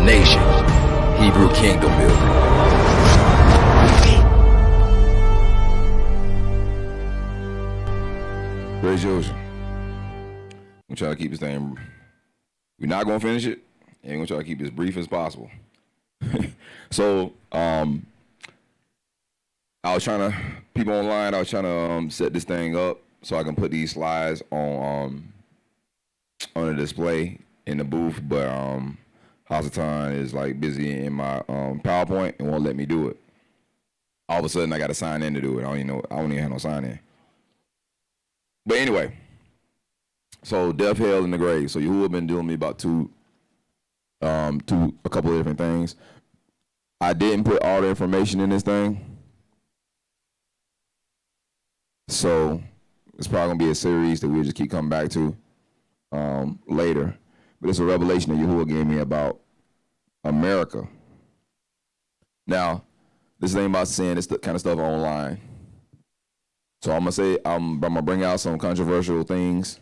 nation, Hebrew kingdom building. Praise Yoshi. I'm trying to keep this thing. We're not gonna finish it, and we're gonna try to keep it as brief as possible. So, I was trying to people online. I was trying to set this thing up so I can put these slides on the display in the booth, but Hasatan is like busy in my PowerPoint and won't let me do it. All of a sudden, I got to sign in to do it. I don't even have no sign in. But anyway, so death, hell, and the grave. So Yahuwah been doing me about a couple of different things. I didn't put all the information in this thing, so it's probably gonna be a series that we'll just keep coming back to later. But it's a revelation that Yahuwah gave me about America. Now, this thing about saying this kind of stuff online. So I'm gonna bring out some controversial things.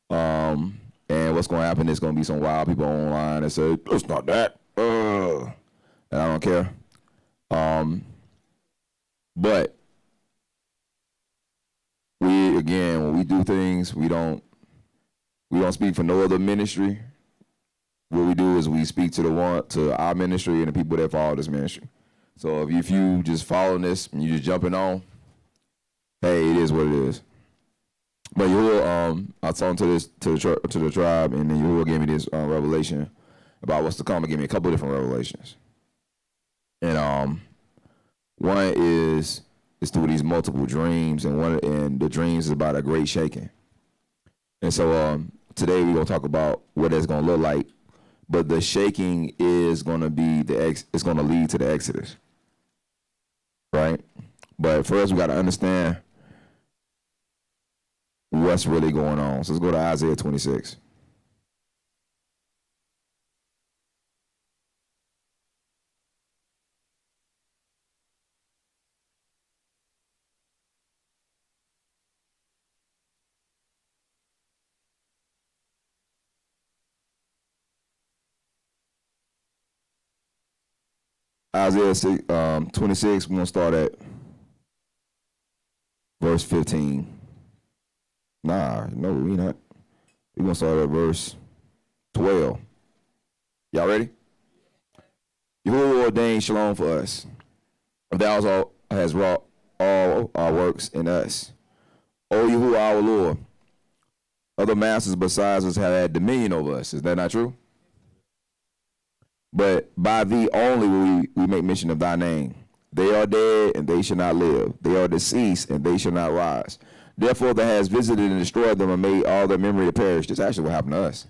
And what's gonna happen is gonna be some wild people online that say, it's not that. And I don't care. But when we do things, we don't speak for no other ministry. What we do is we speak to our ministry and the people that follow this ministry. So if you just following this and you just jumping on, hey, it is what it is. But Yahuwah, I was talking to the tribe, and then Yahuwah gave me this revelation about what's to come. He gave me a couple of different revelations. And one is through these multiple dreams, and the dreams is about a great shaking. And so today we're gonna talk about what that's gonna look like, but the shaking is gonna be it's gonna lead to the Exodus, right? But first we gotta understand what's really going on. So let's go to Isaiah 26. Isaiah 26, we're going to start at verse 15. Nah, no, we not. We're going to start at verse 12. Y'all ready? Yahuwah ordained shalom for us. Thou has wrought all our works in us. O Yahuwah our Lord, other masters besides us have had dominion over us. Is that not true? But by thee only will we make mention of thy name. They are dead, and they shall not live. They are deceased, and they shall not rise. Therefore thou hast visited and destroyed them and made all their memory to perish. This is actually what happened to us.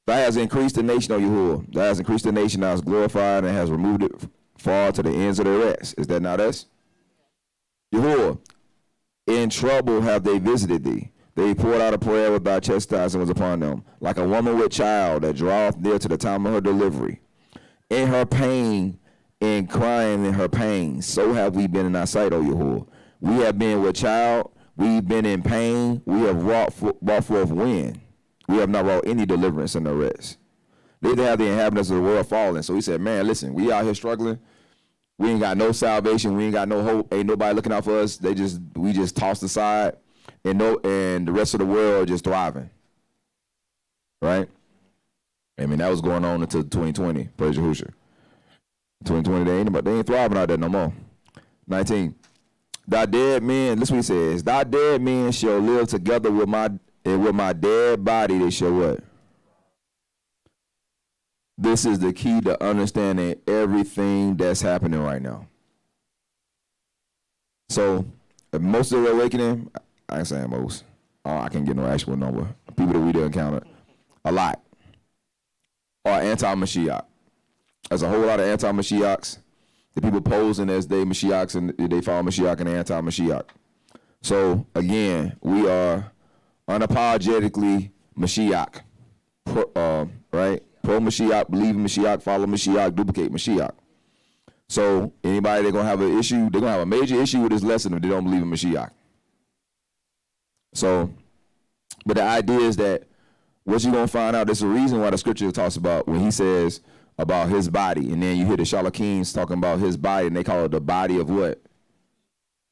Thou hast increased the nation, O Yahuwah. Thou hast increased the nation, thou hast glorified, and hast removed it far to the ends of the rest. Is that not us? Yahuwah, in trouble have they visited thee. They poured out a prayer with thy chastisement was upon them, like a woman with child that draweth near to the time of her delivery. In her pain, in crying in her pain, so have we been in thy sight, O Yahuwah. We have been with child, we've been in pain, we have brought forth wind. We have not wrought any deliverance in the rest. They have the inhabitants of the world fallen. So he said, man, listen, we out here struggling. We ain't got no salvation. We ain't got no hope. Ain't nobody looking out for us. We just tossed aside. And the rest of the world just thriving, right? I mean, that was going on until 2020. Praise Yahushua. 2020, they ain't thriving out there no more. 19. Thy dead men, listen what he says. Thy dead men shall live together with my dead body. They shall what? This is the key to understanding everything that's happening right now. So, most of the awakening. I ain't saying most. I can't get no actual number. People that we do encounter, a lot, are anti-Mashiach. There's a whole lot of anti-Mashiachs. The people posing as they Mashiachs and they follow Mashiach and anti-Mashiach. So again, we are unapologetically Mashiach, right? Pro-Mashiach, believe in Mashiach, follow Mashiach, duplicate Mashiach. So anybody that's gonna have an issue, they're gonna have a major issue with this lesson if they don't believe in Mashiach. So, but the idea is that what you're going to find out, there's a reason why the scripture talks about when he says, about his body. And then you hear the Charlotte Kings talking about his body, and they call it the body of what?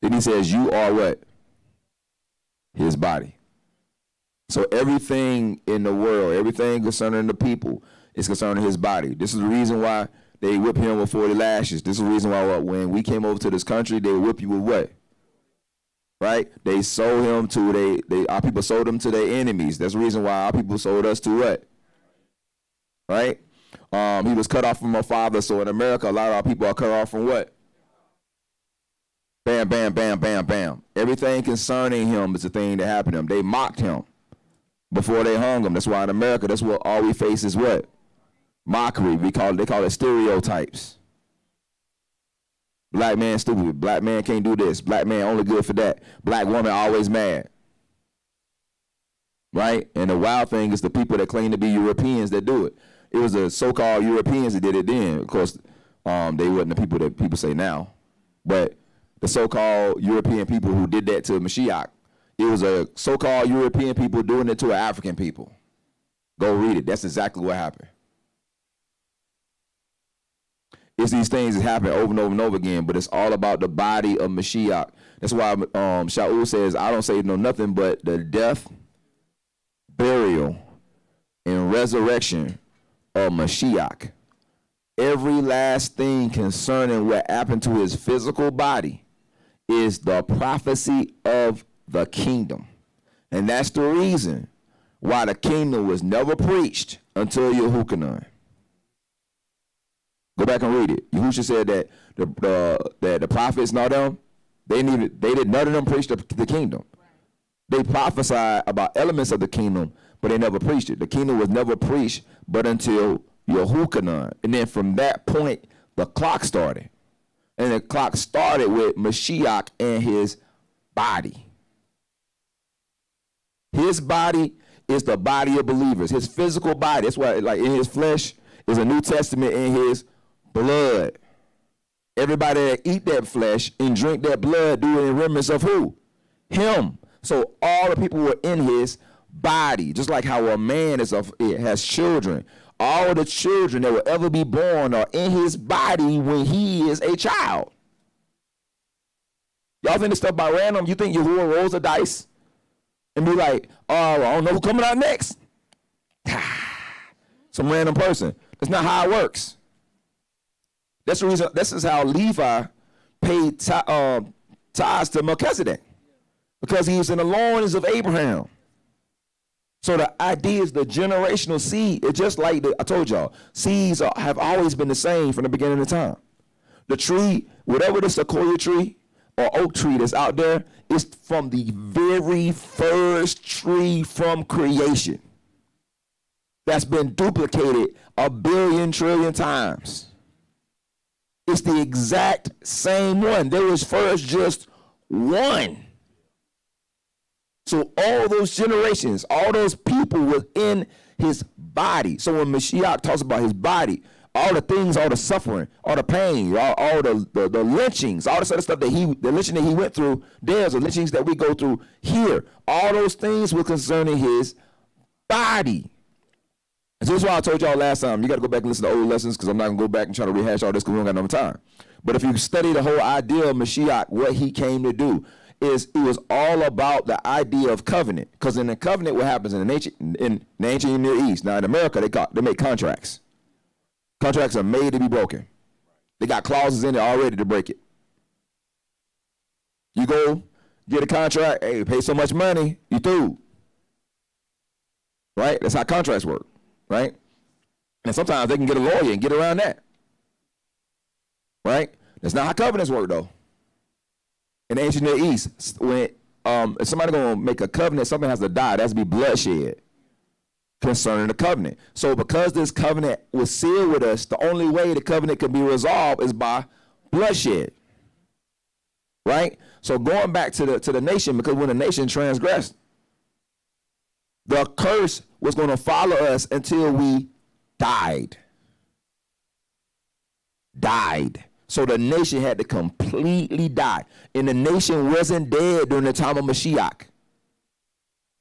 Then he says, you are what? His body. So everything in the world, everything concerning the people is concerning his body. This is the reason why they whip him with 40 lashes. This is the reason why when we came over to this country, they whip you with what? Right? They sold him to our people sold him to their enemies. That's the reason why our people sold us to what? Right? He was cut off from our father. So in America, a lot of our people are cut off from what? Bam, bam, bam, bam, bam. Everything concerning him is the thing that happened to him. They mocked him before they hung him. That's why in America, that's what all we face is what? Mockery. They call it stereotypes. Black man stupid. Black man can't do this. Black man only good for that. Black woman always mad. Right? And the wild thing is the people that claim to be Europeans that do it. It was the so-called Europeans that did it then. Of course, they wasn't the people that people say now. But the so-called European people who did that to Mashiach, it was a so-called European people doing it to an African people. Go read it. That's exactly what happened. It's these things that happen over and over and over again, but it's all about the body of Mashiach. That's why Shaul says, I don't say nothing but the death, burial, and resurrection of Mashiach. Every last thing concerning what happened to his physical body is the prophecy of the kingdom. And that's the reason why the kingdom was never preached until Yehukanan. Go back and read it. Yahushua said that the prophets, none of them preached the kingdom. They prophesied about elements of the kingdom, but they never preached it. The kingdom was never preached but until Yehukanan. And then from that point, the clock started. And the clock started with Mashiach and his body. His body is the body of believers. His physical body. That's why, like, in his flesh is a New Testament in his blood. Everybody that eat that flesh and drink that blood do it in remembrance of who? Him. So all the people were in his body. Just like how a man has children. All the children that will ever be born are in his body when he is a child. Y'all think this stuff by random? You think Yahuwah rolls the dice and be like, oh, I don't know who's coming out next? Some random person. That's not how it works. That's the reason. This is how Levi paid tithes to Melchizedek, because he was in the loins of Abraham. So the idea is the generational seed. It's just like I told y'all, seeds have always been the same from the beginning of time. The tree, whatever the sequoia tree or oak tree that's out there, is from the very first tree from creation. That's been duplicated 1 billion trillion times. It's the exact same one. There was first just one. So all those generations, all those people within his body. So when Mashiach talks about his body, all the things, all the suffering, all the pain, all the lynchings, all this other stuff the lynching that he went through, there's the lynchings that we go through here. All those things were concerning his body. And so that's why I told y'all last time, you got to go back and listen to old lessons, because I'm not going to go back and try to rehash all this because we don't got enough time. But if you study the whole idea of Mashiach, what he came to do, it was all about the idea of covenant. Because in the covenant, what happens in the ancient Near East, now in America, they make contracts. Contracts are made to be broken. They got clauses in it already to break it. You go get a contract, hey, pay so much money, you through. Right? That's how contracts work. Right? And sometimes they can get a lawyer and get around that. Right? That's not how covenants work, though. In the ancient Near East, when if somebody gonna make a covenant, something has to die. That has to be bloodshed concerning the covenant. So because this covenant was sealed with us, the only way the covenant can be resolved is by bloodshed. Right? So going back to the nation, because when the nation transgressed, the curse was going to follow us until we died. So the nation had to completely die. And the nation wasn't dead during the time of Mashiach.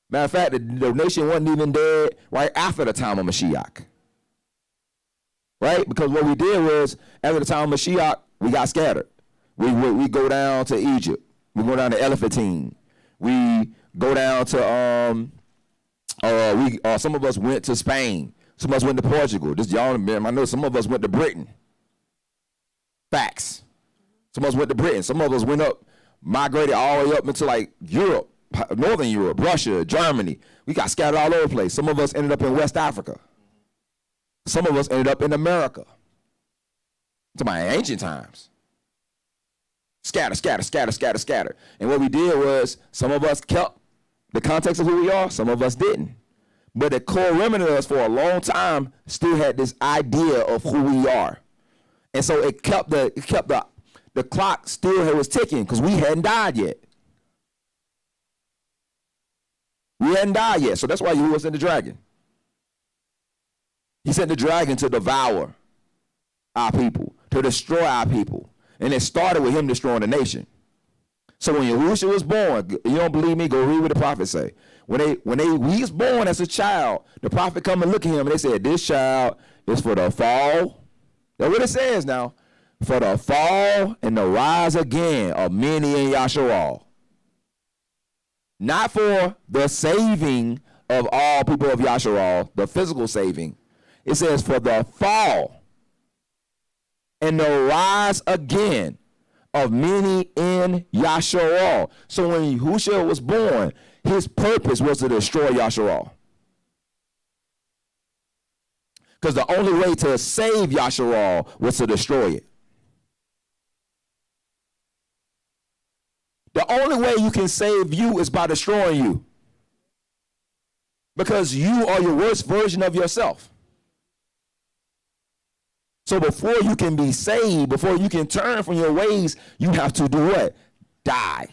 Matter of fact, the nation wasn't even dead right after the time of Mashiach. right? Because what we did was, after the time of Mashiach, we got scattered. We go down to Egypt. We go down to Elephantine. We go down to some of us went to Spain. Some of us went to Portugal. This y'all, I know some of us went to Britain. Facts. Some of us went to Britain. Some of us went up, migrated all the way up into like Europe, Northern Europe, Russia, Germany. We got scattered all over the place. Some of us ended up in West Africa. Some of us ended up in America. To my ancient times. Scatter, scatter, scatter, scatter, scatter. And what we did was, some of us kept the context of who we are, some of us didn't. But the core remnant of us for a long time still had this idea of who we are. And so it kept the clock still was ticking because we hadn't died yet. We hadn't died yet. So that's why Yahuwah sent the dragon. He sent the dragon to devour our people, to destroy our people. And it started with him destroying the nation. So when Yahushua was born, you don't believe me, go read what the prophets say. When he was born as a child, the prophet come and look at him and they said, this child is for the fall. That's what it says now. For the fall and the rise again of many in Yasharal. Not for the saving of all people of Yasharal, the physical saving. It says for the fall and the rise again of many in Yasharal. So when Yahushua was born, his purpose was to destroy Yasharal. Because the only way to save Yasharal was to destroy it. The only way you can save you is by destroying you. Because you are your worst version of yourself. So before you can be saved, before you can turn from your ways, you have to do what? Die.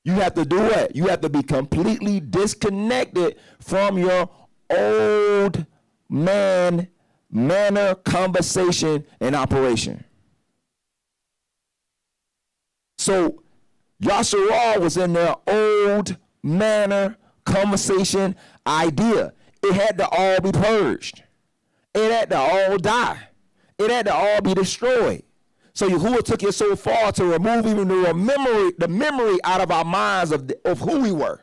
You have to do what? You have to be completely disconnected from your old man manner, conversation, and operation. So Yasharal was in their old manner, conversation, idea. It had to all be purged. It had to all die. It had to all be destroyed. So Yahuwah took it so far to remove even the memory out of our minds of who we were.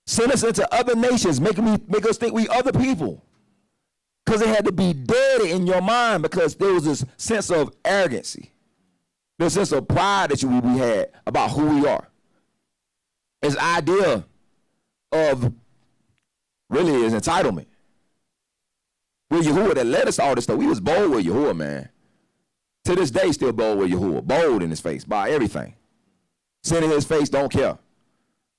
Send us into other nations, make us think we other people. Because it had to be dead in your mind, because there was this sense of arrogancy. This sense of pride that we had about who we are. This idea of really is entitlement. With Yahuwah that led us all this stuff. We was bold with Yahuwah, man. To this day, still bold with Yahuwah. Bold in his face, by everything. Sin in his face, don't care.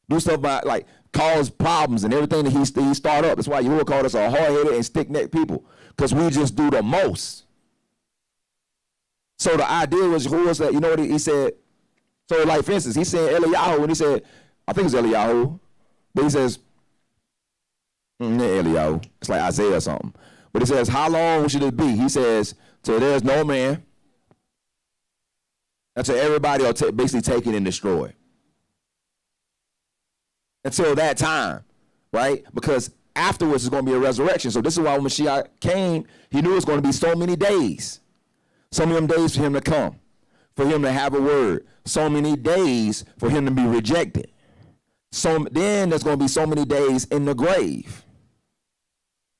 Do stuff by, like, cause problems and everything that he start up. That's why Yahuwah called us a hard-headed and stick-necked people. Because we just do the most. So the idea was, Yahuwah said, you know what he said? So like, for instance, he said Eliyahu, and he said, I think it's Eliyahu, but he says, not Eliyahu, it's like Isaiah or something. But it says, how long should it be? He says, till there's no man, until everybody are basically taken and destroyed. Until that time, right? Because afterwards is going to be a resurrection. So this is why when Mashiach came, he knew it was going to be so many days. So many days for him to come, for him to have a word. So many days for him to be rejected. So then there's going to be so many days in the grave,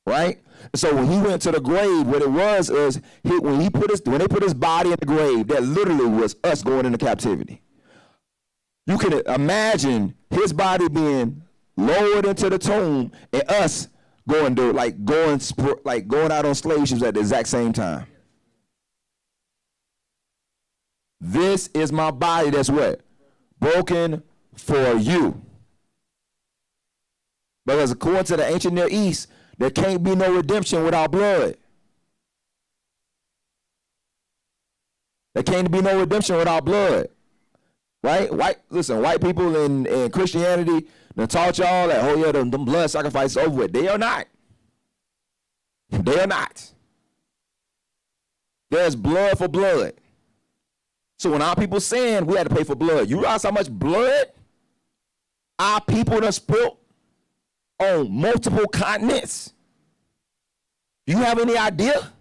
right? So when he went to the grave, what it was is when they put his body in the grave, that literally was us going into captivity. You can imagine his body being lowered into the tomb and us going out on slave ships at the exact same time. This is my body that's what? Broken for you. Because according to the ancient Near East, there can't be no redemption without blood. There can't be no redemption without blood. Right? White people in Christianity, they taught y'all that, oh yeah, them blood sacrifices over with. They are not. They are not. There's blood for blood. So when our people sin, we had to pay for blood. You realize how much blood our people done spilt on multiple continents? Do you have any idea?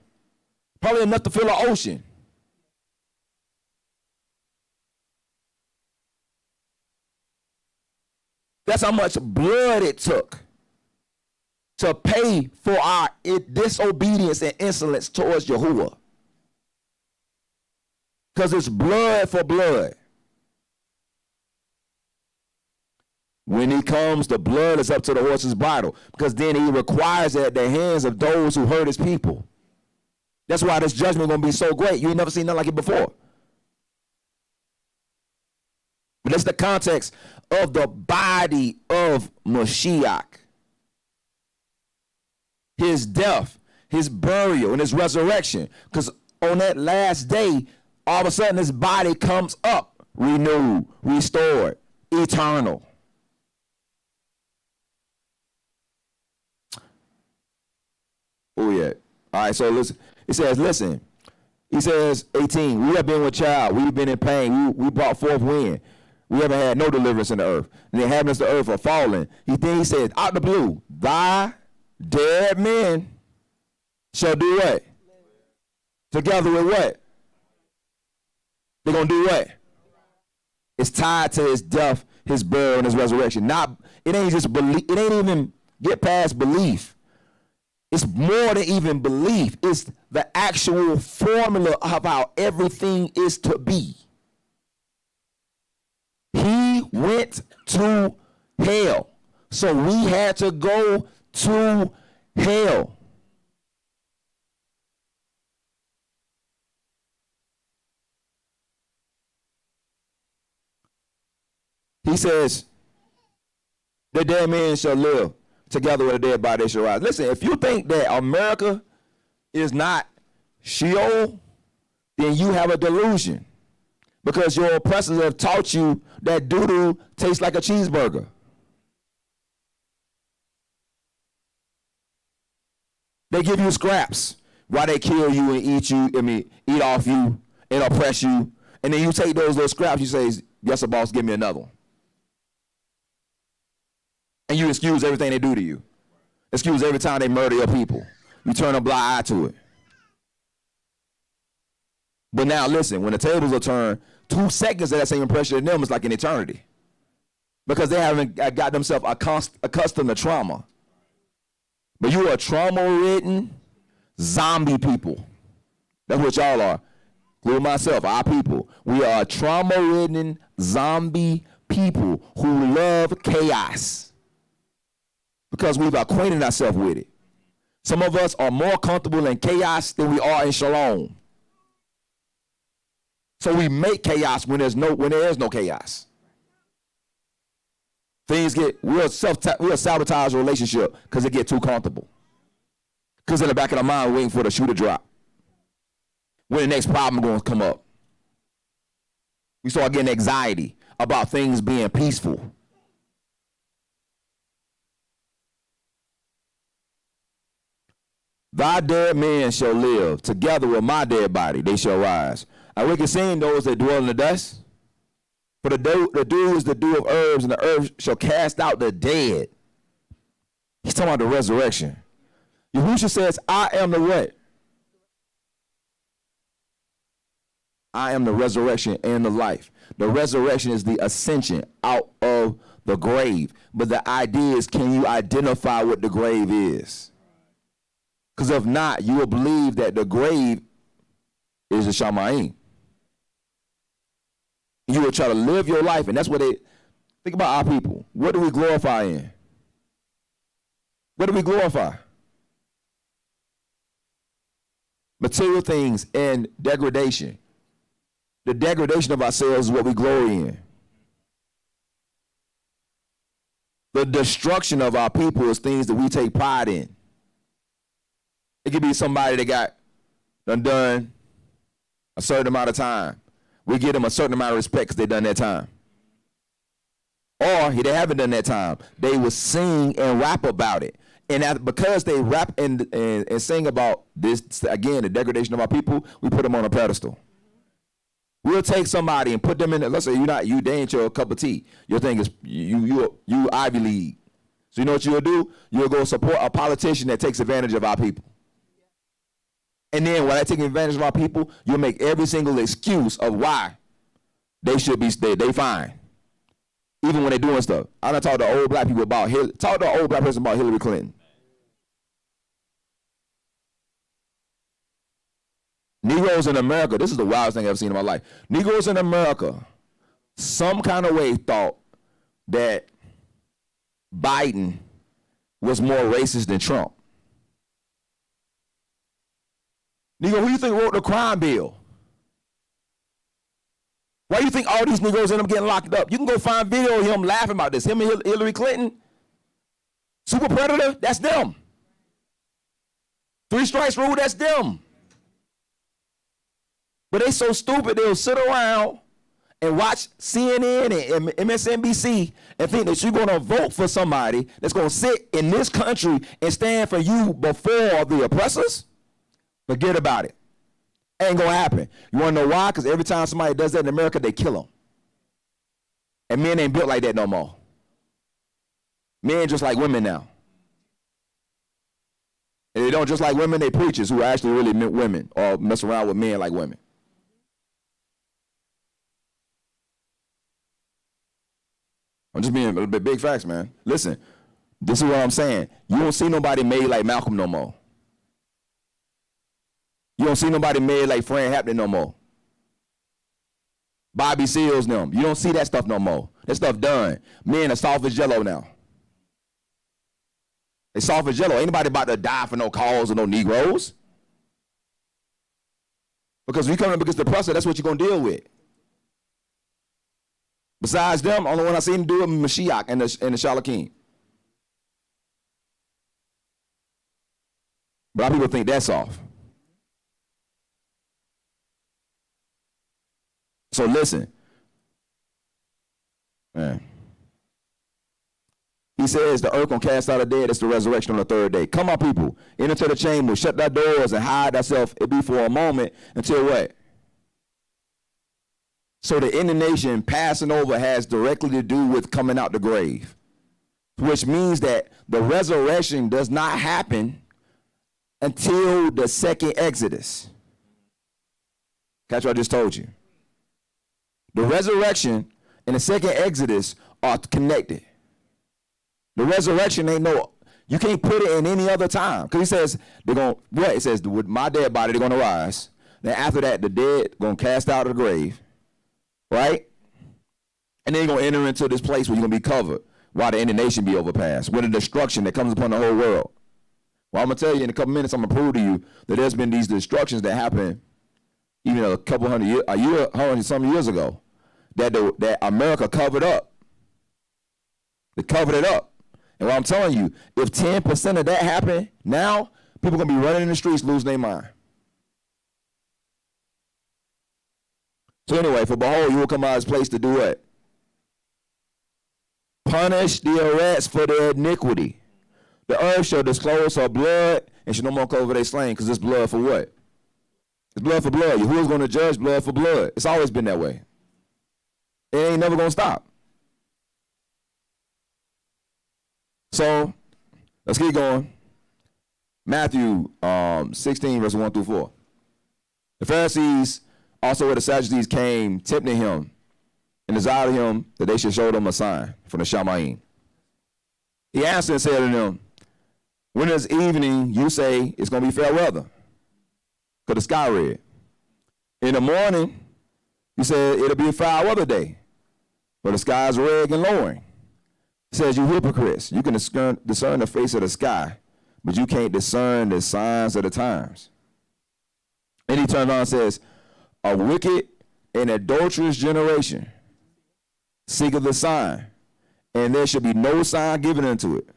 Probably enough to fill an ocean. That's how much blood it took to pay for our disobedience and insolence towards Yahuwah. Because it's blood for blood. When he comes, the blood is up to the horse's bridle, because then he requires it at the hands of those who hurt his people. That's why this judgment is going to be so great. You ain't never seen nothing like it before. But that's the context of the body of Mashiach. His death, his burial, and his resurrection. Because on that last day, all of a sudden his body comes up, renewed, restored, eternal. Oh, yeah. All right, so listen. It says, listen. He says, 18, we have been with child. We've been in pain. We brought forth wind. We haven't had no deliverance in the earth. And the inhabitants of the earth are fallen. He said, out the blue, thy dead men shall do what? Together with what? They're going to do what? It's tied to his death, his burial, and his resurrection. It ain't just belief. It ain't even get past belief. It's more than even belief. It's the actual formula of how everything is to be. He went to hell. So we had to go to hell. He says, the dead man shall live. Together with a dead body, they shall rise. Listen, if you think that America is not Sheol, then you have a delusion. Because your oppressors have taught you that doo-doo tastes like a cheeseburger. They give you scraps while they kill you and eat off you and oppress you. And then you take those little scraps, you say, yes, sir, boss, give me another one. And you excuse everything they do to you. Excuse every time they murder your people. You turn a blind eye to it. But now listen, when the tables are turned, 2 seconds of that same impression in them is like an eternity. Because they haven't got themselves accustomed to trauma. But you are trauma-ridden zombie people. That's what y'all are. Including myself, our people. We are trauma-ridden zombie people who love chaos. Because we've acquainted ourselves with it. Some of us are more comfortable in chaos than we are in shalom. So we make chaos when there is no chaos. We'll sabotage a relationship because it get too comfortable. Because in the back of the mind, we're waiting for the shoe to drop. When the next problem going to come up. We start getting anxiety about things being peaceful. Thy dead men shall live, together with my dead body they shall rise. I wicked seeing those that dwell in the dust. For the dew is the dew of herbs, and the earth shall cast out the dead. He's talking about the resurrection. Yahushua says, I am the what? I am the resurrection and the life. The resurrection is the ascension out of the grave. But the idea is, can you identify what the grave is? Because if not, you will believe that the grave is the Shamayim. You will try to live your life, and that's what think about our people. What do we glorify in? What do we glorify? Material things and degradation. The degradation of ourselves is what we glory in. The destruction of our people is things that we take pride in. It could be somebody that got done a certain amount of time. We give them a certain amount of respect because they done their time. Or they haven't done that time. They will sing and rap about it. And because they rap and sing about this, again, the degradation of our people, we put them on a pedestal. We'll take somebody and put them in, let's say they ain't your cup of tea. Your thing is, you Ivy League. So you know what you'll do? You'll go support a politician that takes advantage of our people. And then while they're taking advantage of our people, you'll make every single excuse of why they should be they fine. Even when they're doing stuff. I done talked to old black people about talk to an old black person about Hillary Clinton. Negroes in America, this is the wildest thing I've ever seen in my life. Negroes in America, some kind of way thought that Biden was more racist than Trump. Negro, who you think wrote the crime bill? Why do you think all these Negroes end up getting locked up? You can go find video of him laughing about this. Him and Hillary Clinton, super predator, that's them. 3 strikes rule, that's them. But they so stupid, they'll sit around and watch CNN and MSNBC and think that you're gonna vote for somebody that's gonna sit in this country and stand for you before the oppressors. Forget about it. Ain't gonna happen. You wanna know why? Because every time somebody does that in America, they kill them. And men ain't built like that no more. Men just like women now. And they don't just like women, they preachers who actually really meant women or mess around with men like women. I'm just being a bit big facts, man. Listen, this is what I'm saying. You don't see nobody made like Malcolm no more. You don't see nobody made like Fran Hampton no more. Bobby Seals them. You don't see that stuff no more. That stuff done. Men are soft as jello now. They soft as jello. Ain't nobody about to die for no cause or no Negroes. Because we come up against the oppressor, that's what you're going to deal with. Besides them, only one I seen do it was Mashiach and the Shalakim. But a lot of people think that's off. So listen, man. He says the earth gonna cast out the dead. It's the resurrection on the 3rd day. Come on, people, enter the chamber, shut thy doors, and hide thyself. It be for a moment until what? So the indignation passing over has directly to do with coming out the grave, which means that the resurrection does not happen until the second Exodus. Catch what I just told you. The resurrection and the second Exodus are connected. The resurrection ain't you can't put it in any other time. Because he says, it says, with my dead body, they're going to rise. Then after that, the dead going to cast out of the grave. Right? And then you're going to enter into this place where you're going to be covered while the indignation be overpassed, with the destruction that comes upon the whole world. Well, I'm going to tell you in a couple minutes, I'm going to prove to you that there's been these destructions that happened even a couple hundred years, some years ago, that America covered up. They covered it up. And what I'm telling you, if 10% of that happened, now people are going to be running in the streets losing their mind. So anyway, for behold, you will come out of this place to do what? Punish the Eretz for their iniquity. The earth shall disclose her blood and shall no more cover their slain, because it's blood for what? It's blood for blood. Who is going to judge blood for blood? It's always been that way. It ain't never going to stop. So, let's keep going. Matthew 16, verse 1 through 4. The Pharisees also where the Sadducees came, tempting him, and desired him that they should show them a sign from the Shamaim. He answered and said to them, when it's evening, you say it's going to be fair weather, because the sky red. In the morning, you say it'll be a foul weather day, but the sky is red and lowering. He says, you hypocrites, you can discern the face of the sky, but you can't discern the signs of the times. And he turned on and says, a wicked and adulterous generation seeketh the sign, and there should be no sign given unto it,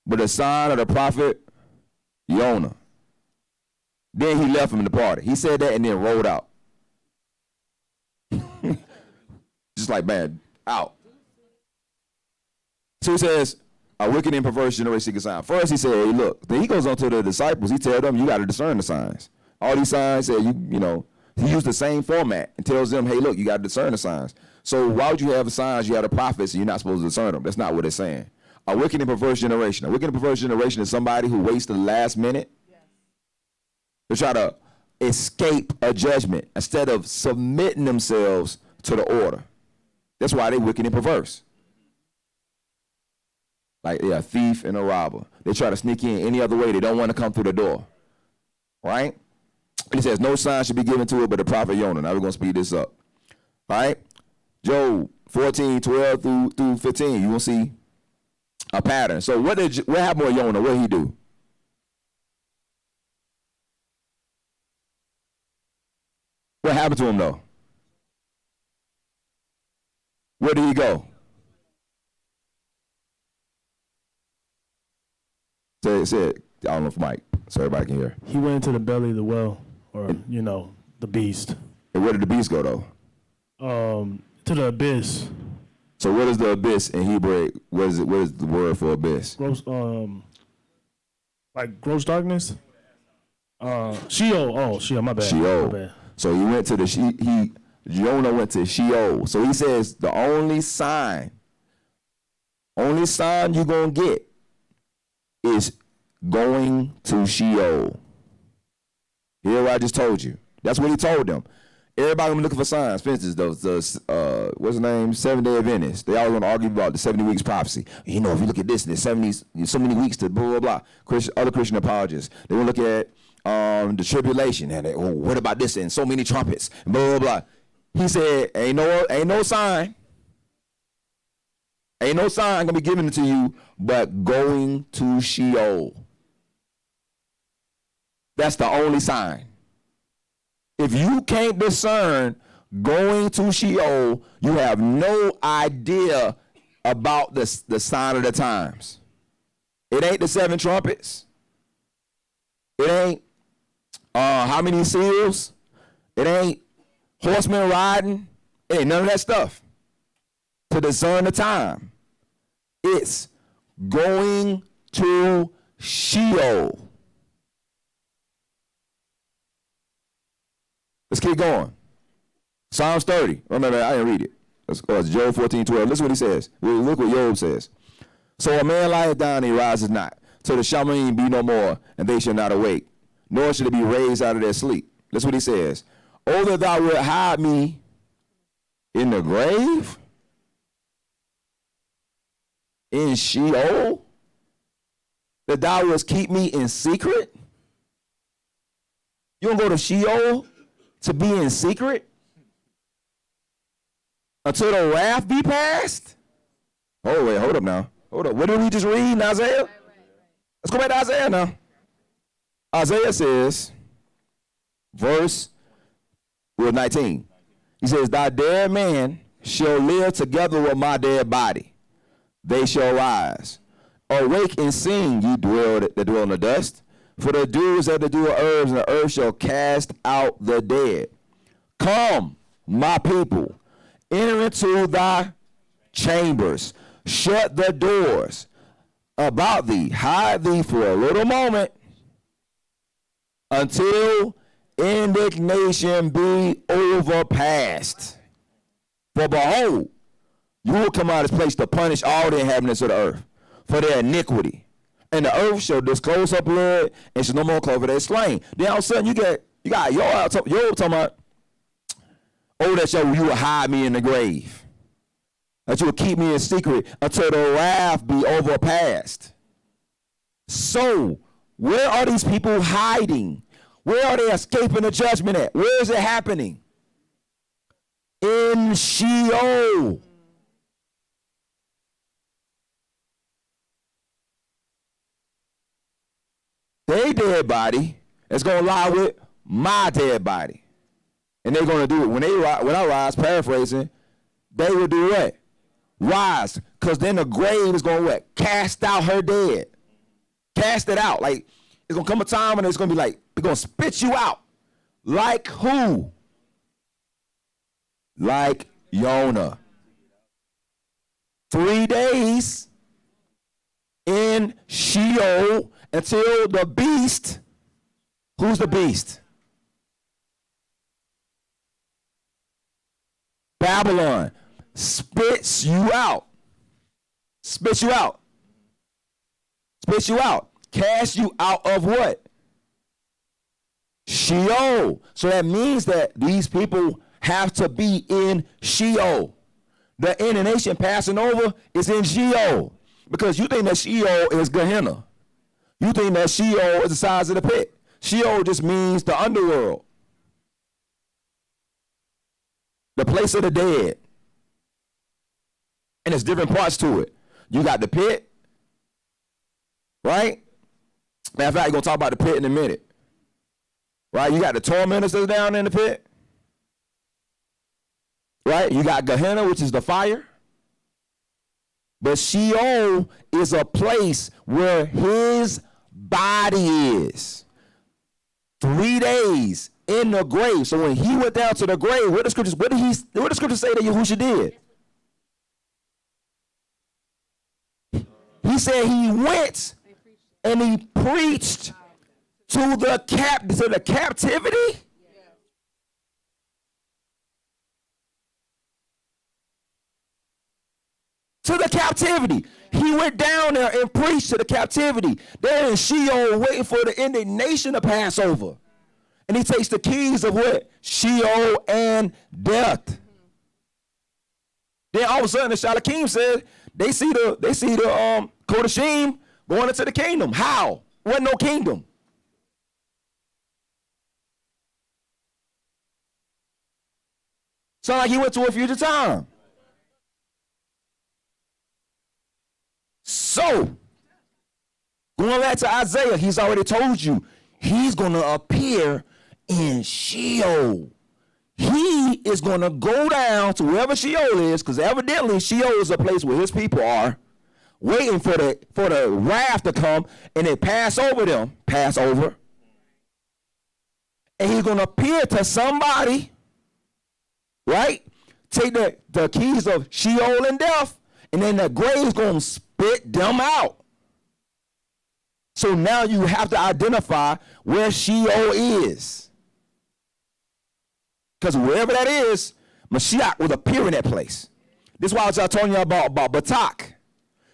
but the sign of the prophet Jonah. Then he left him and departed. He said that and then rolled out. Just like, man, out. So he says, a wicked and perverse generation seeketh a sign. First he said, hey, look. Then he goes on to the disciples. He tells them, you got to discern the signs. All these signs, said he used the same format and tells them, hey, look, you got to discern the signs. So why would you have the signs? You have the prophets and you're not supposed to discern them. That's not what it's saying. A wicked and perverse generation. A wicked and perverse generation is somebody who waits to the last minute They try to escape a judgment instead of submitting themselves to the order. That's why they're wicked and perverse. Like a thief and a robber. They try to sneak in any other way. They don't want to come through the door. Right? He says, no sign should be given to it but the prophet Jonah. Now we're going to speed this up. All right? Job 14, 12 through 15. You will see a pattern. So what happened with Jonah? What did he do? What happened to him though? Where did he go? Say it. I don't know if Mike, so everybody can hear. He went into the belly of the well, or the beast. And where did the beast go though? To the abyss. So what is the abyss in Hebrew? What is the word for abyss? Gross, like gross darkness. Sheol. Oh, Sheol. My bad. Sheol. My bad. So he went to Jonah went to Sheol. So he says the only sign you're gonna get is going to Sheol. Hear what I just told you. That's what he told them. Everybody was looking for signs. For instance, the what's the name? 7-day Adventists. They always want to argue about the 70 weeks prophecy. If you look at this, there's 70, so many weeks to blah, blah, blah. Other Christian apologists. They want to look at the tribulation. And what about this? And so many trumpets. And blah, blah, blah. He said, ain't no sign. Ain't no sign going to be given to you but going to Sheol. That's the only sign. If you can't discern going to Sheol, you have no idea about the sign of the times. It ain't the 7 trumpets. It ain't how many seals. It ain't horsemen riding. It ain't none of that stuff. To discern the time. It's going to Sheol. Let's keep going. Psalms 30. Remember, I didn't read it. It's Job 14, 12. Listen what he says. Look what Job says. So a man lieth down and he rises not, till the Shaman be no more, and they shall not awake, nor shall they be raised out of their sleep. Listen what he says. Oh, that thou wilt hide me in the grave, in Sheol, that thou wouldst keep me in secret. You don't go to Sheol to be in secret until the wrath be passed? Oh, wait, hold up now. Hold up. What did we just read in Isaiah? Right. Let's go back to Isaiah now. Isaiah says, verse 19. He says, thy dead man shall live together with my dead body. They shall rise. Awake and sing, ye that dwell in the dust. For the dew is as the dew of herbs, and the earth shall cast out the dead. Come, my people, enter into thy chambers. Shut the doors about thee. Hide thee for a little moment until indignation be overpast. For behold, you will come out of this place to punish all the inhabitants of the earth for their iniquity. And the earth shall disclose her blood, and shall no more cover their slain. Then all of a sudden you got Job talking about, oh, that you will hide me in the grave. That you will keep me in secret until the wrath be overpast. So, where are these people hiding? Where are they escaping the judgment at? Where is it happening? In Sheol. Their dead body is going to lie with my dead body. And they're going to do it. When I rise, paraphrasing, they will do what? Rise. Because then the grave is going to what? Cast out her dead. Cast it out. Like, it's going to come a time when it's going to be like, they're going to spit you out. Like who? Like Jonah. 3 days in Sheol until the beast. Who's the beast? Babylon spits you out. Spits you out. Spits you out. Cast you out of what? Sheol. So that means that these people have to be in Sheol. The inner nation passing over is in Sheol. Because you think that Sheol is Gehenna. You think that Sheol is the size of the pit. Sheol just means the underworld. The place of the dead. And there's different parts to it. You got the pit. Right? Matter of fact, you're going to talk about the pit in a minute. Right? You got the tormentors that's down in the pit. Right? You got Gehenna, which is the fire. But Sheol is a place where his body is. 3 days in the grave. So when he went down to the grave, what did the scriptures say that Yahushua did? He said he went and he preached to the captivity. To the captivity. He went down there and preached to the captivity. They're in Sheol waiting for the ending nation to pass over. And he takes the keys of what? Sheol and death. Then all of a sudden the Shalakim said they see the Kodashim going into the kingdom. How? Wasn't no kingdom. Sound like he went to a future time. So, going back to Isaiah, he's already told you he's going to appear in Sheol. He is going to go down to wherever Sheol is, because evidently Sheol is a place where his people are, waiting for the wrath to come, and they pass over. And he's going to appear to somebody, right? Take the keys of Sheol and death, and then the grave's going to spit them out. So now you have to identify where Sheol is. Because wherever that is, Mashiach will appear in that place. This is why I was telling you about Batak.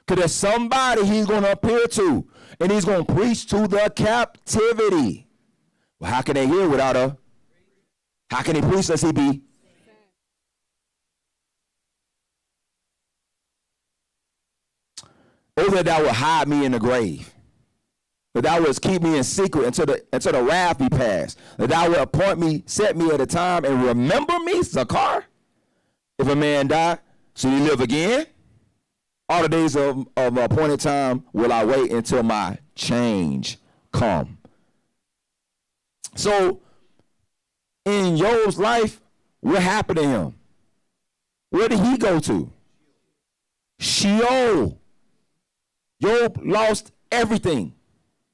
Because there's somebody he's going to appear to, and he's going to preach to the captivity. Well, how can they hear without how can he preach unless he be? Oh, that thou would hide me in the grave. That thou wouldst keep me in secret until the wrath be past. That thou would appoint me, set me at a time, and remember me, Zakar. If a man die, should he live again? All the days of appointed time will I wait until my change come. So, in Job's life, what happened to him? Where did he go to? Sheol. Job lost everything.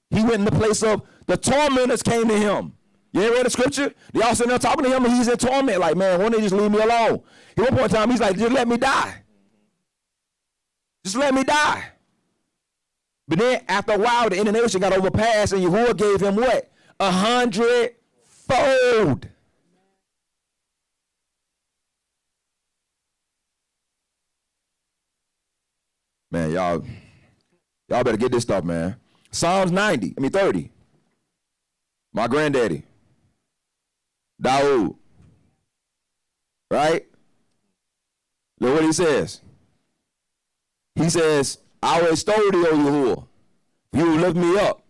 He went in the place of the tormentors came to him. You ain't read the scripture? They all sitting there talking to him, and he's in torment. Like, man, why don't they just leave me alone? At one point in time, he's like, just let me die. Just let me die. But then after a while, the indignation got overpassed, and Yahuwah gave him what? 100-fold. Man, y'all better get this stuff, man. Psalms 30. My granddaddy, Dawood. Right? Look what he says. He says, I will extol thee, O Yahuwah. You will lift me up.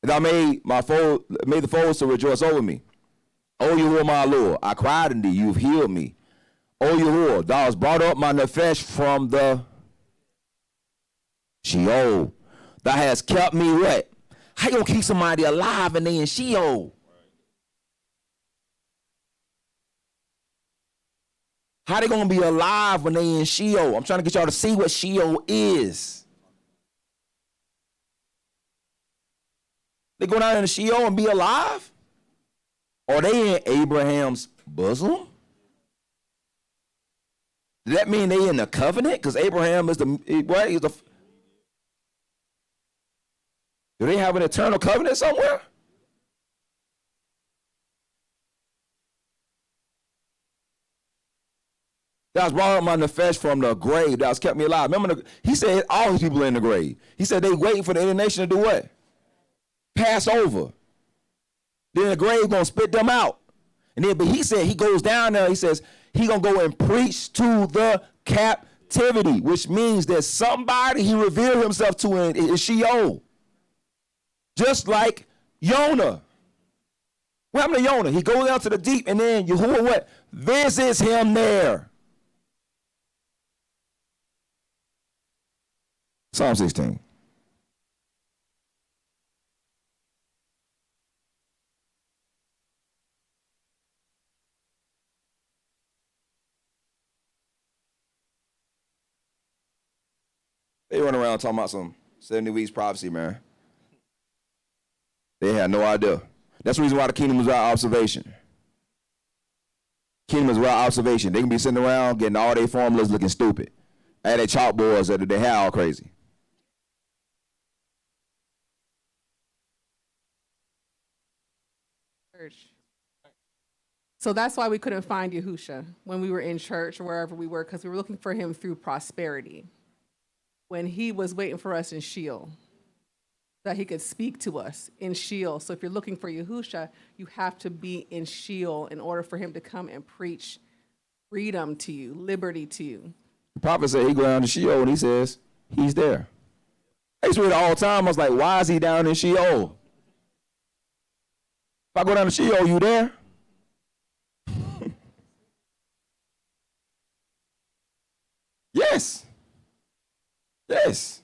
And I made the foes to rejoice over me. O Yahuwah, my Lord, I cried unto thee, you've healed me. O Yahuwah, thou hast brought up my nefesh from the Sheol. Thou hast kept me what? How you gonna keep somebody alive and they in Sheol? How they gonna be alive when they in Sheol? I'm trying to get y'all to see what Sheol is. They go down in the Sheol and be alive? Or they in Abraham's bosom? Does that mean they in the covenant? Because Abraham is what? He's the. Do they have an eternal covenant somewhere? That was brought up my nefesh from the grave. That was kept me alive. Remember, he said all these people in the grave. He said they waiting for the other nation to do what? Pass over. Then the grave gonna spit them out. And then, but he said he goes down there, he says he gonna go and preach to the captivity, which means that somebody he revealed himself to in Sheol. Just like Jonah. What happened to Jonah? He goes down to the deep, and then Yahuwah what? Visits him there. Psalm 16. They run around talking about some 70 weeks prophecy, man. They had no idea. That's the reason why the kingdom is without observation. Kingdom is without observation. They can be sitting around getting all their formulas looking stupid. And their chalkboards that they had all crazy. So that's why we couldn't find Yahusha when we were in church or wherever we were, because we were looking for him through prosperity. When he was waiting for us in Sheol, that he could speak to us in Sheol. So if you're looking for Yahusha, you have to be in Sheol in order for him to come and preach freedom to you, liberty to you. The prophet said he go down to Sheol and he says he's there. I used to read it all the time. I was like, why is he down in Sheol? If I go down to Sheol, you there? Yes. Yes.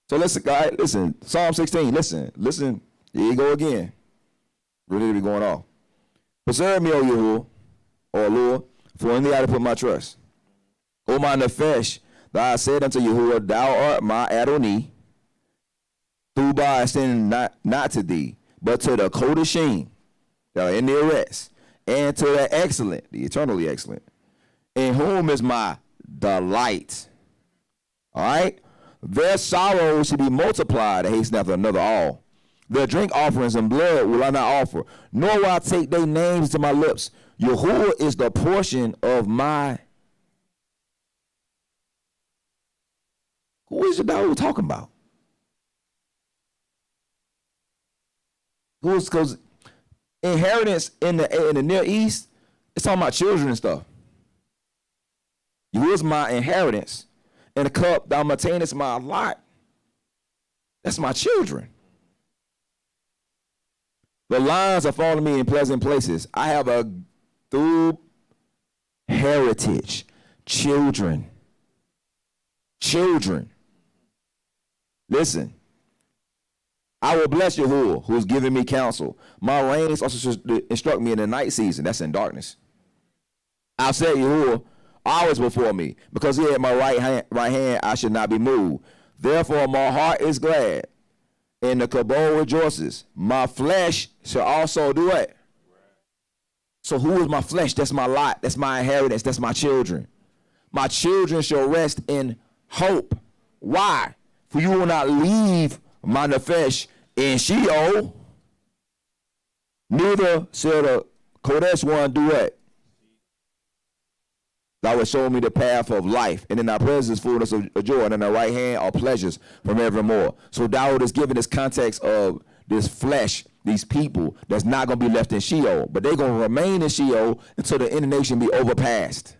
So listen, guys, listen. Psalm 16, listen. Here you go again. Really be going off. Preserve me, O Yahuwah, O Lord, for in thee I put my trust. O my nefesh, thou hast said unto Yahuwah, thou art my Adonai. Through by extending not to thee, but to the Kodashim, that are in their rest, and to the excellent, the eternally excellent, in whom is my delight. All right? Their sorrow should be multiplied to hasten after another all. Their drink offerings and blood will I not offer, nor will I take their names to my lips. Yahuwah is the portion of my. Who is it that we're talking about? Who's because inheritance in the Near East, it's talking about children and stuff. Yahuwah is my inheritance. And the cup thou maintainest my lot. That's my children. The lines are following me in pleasant places. I have a through heritage. Children. Children. Listen. I will bless Yahuwah, who has given me counsel. My reins also instruct me in the night season. That's in darkness. I've said Yahuwah always before me, because he had my right hand, I should not be moved. Therefore my heart is glad, and the kabod rejoices. My flesh shall also do it. So who is my flesh? That's my lot. That's my inheritance. That's my children. My children shall rest in hope. Why? For you will not leave my nefesh in Sheol, neither shall the Kodesh one do it. Thou wilt show me the path of life, and in thy presence fullness of joy, and in thy right hand are pleasures from evermore. So Daud is giving this context of this flesh, these people that's not going to be left in Sheol, but they're going to remain in Sheol until the end of the nation be overpassed.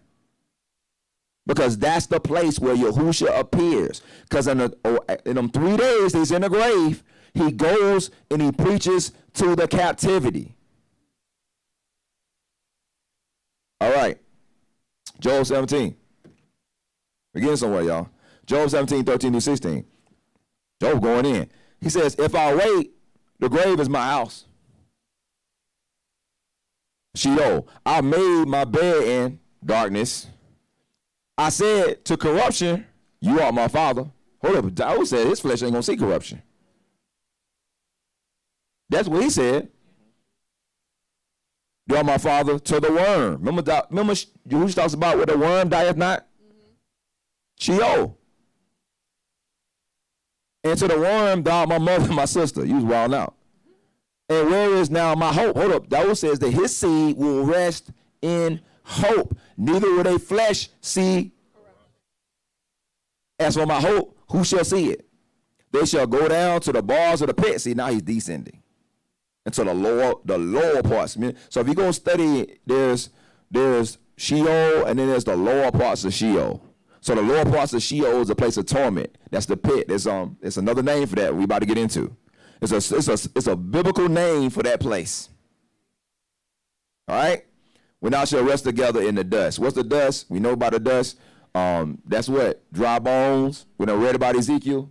Because that's the place where Yahusha appears. Because in them 3 days he's in the grave, he goes and he preaches to the captivity. All right. Job 17. We're getting somewhere, y'all. Job 17, 13 to 16. Job going in. He says, if I wait, the grave is my house. Sheol, I made my bed in darkness. I said to corruption, you are my father. Hold up, Daud said his flesh ain't going to see corruption. That's what he said. You are my father, to the worm. Remember Yahushua talks about where the worm dieth not? Sheol. And to the worm, thou art my mother and my sister. You was wild out. And where is now my hope? Hold up. Daud says that his seed will rest in hope. Neither will they flesh see. As for my hope, who shall see it? They shall go down to the bars of the pit. See, now he's descending. into the lower parts. So if you're gonna study, there's Sheol, and then there's the lower parts of Sheol. So the lower parts of Sheol is a place of torment. That's the pit. It's another name for that we about to get into. It's a biblical name for that place. All right? We now shall rest together in the dust. What's the dust? We know about the dust. That's what? Dry bones. We done read about Ezekiel.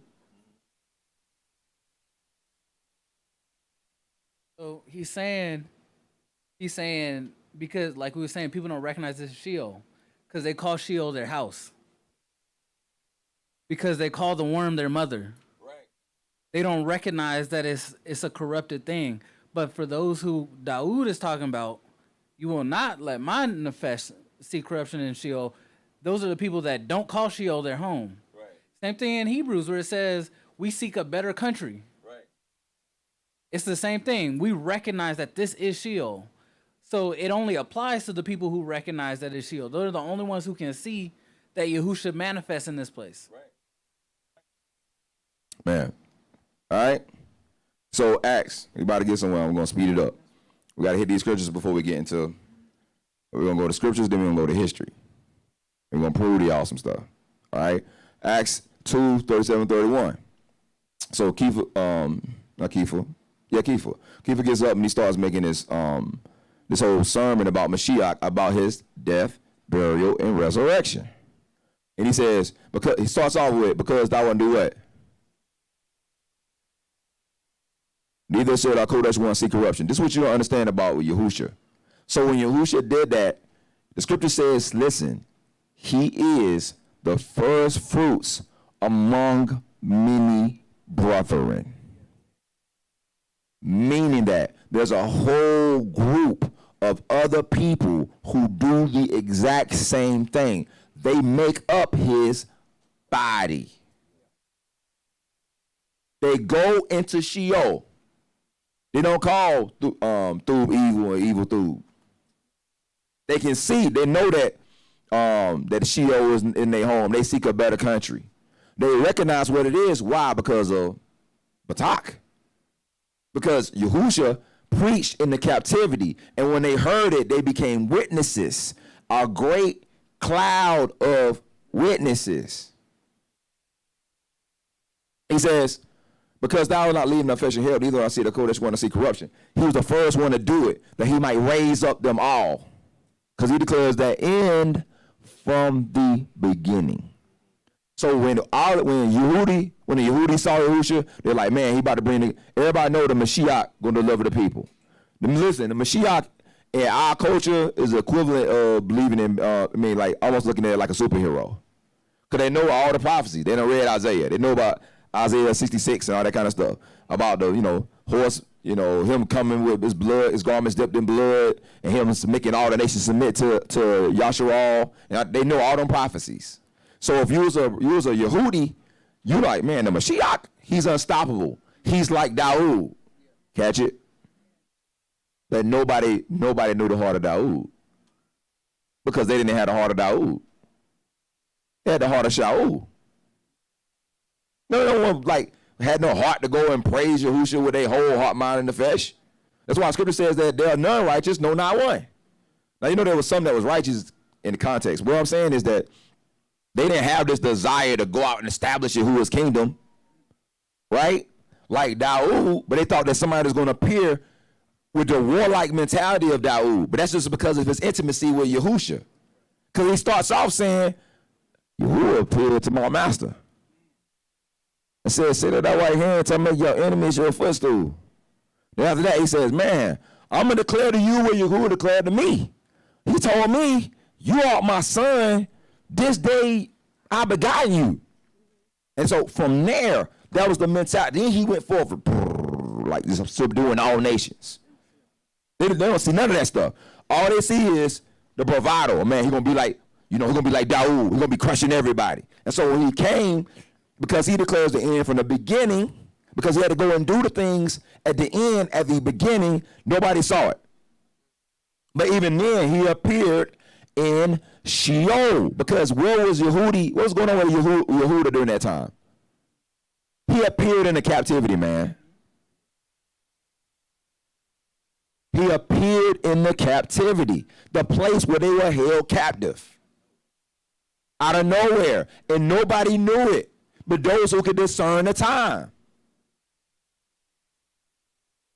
So he's saying, because like we were saying, people don't recognize this as Sheol because they call Sheol their house. Because they call the worm their mother. Right. They don't recognize that it's a corrupted thing. But for those who Dawood is talking about, you will not let my nefesh see corruption in Sheol. Those are the people that don't call Sheol their home. Right. Same thing in Hebrews where it says, we seek a better country. Right. It's the same thing. We recognize that this is Sheol. So it only applies to the people who recognize that it's Sheol. Those are the only ones who can see that Yahushua manifests in this place. Right. Man. All right. So Acts, we about to get somewhere. I'm going to speed it up. We got to hit these scriptures before we get into, we're going to go to scriptures, then we're going to go to history. We're going to prove the awesome stuff. All right. Acts 2, 37, 31. So Kepha gets up and he starts making this whole sermon about Mashiach, about his death, burial, and resurrection. And he says, because he starts off with, because thou wouldn't do what? Neither shall our Kodesh one see corruption. This is what you don't understand about with Yahusha. So when Yahusha did that, the scripture says, listen, he is the first fruits among many brethren. Meaning that there's a whole group of other people who do the exact same thing. They make up his body. They go into Sheol. They don't call Thub evil or evil Thub. They can see, they know that that Sheol is in their home. They seek a better country. They recognize what it is. Why? Because of Batak. Because Yahusha preached in the captivity, and when they heard it, they became witnesses. A great cloud of witnesses. He says, because thou wilt not leave nefesh in hell, neither I see the Kodesh want to see corruption. He was the first one to do it, that he might raise up them all. Because he declares that end from the beginning. So when the Yehudi saw Yahusha, they're like, man, he about to bring everybody know the Mashiach going to deliver the people. Listen, the Mashiach in our culture is the equivalent of believing in, like almost looking at it like a superhero. Because they know all the prophecies. They done read Isaiah. They know about Isaiah 66 and all that kind of stuff. About the, horse, him coming with his blood, his garments dipped in blood, and him making all the nations submit to Yasharal. And they know all them prophecies. So if you was a Yehudi, you like, man, the Mashiach, he's unstoppable. He's like Dawood. Catch it? But nobody knew the heart of Dawood. Because they didn't have the heart of Dawood. They had the heart of Shaul. No one had no heart to go and praise Yahushua with their whole heart, mind, and nefesh. That's why Scripture says that there are none righteous, no, not one. Now, there was some that was righteous in the context. What I'm saying is that they didn't have this desire to go out and establish Yahuwah's kingdom, right? Like Dawood, but they thought that somebody was going to appear with the warlike mentality of Dawood. But that's just because of his intimacy with Yahusha. Because he starts off saying, Yahuwah appeared to my master. And said, sit at that right hand to make your enemies your footstool. Then after that, he says, man, I'm going to declare to you what Yahuwah declared to me. He told me, you are my son. This day I begot you. And so from there, that was the mentality. Then he went forth like this, subduing all nations. They don't see none of that stuff. All they see is the bravado. Man, he's going to be like, he's going to be like Dawood. He's going to be crushing everybody. And so when he came, because he declares the end from the beginning, because he had to go and do the things at the end, at the beginning, nobody saw it. But even then, he appeared in Sheol, because where was Yehudi? What was going on with Yehuda during that time? He appeared in the captivity, man. He appeared in the captivity, the place where they were held captive. Out of nowhere. And nobody knew it, but those who could discern the time.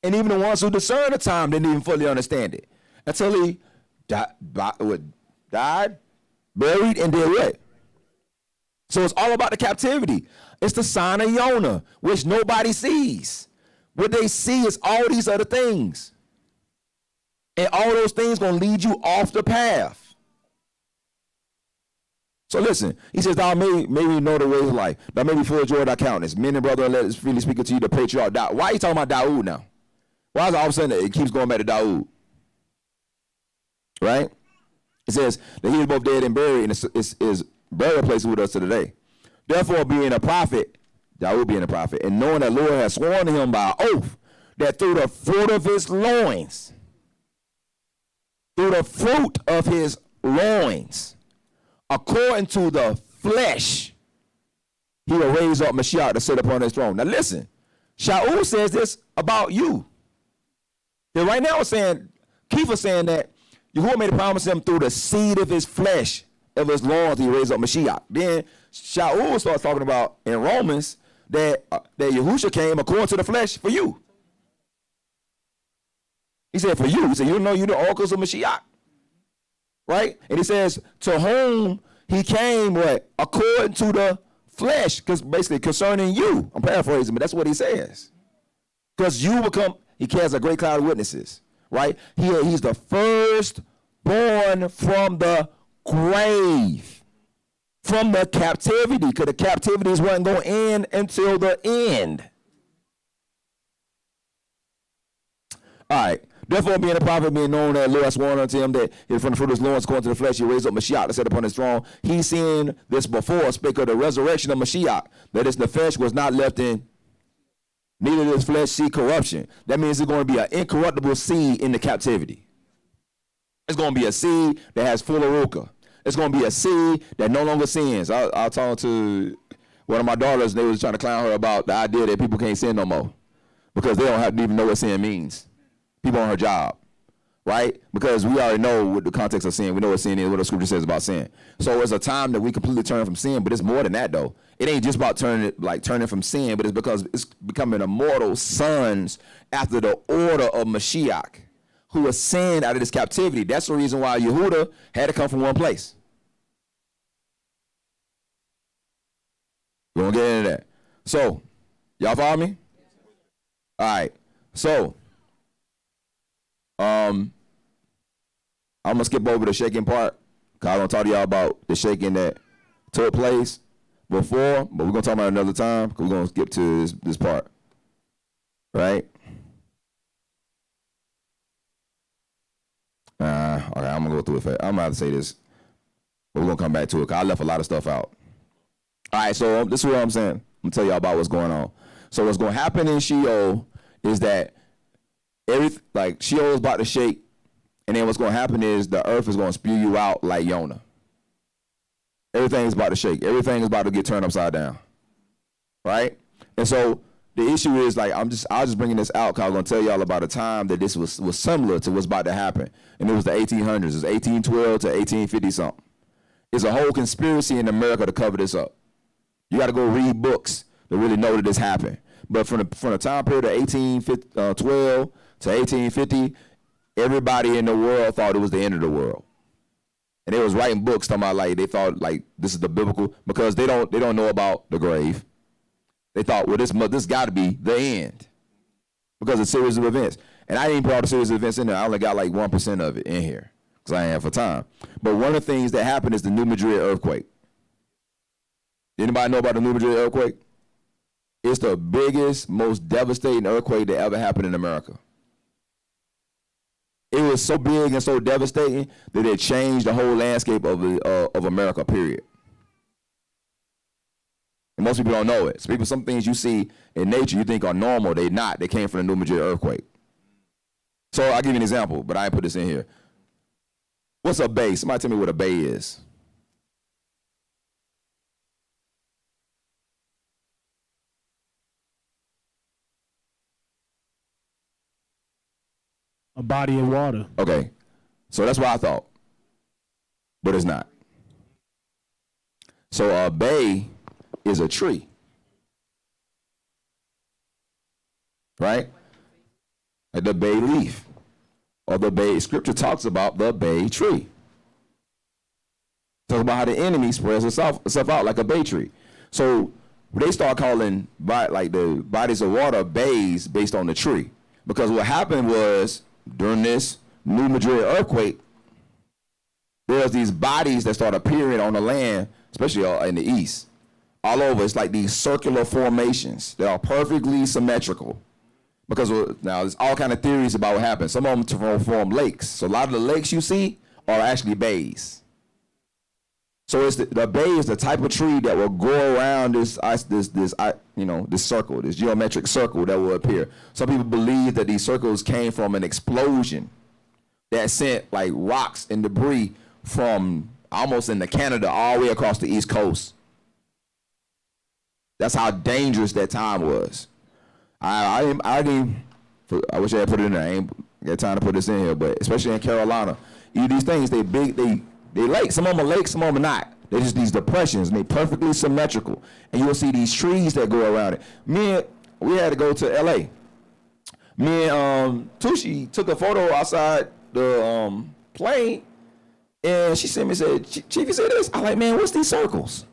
And even the ones who discern the time didn't even fully understand it until he died, buried, and did what? So it's all about the captivity. It's the sign of Yonah, which nobody sees. What they see is all these other things. And all those things going to lead you off the path. So listen, he says, thou may know the ways of life. Thou may be full of joy, thy countenance. Men and brethren, let us freely speak unto you, the patriarch. Why are you talking about Dawood now? Why is it all of a sudden it keeps going back to Dawood? Right? It says that he is both dead and buried, and his burial place with us to today. Therefore, being a prophet, Dawood being a prophet, and knowing that Lord has sworn to him by oath that through the fruit of his loins, according to the flesh, he will raise up Mashiach to sit upon his throne. Now listen, Shaul says this about you. And right now it's saying, Keith is saying that Yahuwah made a promise to him through the seed of his flesh, of his loins, he raised up Mashiach. Then Shaul starts talking about in Romans that Yahusha came according to the flesh for you. He said for you. He said, you know you're the oracles of Mashiach. Right? And he says, to whom he came, what? According to the flesh. Because basically concerning you. I'm paraphrasing, but that's what he says. Because you become, he cares a great cloud of witnesses. Right? He's the first born from the grave. From the captivity. Because the captivities wasn't going to end until the end. All right. Therefore, being a prophet, being known that Lord has sworn unto him that from the fruit of his loins, according to the flesh, he raised up Mashiach to sit upon his throne. He seen this before, spake of the resurrection of Mashiach, that his nefesh was not left in, neither did his flesh see corruption. That means it's going to be an incorruptible seed in the captivity. It's going to be a seed that has full aruka. It's going to be a seed that no longer sins. I was talking to one of my daughters, and they was trying to clown her about the idea that people can't sin no more because they don't even know what sin means. People on her job, right? Because we already know what the context of sin. We know what sin is, what the scripture says about sin. So it's a time that we completely turn from sin, but it's more than that, though. It ain't just about turning from sin, but it's because it's becoming immortal sons after the order of Mashiach, who ascend out of this captivity. That's the reason why Yehuda had to come from one place. We're going to get into that. So, y'all follow me? All right. So, I'm going to skip over the shaking part because I'm going to talk to y'all about the shaking that took place before, but we're going to talk about it another time because we're going to skip to this part, right? Okay, I'm going to go through it. I'm going to have to say this, but we're going to come back to it because I left a lot of stuff out. All right, so this is what I'm saying. I'm going to tell y'all about what's going on. So what's going to happen in Sheol is that Sheol is about to shake, and then what's going to happen is the earth is going to spew you out like Yonah. Everything is about to shake. Everything is about to get turned upside down, right? And so the issue is I was just bringing this out because I was going to tell y'all about a time that this was similar to what's about to happen, and it was the 1800s. It was 1812 to 1850 something. It's a whole conspiracy in America to cover this up. You got to go read books to really know that this happened. But from the time period of 1812 to 1850, everybody in the world thought it was the end of the world. And they was writing books talking about they thought this is the biblical, because they don't know about the grave. They thought, well, this got to be the end because it's a series of events. And I didn't put all the series of events in there. I only got 1% of it in here because I ain't have for time. But one of the things that happened is the New Madrid earthquake. Anybody know about the New Madrid earthquake? It's the biggest, most devastating earthquake that ever happened in America. It was so big and so devastating that it changed the whole landscape of America, period. And most people don't know it. So some things you see in nature you think are normal, they're not. They came from the New Madrid earthquake. So I'll give you an example, but I didn't put this in here. What's a bay? Somebody tell me what a bay is. A body of water. Okay, so that's what I thought, but it's not. So a bay is a tree, right? Like the bay leaf, or the bay. Scripture talks about the bay tree. Talk about how the enemy spreads itself out like a bay tree. So they start calling like the bodies of water bays based on the tree, because what happened was during this New Madrid earthquake, there's these bodies that start appearing on the land, especially in the east, all over. It's like these circular formations that are perfectly symmetrical. Because now there's all kind of theories about what happened. Some of them form lakes. So a lot of the lakes you see are actually bays. So it's the bay is the type of tree that will grow around this circle, this geometric circle that will appear. Some people believe that these circles came from an explosion that sent like rocks and debris from almost into Canada all the way across the East Coast. That's how dangerous that time was. I wish I had put it in there. I ain't got time to put this in here, but especially in Carolina, these things, they lakes. Some of them are lakes, some of them are not. They're just these depressions, and they're perfectly symmetrical. And you'll see these trees that go around it. We had to go to L.A. Me and Tushi took a photo outside the plane, and she sent me and said, Chief, you see this? I like, man, what's these circles?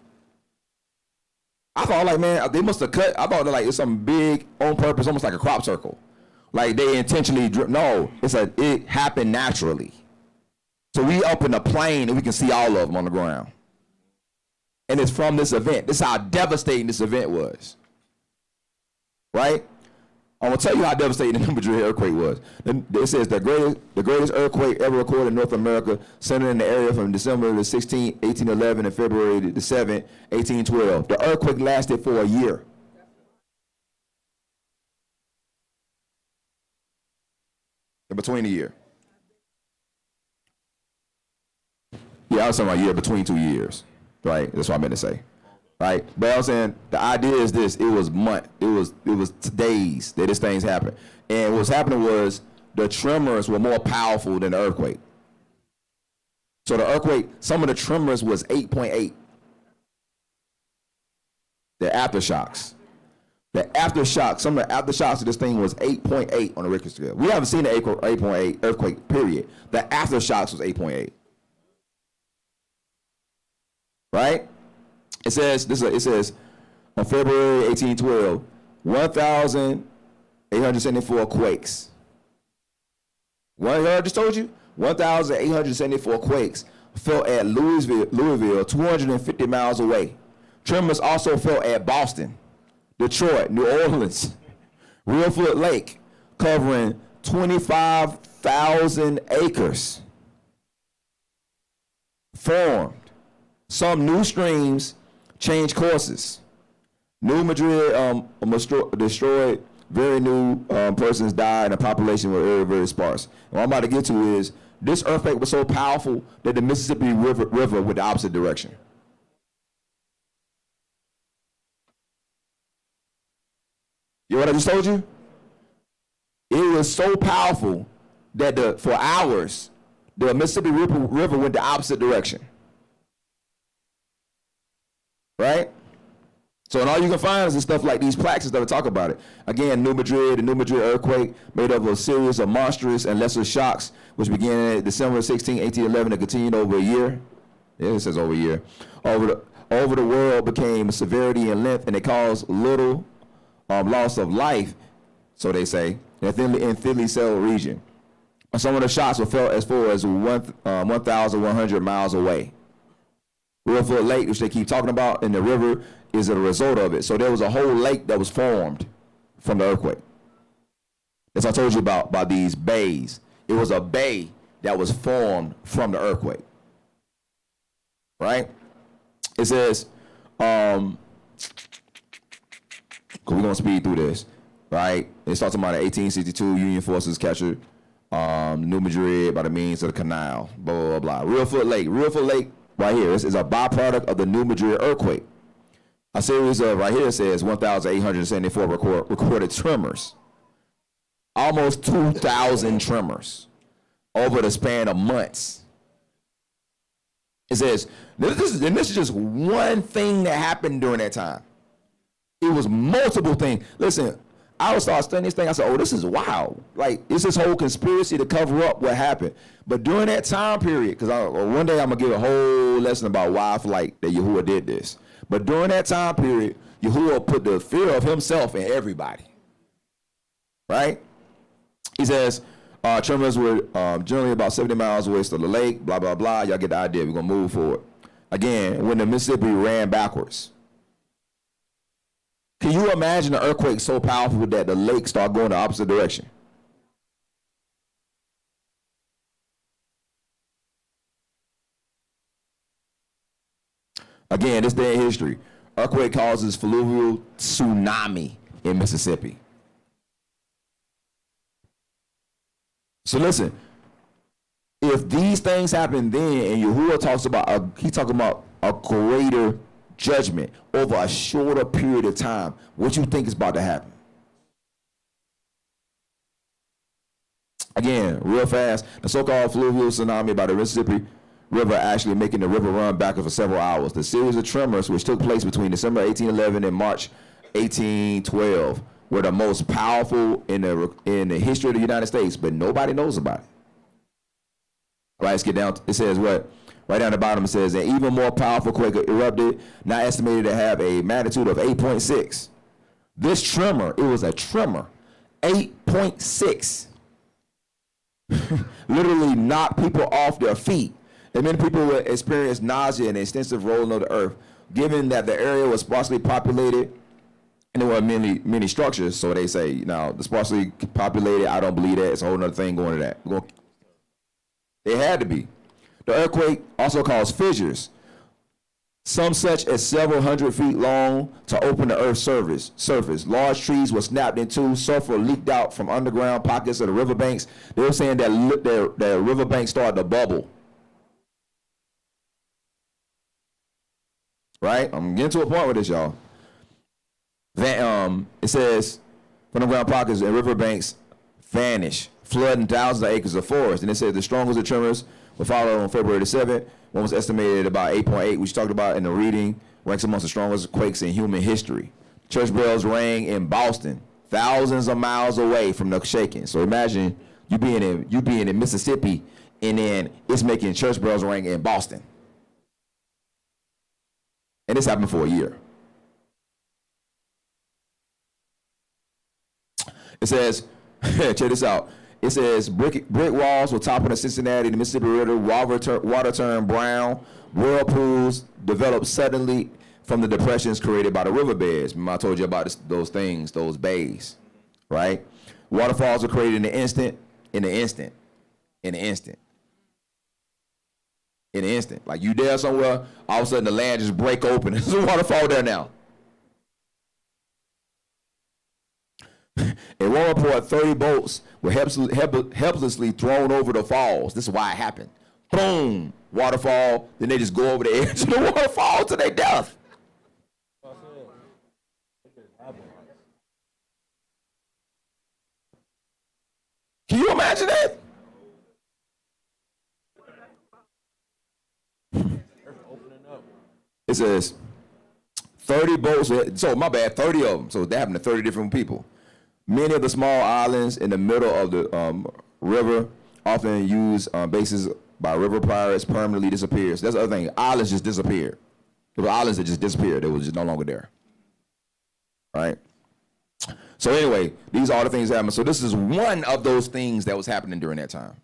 I thought, like, man, they must have cut. I thought, like, it's something big on purpose, almost like a crop circle. Like, they intentionally, no, it happened naturally. So we up in the plane, and we can see all of them on the ground. And it's from this event. This is how devastating this event was. Right? I'm going to tell you how devastating the Madrid earthquake was. It says the greatest earthquake ever recorded in North America, centered in the area from December the 16th, 1811, and February the 7th, 1812. The earthquake lasted for a year. In between a year. Yeah, I was talking about a year between 2 years. Right? That's what I meant to say. Right, but I was saying the idea is this: it was days that this thing's happened, and what's happening was the tremors were more powerful than the earthquake. So the earthquake, some of the tremors was 8.8. The aftershocks, some of the aftershocks of this thing was 8.8 on the Richter scale. We haven't seen the 8.8 earthquake. Period. The aftershocks was 8.8. Right. It says on February 1812, 1,874 quakes. I just told you, 1,874 quakes felt at Louisville, 250 miles away. Tremors also felt at Boston, Detroit, New Orleans, Real Foot Lake, covering 25,000 acres. Formed. Some new streams changed courses. New Madrid destroyed. Very new persons died, and the population was very, very sparse. And what I'm about to get to is this earthquake was so powerful that the Mississippi River went the opposite direction. You know what I just told you? It was so powerful that for hours the Mississippi River went the opposite direction. Right? So, and all you can find is stuff like these plaques that talk about it. Again, the New Madrid earthquake, made up of a series of monstrous and lesser shocks, which began in December 16, 1811, and continued over a year. Yeah, it says over a year. Over the world became severity and length, and it caused little loss of life, so they say, in thinly settled region. Some of the shocks were felt as far as 1,100 miles away. Real Foot Lake, which they keep talking about in the river, is a result of it. So there was a whole lake that was formed from the earthquake. As I told you about these bays. It was a bay that was formed from the earthquake. Right? It says, we're going to speed through this. Right? It starts about 1862, Union forces captured New Madrid by the means of the canal. Blah, blah, blah. Real Foot Lake right here. This is a byproduct of the New Madrid earthquake. A series of, right here says 1,874 recorded tremors. almost 2,000 tremors over the span of months. It says, this is just one thing that happened during that time. It was multiple things. Listen, I would start studying this thing. I said, oh, this is wild. Like, it's this whole conspiracy to cover up what happened. But during that time period, because one day I'm going to give a whole lesson about why I feel like that Yahuwah did this. But during that time period, Yahuwah put the fear of himself in everybody. Right? He says, tremors were generally about 70 miles west of the lake, blah, blah, blah. Y'all get the idea. We're going to move forward. Again, when the Mississippi ran backwards. Can you imagine an earthquake so powerful that the lake started going the opposite direction? Again, this day in history, earthquake causes fluvial tsunami in Mississippi. So listen, if these things happen then, and Yahuwah talks about, he's talking about a greater judgment over a shorter period of time, what you think is about to happen? Again, real fast, the so-called fluvial tsunami by the Mississippi River actually making the river run backwards for several hours. The series of tremors, which took place between December 1811 and March 1812, were the most powerful in the history of the United States, but nobody knows about it. All right, let's get down. It says what? Right down the bottom it says, an even more powerful quake erupted, now estimated to have a magnitude of 8.6. This tremor, it was a tremor, 8.6. Literally knocked people off their feet. And many people experienced nausea and extensive rolling of the earth, given that the area was sparsely populated and there were many structures. So they say, now, the sparsely populated, I don't believe that. It's a whole other thing going to that. They had to be. The earthquake also caused fissures, some such as several hundred feet long, to open the earth's surface. Large trees were snapped in two. Sulfur leaked out from underground pockets of the riverbanks. They were saying that the riverbank started to bubble. Right? I'm getting to a point with this, y'all. It says, from underground pockets and riverbanks vanish, flooding thousands of acres of forest. And it says the strongest of tremors were followed on February the 7th. One was estimated about 8.8, which talked about in the reading, ranks amongst the strongest quakes in human history. Church bells rang in Boston, thousands of miles away from the shaking. So imagine you being in Mississippi, and then it's making church bells ring in Boston. And this happened for a year. It says, check this out. It says brick walls were topping the Cincinnati, the Mississippi River, water turned brown, whirlpools developed suddenly from the depressions created by the riverbeds. Remember I told you about those things, those bays, right? Waterfalls were created in an instant. Like you there somewhere, all of a sudden the land just break open. There's a waterfall there now. In one report, 30 boats were helplessly thrown over the falls. This is why it happened. Boom, waterfall. Then they just go over the edge of the waterfall to their death. Can you imagine that? It says 30 boats. So my bad, 30 of them. So that happened to 30 different people. Many of the small islands in the middle of the river, often used bases by river pirates, permanently disappears. That's the other thing. Islands just disappeared. There were islands that just disappeared. They were just no longer there. Right? So anyway, these are the things that happened. So this is one of those things that was happening during that time.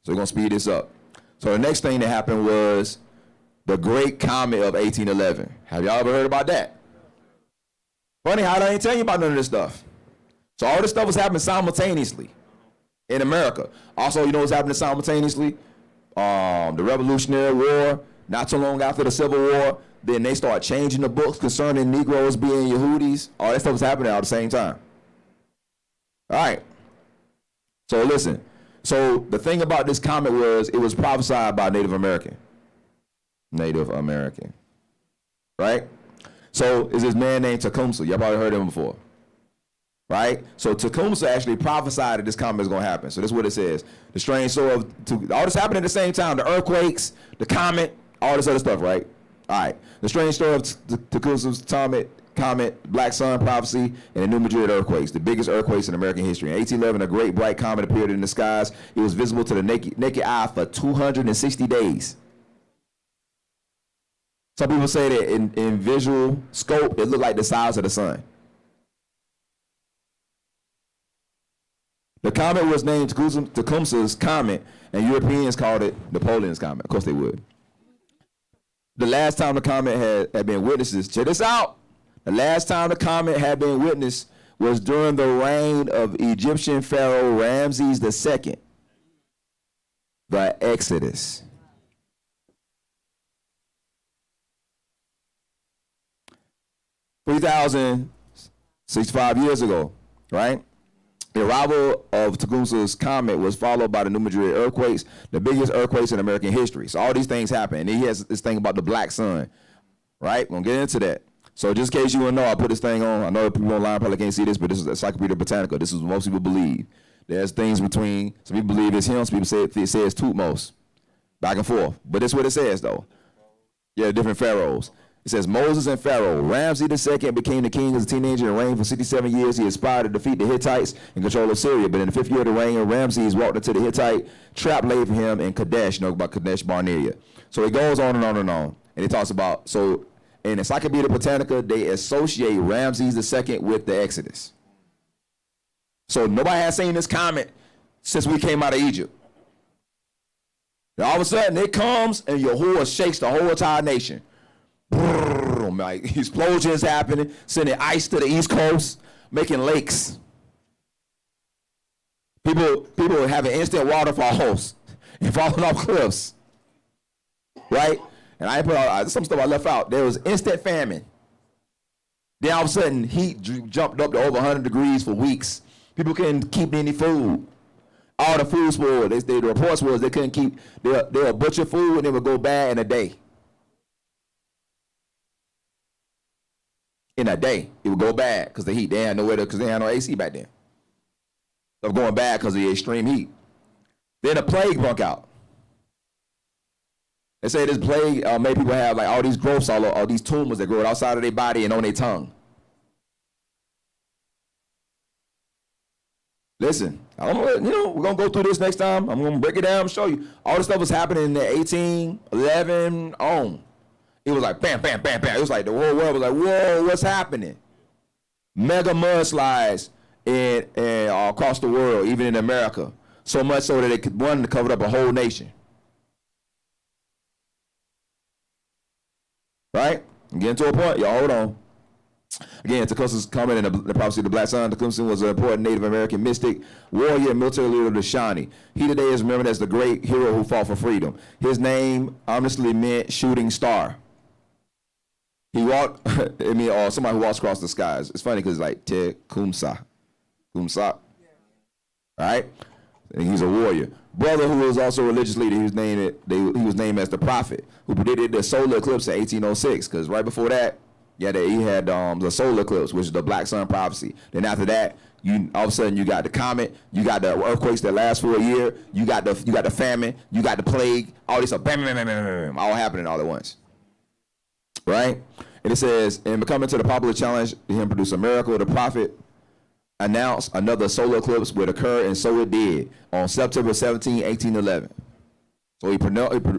So we're going to speed this up. So the next thing that happened was the Great Comet of 1811. Have y'all ever heard about that? Funny how they ain't telling you about none of this stuff. So all this stuff was happening simultaneously in America. Also, you know what's happening simultaneously? The Revolutionary War, not too long after the Civil War, then they start changing the books concerning Negroes being Yehudis. All that stuff was happening at the same time. All right. So listen. So the thing about this comet was it was prophesied by Native American. Right? So is this man named Tecumseh. Y'all probably heard of him before. right? So Tecumseh actually prophesied that this comet is going to happen. So this is what it says. The strange story of, all this happened at the same time, the earthquakes, the comet, all this other stuff, right? All right. The strange story of Tecumseh's comet, Black Sun prophecy, and the New Madrid earthquakes, the biggest earthquakes in American history. In 1811, a great bright comet appeared in the skies. It was visible to the naked eye for 260 days. Some people say that in visual scope, it looked like the size of the sun. The comet was named Tecumseh's Comet, and Europeans called it Napoleon's Comet. Of course they would. The last time the comet had been witnessed, check this out. The last time the comet had been witnessed was during the reign of Egyptian Pharaoh Ramses II. The Exodus. 3,065 years ago, right? The arrival of Tecumseh's comet was followed by the New Madrid earthquakes, the biggest earthquakes in American history. So all these things happen. And he has this thing about the Black Sun, right? We're going to get into that. So just in case you don't know, I put this thing on. I know people online probably can't see this, but this is Encyclopedia Britannica. This is what most people believe. There's things between, some people believe it's him, some people say it says Tutmos. Back and forth. But this is what it says, though. Yeah, different pharaohs. It says, Moses and Pharaoh. Ramses II became the king as a teenager and reigned for 67 years. He aspired to defeat the Hittites and control of Syria. But in the 5th year of the reign of Ramses, walked into the Hittite trap laid for him in Kadesh, you know about Kadesh Barnea. So it goes on and on and on. And it talks about, so in Encyclopedia Britannica, they associate Ramses II with the Exodus. So nobody has seen this comet since we came out of Egypt. And all of a sudden it comes and Yahuwah shakes the whole entire nation. Like explosions happening, sending ice to the East Coast, making lakes. People having instant waterfalls and falling off cliffs, right? And I put some stuff I left out. There was instant famine. Then all of a sudden, heat jumped up to over 100 degrees for weeks. People couldn't keep any food. All the food spoiled. The reports was they couldn't keep. They'll butcher food and it would go bad in a day. In a day, it would go bad because the heat. They had nowhere to, because they had no AC back then. So going bad because of the extreme heat. Then a plague broke out. They say this plague made people have like all these growths, all these tumors that grow outside of their body and on their tongue. Listen, I don't know, we're gonna go through this next time. I'm gonna break it down and show you. All this stuff was happening in the 1811 on. It was like bam, bam, bam, bam. It was like the whole world was like, whoa, what's happening? Mega mudslides in across the world, even in America. So much so that they could run to cover up a whole nation. Right? I'm getting to a point. Y'all hold on. Again, Tecumseh's comment in the prophecy of the Black Sun. Tecumseh was an important Native American mystic, warrior, and military leader of the Shawnee. He today is remembered as the great hero who fought for freedom. His name honestly meant shooting star. He walked, or somebody who walks across the skies. It's funny because it's like Tecumseh. Kumsa. Right? And he's a warrior. Brother who was also a religious leader, he was named as the prophet, who predicted the solar eclipse in 1806, because right before that, he had the solar eclipse, which is the Black Sun prophecy. Then after that, all of a sudden you got the comet, you got the earthquakes that last for a year, you got the famine, you got the plague, all this stuff, bam, bam, bam, bam, bam, all happening all at once. Right? And it says, in becoming to the popular challenge, him produce a miracle, the prophet announced another solar eclipse would occur, and so it did on September 17, 1811. So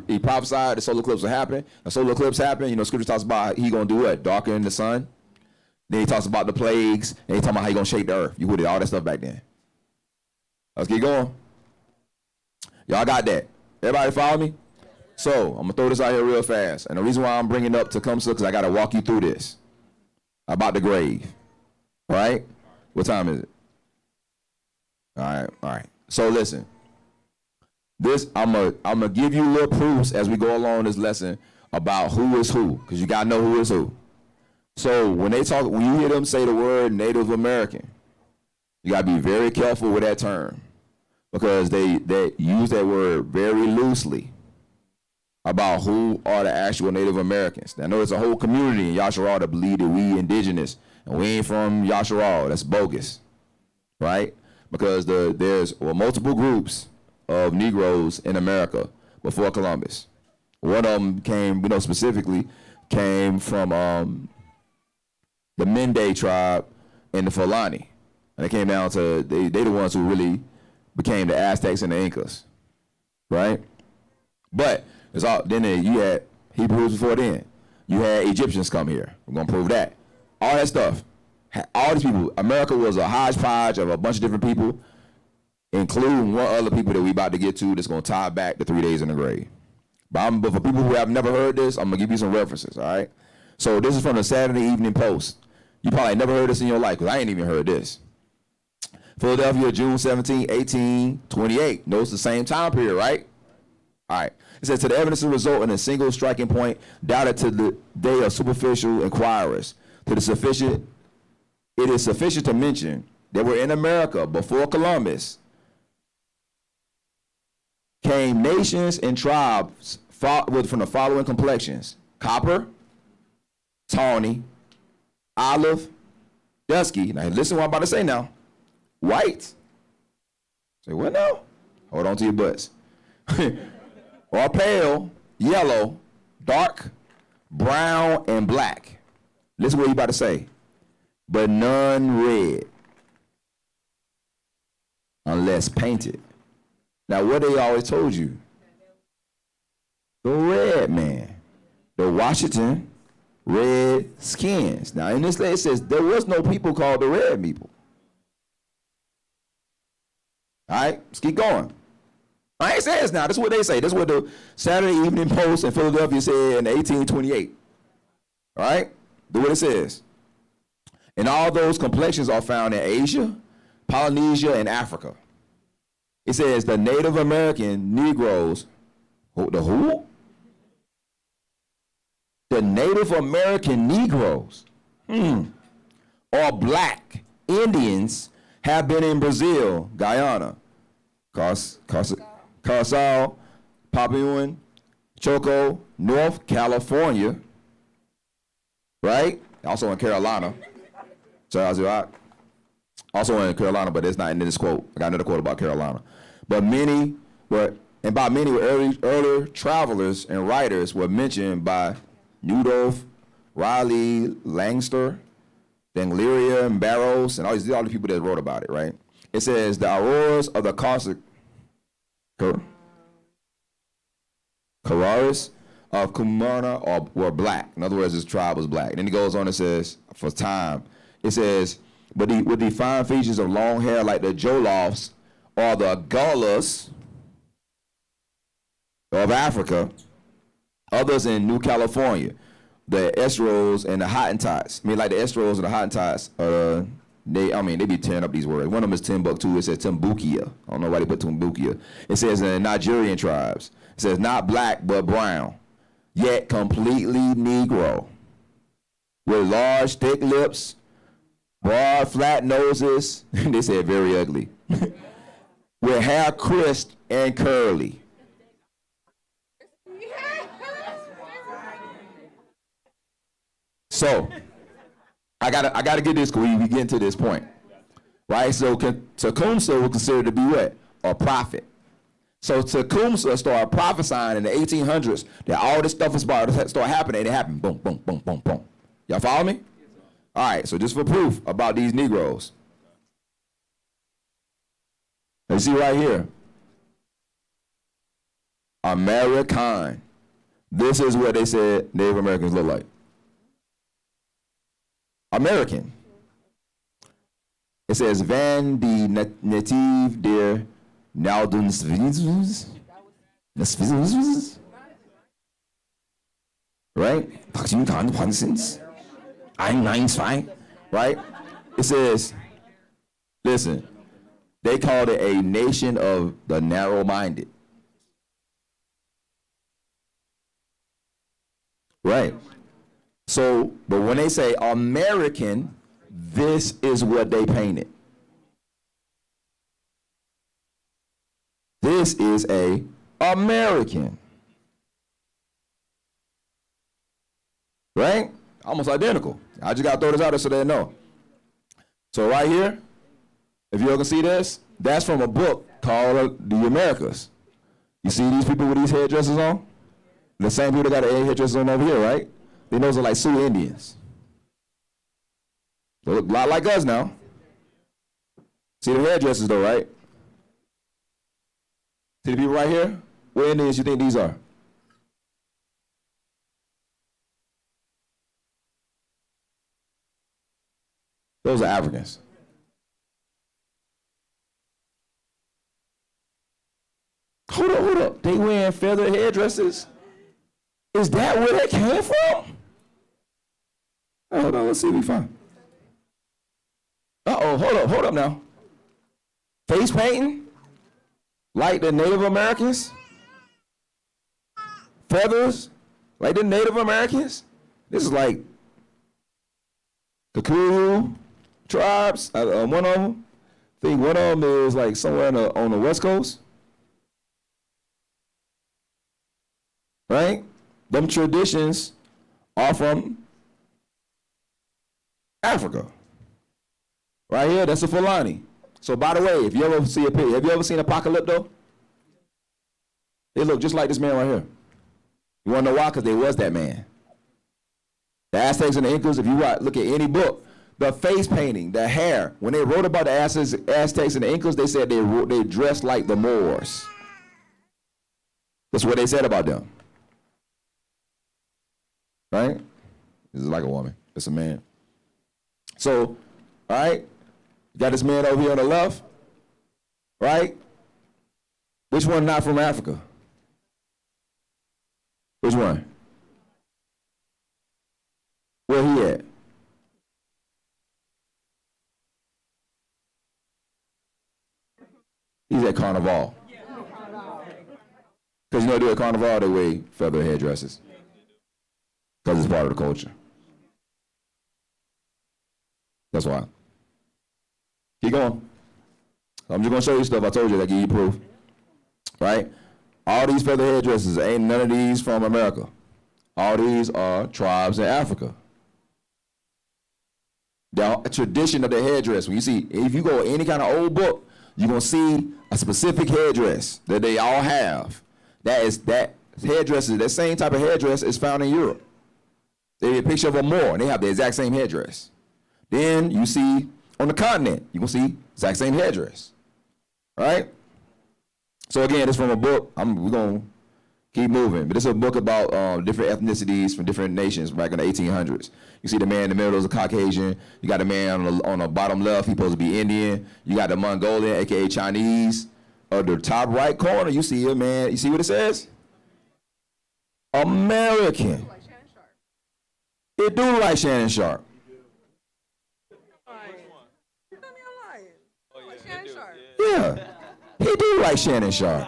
he prophesied the solar eclipse would happen. The solar eclipse happened. You know, Scripture talks about he gonna do what? Darken the sun. Then he talks about the plagues, and he talking about how he gonna shake the earth. You would all that stuff back then. Let's keep going. Y'all got that? Everybody follow me? So I'm gonna throw this out here real fast, and the reason why I'm bringing up Tecumseh because I gotta walk you through this about the grave. Right? What time is it? All right. So listen. I'm gonna give you little proofs as we go along this lesson about who is who, because you gotta know who is who. So when you hear them say the word Native American, you gotta be very careful with that term, because they use that word very loosely about who are the actual Native Americans. I know there's a whole community in Yasharal that believe that we indigenous and we ain't from Yasharal. That's bogus. right? Because there's multiple groups of Negroes in America before Columbus. One of them came, specifically came from the Mende tribe and the Fulani. And it came down to, they the ones who really became the Aztecs and the Incas, right? But then you had Hebrews before then. You had Egyptians come here. We're gonna prove that. All that stuff. All these people. America was a hodgepodge of a bunch of different people, including one other people that we about to get to that's gonna tie back the 3 days in the grave. But for people who have never heard this, I'm gonna give you some references, all right? So this is from the Saturday Evening Post. You probably never heard this in your life, because I ain't even heard this. Philadelphia, June 17, 1828. Notice the same time period, right? All right. It says, to the evidence of result in a single striking point, doubted to the day of superficial inquirers. It is sufficient to mention that we're in America before Columbus came nations and tribes from the following complexions: copper, tawny, olive, dusky. Now listen to what I'm about to say now. White. Say what now? Hold on to your butts. Or pale, yellow, dark, brown, and black. Listen to what you about to say. But none red, unless painted. Now, what they always told you? The red man, the Washington Redskins. Now, in this list, it says there was no people called the red people. All right, let's keep going. I ain't saying this now. This is what they say. This is what the Saturday Evening Post in Philadelphia said in 1828. All right, do what it says. And all those complexions are found in Asia, Polynesia, and Africa. It says the Native American Negroes, the who? The Native American Negroes, or black Indians have been in Brazil, Guyana, Curaçao, Papuan, Choco, North California, right? Also in Carolina. Also in Carolina, but it's not in this quote. I got another quote about Carolina. But many were, and by many were earlier travelers and writers were mentioned by Newdorf, Riley, Langster, Dangleria, and Barrows, and all the people that wrote about it, right? It says the auroras of the Carraris of Cumana were black. In other words, this tribe was black. And then it goes on and says, for time, it says, but with the fine features of long hair like the Jolofs or the Gullahs of Africa, others in New California, the Estros and the Hottentots. I mean, like the Estros and the Hottentots, they be tearing up these words. One of them is Timbuktu. It says Timbukia. I don't know why they put Timbukia. It says in Nigerian tribes. It says not black but brown, yet completely Negro, with large, thick lips, broad, flat noses. They said very ugly. With hair crisp and curly. So, I gotta get this because we get to this point, right? So Tecumseh was considered to be what? A prophet. So Tecumseh started prophesying in the 1800s that all this stuff was about to start happening, and it happened. Boom, boom, boom, boom, boom. Y'all follow me? All right, so just for proof about these Negroes. Let's see right here. American. This is what they said Native Americans look like. American. It says Van die Native der Naudensvizes. Right? Right? It says, listen, they called it a nation of the narrow-minded. Right? So, but when they say American, this is what they painted. This is a American. Right? Almost identical. I just got to throw this out there so they know. So right here, If you all can see this, that's from a book called The Americas. You see these people with these headdresses on? The same people that got the headdresses on over here, right? Then those are like Sioux Indians. They look a lot like us now. See the headdresses though, right? See the people right here? What Indians you think these are? Those are Africans. Hold up. They wearing feather headdresses? Is that where that came from? Oh, hold on, let's see if we find. Uh-oh, hold up now. Face painting? Like the Native Americans? Feathers? Like the Native Americans? This is like the Kuru tribes, one of them. I think one of them is like somewhere on the West Coast. Right? Them traditions are from Africa. Right here, that's a Fulani. So by the way, if you ever see a picture, have you ever seen Apocalypto? They look just like this man right here. You wanna know why? Because they was that man. The Aztecs and the Incas, if you look at any book, the face painting, the hair, when they wrote about the Aztecs and the Incas, they said they dressed like the Moors. That's what they said about them. Right? This is like a woman. It's a man. So, all right, you got this man over here on the left, right? Which one not from Africa? Which one? Where he at? He's at Carnival. Because you know, at Carnival, they wear feather headdresses. Because it's part of the culture. That's why. Keep going. I'm just going to show you stuff. I told you I give you proof. Right? All these feather headdresses, ain't none of these from America. All these are tribes in Africa. The tradition of the headdress, when you see, if you go any kind of old book, you're going to see a specific headdress that they all have. That headdress, that same type of headdress is found in Europe. They have a picture of a Moor, and they have the exact same headdress. Then you see on the continent, you're going to see exact same headdress. All right? So again, it's from a book. We're going to keep moving. But it's a book about different ethnicities from different nations back in the 1800s. You see the man in the middle is a Caucasian. You got the man on the bottom left, he's supposed to be Indian. You got the Mongolian, a.k.a. Chinese. The top right corner, you see a man. You see what it says? American. It do like Shannon Sharp. Yeah, he do like Shannon Sharp.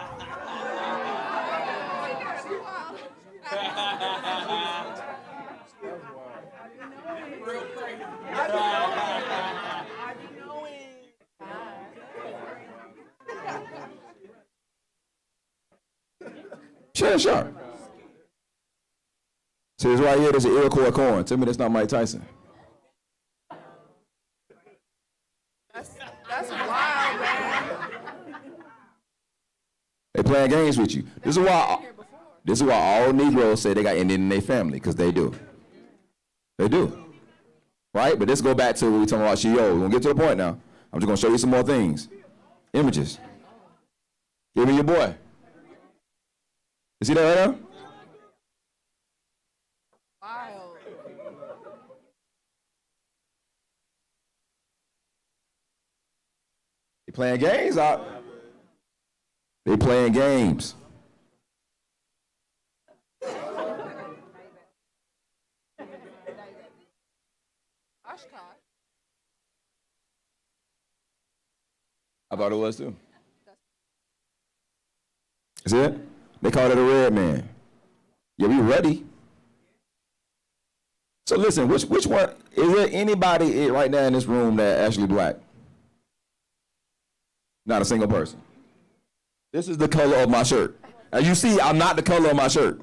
Shannon Sharp. See this right here, there's an Iroquois corn. Tell me that's not Mike Tyson. That's wild, man. They playing games with you. This is why all Negroes say they got Indian in their family, because they do. They do. Right? But let's go back to what we talking about Sheol. We're going to get to the point now. I'm just going to show you some more things. Images. Give me your boy. You see that right now? Wild. They playing games out. They playing games. I thought it was too. Is it? They call it a red man. Yeah, we ready. So listen, which one, is there anybody right now in this room that actually black? Not a single person. This is the color of my shirt. As you see, I'm not the color of my shirt.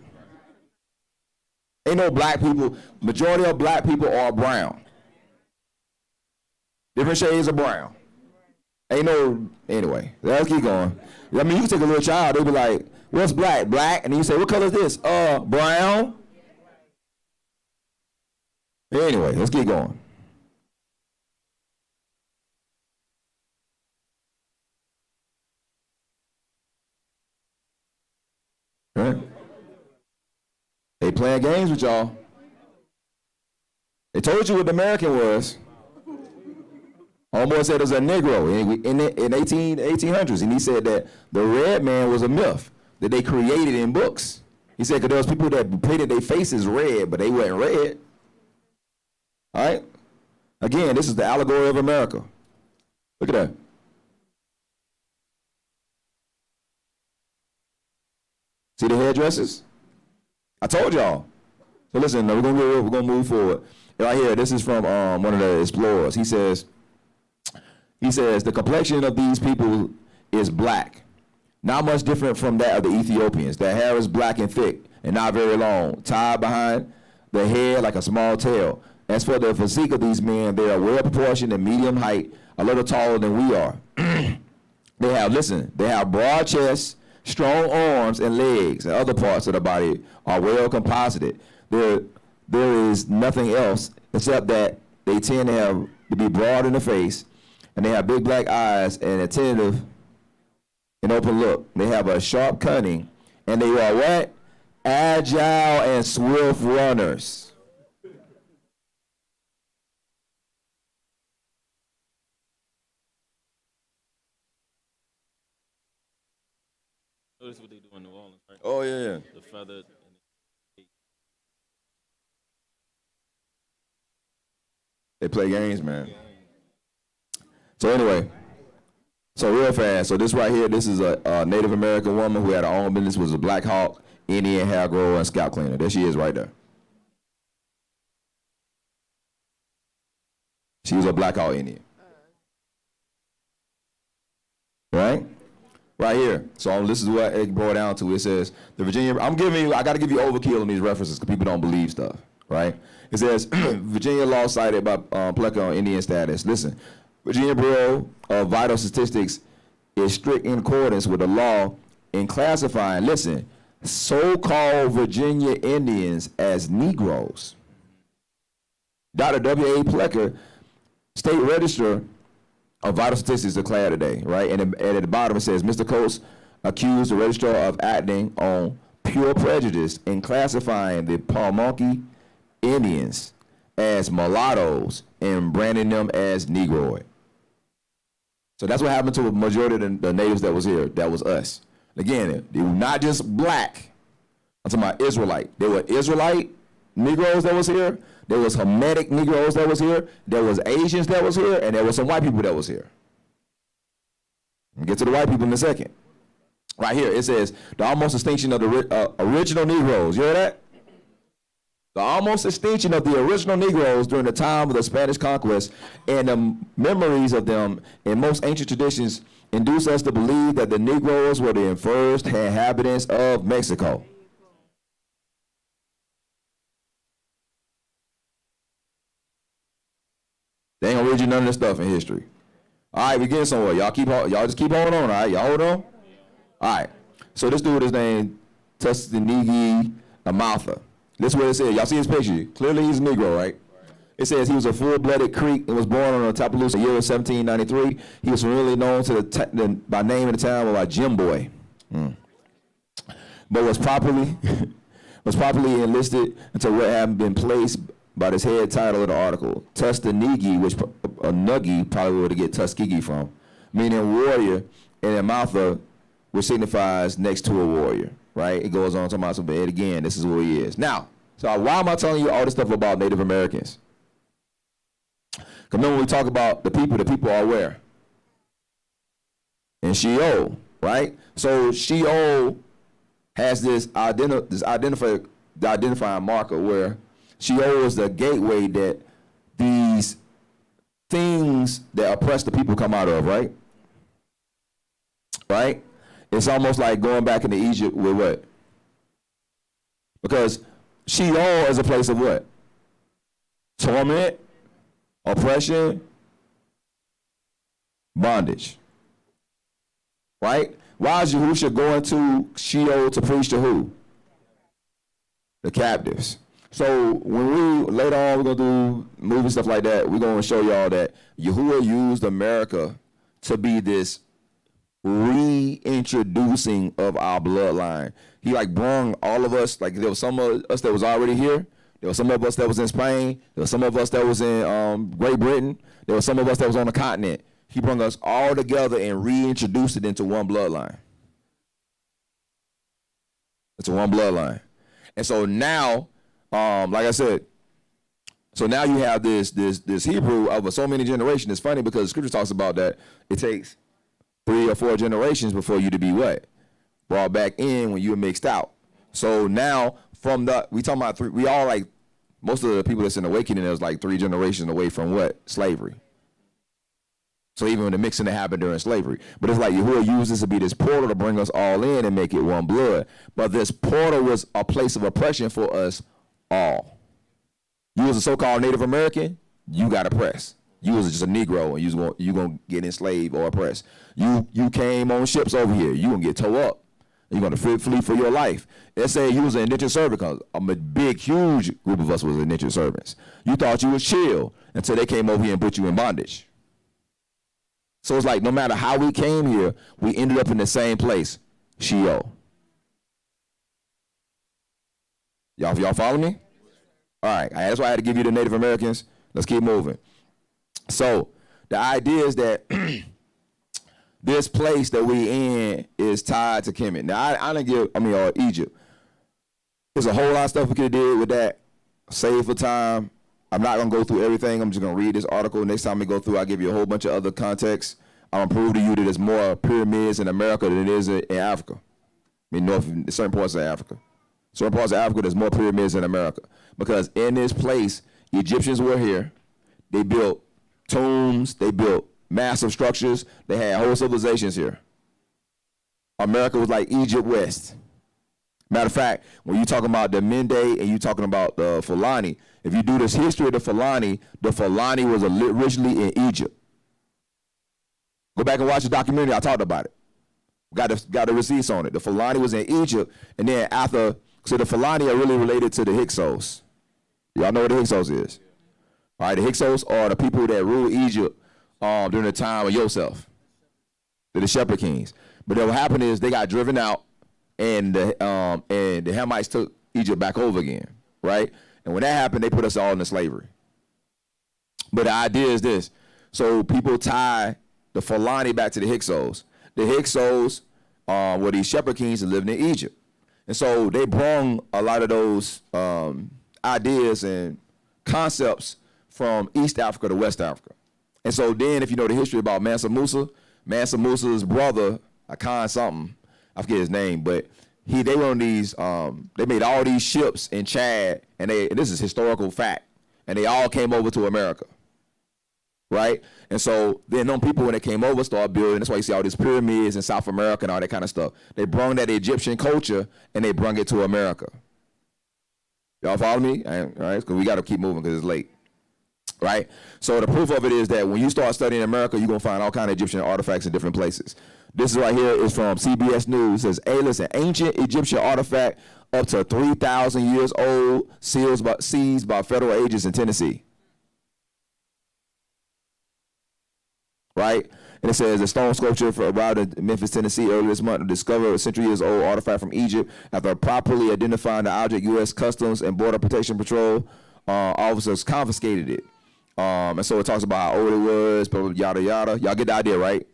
Ain't no black people. Majority of black people are brown. Different shades of brown. Ain't no, anyway, let's keep going. I mean, you can take a little child, they'll be like, what's black? Black. And then you say, what color is this? Brown. Anyway, let's keep going. Right? They playing games with y'all. They told you what the American was. Homeboy said it was a Negro in 1800s, and he said that the red man was a myth that they created in books. He said because there was people that painted their faces red, but they weren't red. All right? Again, this is the allegory of America. Look at that. See the hairdressers? I told y'all. So listen, we're gonna move forward. Right here, this is from one of the explorers. He says, the complexion of these people is black, not much different from that of the Ethiopians. Their hair is black and thick and not very long, tied behind the head like a small tail. As for the physique of these men, they are well proportioned and medium height, a little taller than we are. They have broad chests, strong arms and legs, and other parts of the body are well composited. There is nothing else except that they tend to be broad in the face, and they have big black eyes and attentive and open look. They have a sharp cunning, and they are what? Agile and swift runners. Notice what they do in New Orleans, right? Oh, yeah. The feathered. They play games, man. So anyway, so real fast. So this right here, this is a Native American woman who had her own business, was a Black Hawk, Indian hair grower, and scalp cleaner. There she is right there. She was a Black Hawk Indian. Right? Right here. So this is what it brought down to. It says, the Virginia, I got to give you overkill on these references because people don't believe stuff, right? It says, Virginia law cited by Plecker on Indian status. Listen, Virginia Bureau of Vital Statistics is strict in accordance with the law in classifying, listen, so-called Virginia Indians as Negroes. Dr. W.A. Plecker, State Register of Vital Statistics, declared today, right? And at the bottom it says, Mr. Coates accused the registrar of acting on pure prejudice in classifying the Pamunkey Indians as mulattoes and branding them as Negroid. So that's what happened to the majority of the natives that was here. That was us. Again, they were not just black. I'm talking about Israelite. They were Israelite Negroes that was here. There was Hamitic Negroes that was here. There was Asians that was here. And there was some white people that was here. We'll get to the white people in a second. Right here, it says, the almost extinction of the original Negroes. You hear that? The almost extinction of the original Negroes during the time of the Spanish conquest and the memories of them in most ancient traditions induce us to believe that the Negroes were the first inhabitants of Mexico. They ain't gonna read you none of this stuff in history. All right, we getting somewhere. Y'all just keep holding on, all right? Y'all hold on? All right. So this dude is named Tuskegee Amalfa. This is what it says. Y'all see his picture? Clearly he's a Negro, right? It says he was a full-blooded Creek and was born on the Tallapoosa in the year of 1793. He was familiarly known to by name in the town by Jim Boy. But was properly enlisted until what had been placed by this head title of the article. Tuskegee, which Nuggie probably would get Tuskegee from, meaning warrior, and Amalfa, which signifies next to a warrior. Right? It goes on talking about something, and again, this is who he is. Now, so why am I telling you all this stuff about Native Americans? Because remember when we talk about the people are where? In Sheol, right? So Sheol has this identifying marker where Sheol is the gateway that these things that oppress the people come out of, right? Right? It's almost like going back into Egypt with what? Because Sheol is a place of what? Torment, oppression, bondage. right? Why is Yahusha going to Sheol to preach to who? The captives. So when we, later on, we're going to do movie stuff like that, we're going to show y'all that Yahuwah used America to be this reintroducing of our bloodline. He like brung all of us, like there was some of us that was already here. There was some of us that was in Spain. There was some of us that was in Great Britain. There was some of us that was on the continent. He brought us all together and reintroduced it into one bloodline. It's one bloodline. And so now, like I said, so now you have this Hebrew over so many generations. It's funny because the scripture talks about that it takes 3 or 4 generations before you to be what? Brought back in when you were mixed out. So now from we talking about 3, we all like, most of the people that's in awakening is like 3 generations away from what? Slavery. So even when the mixing that happened during slavery. But it's like Yahuwah used this to be this portal to bring us all in and make it one blood. But this portal was a place of oppression for us all. You was a so-called Native American, you got oppressed. You was just a Negro and you gonna get enslaved or oppressed. You came on ships over here, you gonna get towed up. You're gonna flee for your life. Let's say you was an indentured servant, because a big, huge group of us was indentured servants. You thought you was chill until they came over here and put you in bondage. So it's like no matter how we came here, we ended up in the same place, Sheol. Y'all follow me? All right, that's why I had to give you the Native Americans. Let's keep moving. So the idea is that this place that we in is tied to Kemet. Now or Egypt. There's a whole lot of stuff we could have did with that. Save for time. I'm not gonna go through everything. I'm just gonna read this article. Next time we go through, I'll give you a whole bunch of other context. I'm gonna prove to you that there's more pyramids in America than there is in Africa. I mean, certain parts of Africa. Certain parts of Africa, there's more pyramids in America. Because in this place, the Egyptians were here. They built tombs. They built massive structures. They had whole civilizations here. America was like Egypt West. Matter of fact, when you talking about the Mende and you talking about the Fulani, if you do this history of the Fulani was originally in Egypt. Go back and watch the documentary. I talked about it. Got the receipts on it. The Fulani was in Egypt, and then after, so the Fulani are really related to the Hyksos. Y'all know what the Hyksos is? All right, the Hyksos are the people that ruled Egypt during the time of Yosef. They're the shepherd kings. But what happened is they got driven out, and the Hamites took Egypt back over again, right? And when that happened, they put us all into slavery. But the idea is this. So people tie the Fulani back to the Hyksos. The Hyksos were these shepherd kings that lived in Egypt. And so they brought a lot of those ideas and concepts from East Africa to West Africa. And so then if you know the history about Mansa Musa's brother, Khan something, I forget his name, but they were on these, they made all these ships in Chad, and this is historical fact, and they all came over to America, right? And so then them people, when they came over, started building. That's why you see all these pyramids in South America and all that kind of stuff. They brought that Egyptian culture, and they brought it to America. Y'all follow me? All right, because we got to keep moving because it's late, right? So the proof of it is that when you start studying America, you're going to find all kind of Egyptian artifacts in different places. This right here is from CBS News. It says, hey, listen, ancient Egyptian artifact up to 3,000 years old, seized by federal agents in Tennessee. Right? And it says a stone sculpture arrived in Memphis, Tennessee earlier this month to discover a century-years-old artifact from Egypt. After properly identifying the object, U.S. Customs and Border Protection Patrol officers confiscated it. And so it talks about how old it was, yada, yada. Y'all get the idea, right?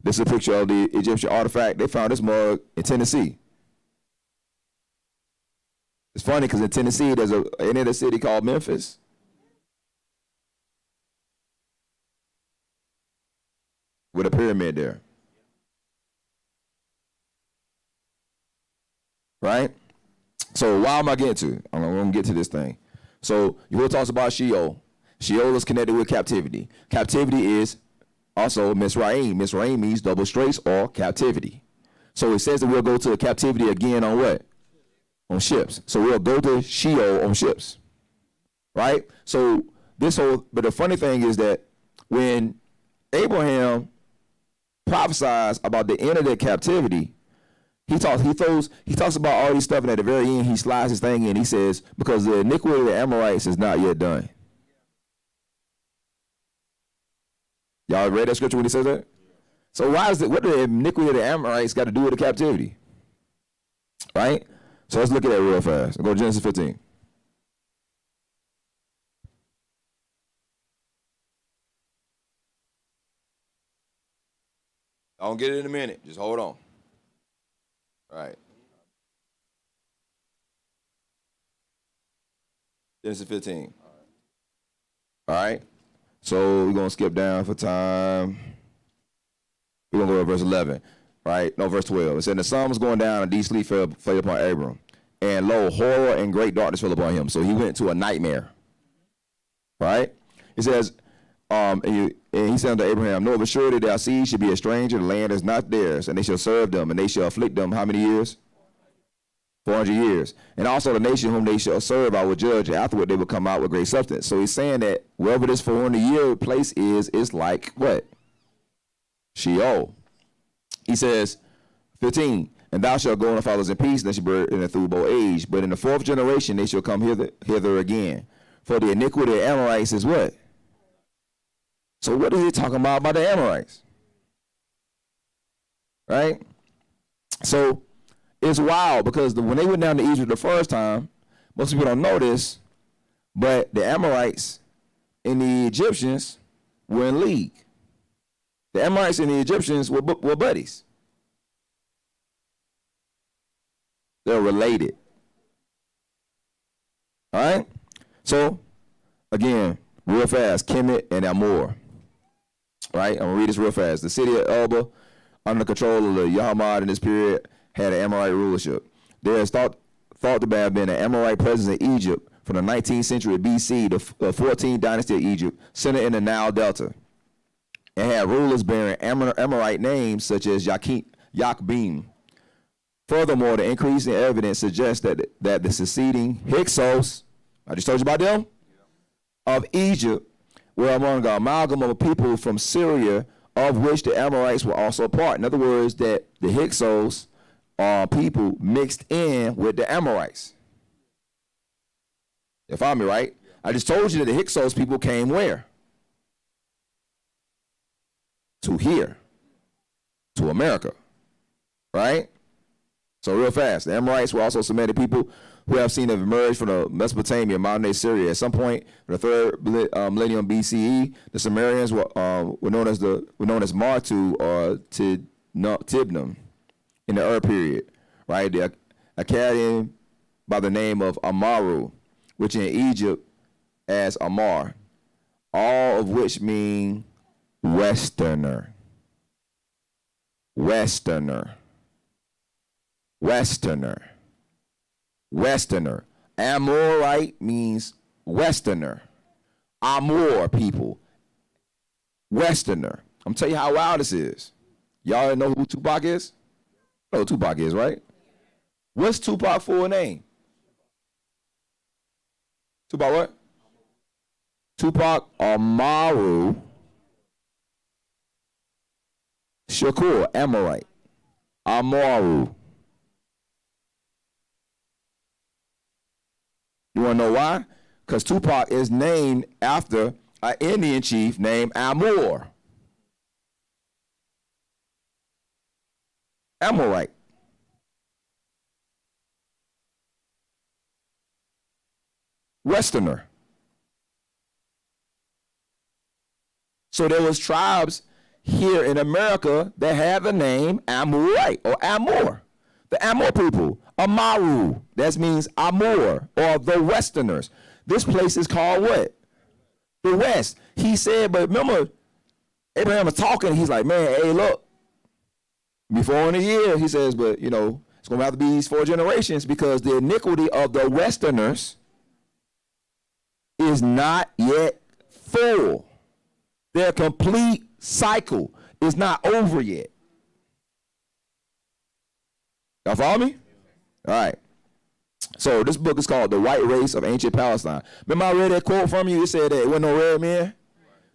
This is a picture of the Egyptian artifact. They found this mug in Tennessee. It's funny because in Tennessee, there's another city called Memphis. With a pyramid there. Right? So why am I getting to? I'm going to get to this thing. So Yahuwah talks about Sheol. Sheol is connected with captivity. Captivity is also Mizraim. Mizraim means double straits or captivity. So it says that we'll go to captivity again on what? On ships. So we'll go to Sheol on ships. Right? So but the funny thing is that when Abraham prophesies about the end of their captivity, he talks about all these stuff, and at the very end, he slides his thing in. He says, because the iniquity of the Amorites is not yet done. Y'all read that scripture when he says that? So what do the iniquity of the Amorites got to do with the captivity? Right? So let's look at that real fast. Go to Genesis 15. I'll get it in a minute. Just hold on. All right. Genesis 15. All right. So we're going to skip down for time. We're going to go to verse 11. Right? No, verse 12. It said, the sun was going down, and deep sleep fell upon Abram. And lo, horror and great darkness fell upon him. So he went into a nightmare. Right? It says, and he said unto Abraham, know of a surety that our seed should be a stranger, the land is not theirs, and they shall serve them, and they shall afflict them how many years? 400 years. And also the nation whom they shall serve I will judge, and afterward they will come out with great substance. So he's saying that wherever this 400-year place is, it's like what? Sheol. He says, 15, and thou shalt go in the fathers in peace, and they shall be in a through old age. But in the fourth generation they shall come hither again. For the iniquity of the Amorites is what? So what is he talking about the Amorites? Right? So it's wild because when they went down to Egypt the first time, most people don't know this, but the Amorites and the Egyptians were in league. The Amorites and the Egyptians were buddies. They're related. All right? So, again, real fast, Kemet and Amor. Right? I'm going to read this real fast. The city of Elba, under control of the Yahamad in this period, had an Amorite rulership. There is thought to have been an Amorite presence in Egypt from the 19th century BC, the 14th dynasty of Egypt, centered in the Nile Delta, and had rulers bearing Amorite names such as Yakbeam. Furthermore, the increasing evidence suggests that the succeeding Hyksos, I just told you about them, of Egypt, were among an amalgam of people from Syria, of which the Amorites were also part. In other words, that the Hyksos are people mixed in with the Amorites. You follow me, right? I just told you that the Hyksos people came where? To here. To America. Right? So real fast, the Amorites were also Semitic people who have seen have emerged from the Mesopotamia, modern-day Syria. At some point in the third millennium BCE, the Sumerians were known as Martu or Tibnum in the Ur period, right? The Akkadian by the name of Amaru, which in Egypt as Amar, all of which mean Westerner. Westerner. Westerner. Westerner. Amorite means Westerner. Amor people. Westerner. I'm telling you how wild this is. Y'all know who Tupac is? You know who Tupac is, right? What's Tupac's full name? Tupac what? Tupac Amaru Shakur, Amorite. Amaru. You want to know why? Because Tupac is named after an Indian chief named Amor. Amorite. Westerner. So there was tribes here in America that had the name Amorite or Amor. The Amor people, Amaru, that means Amor, or the Westerners. This place is called what? The West. He said, but remember, Abraham was talking, he's like, man, hey, look, before in a year, he says, but, you know, it's going to have to be these 4 generations because the iniquity of the Westerners is not yet full. Their complete cycle is not over yet. Y'all follow me? All right. So this book is called The White Race of Ancient Palestine. Remember I read that quote from you? It said that it wasn't no red men.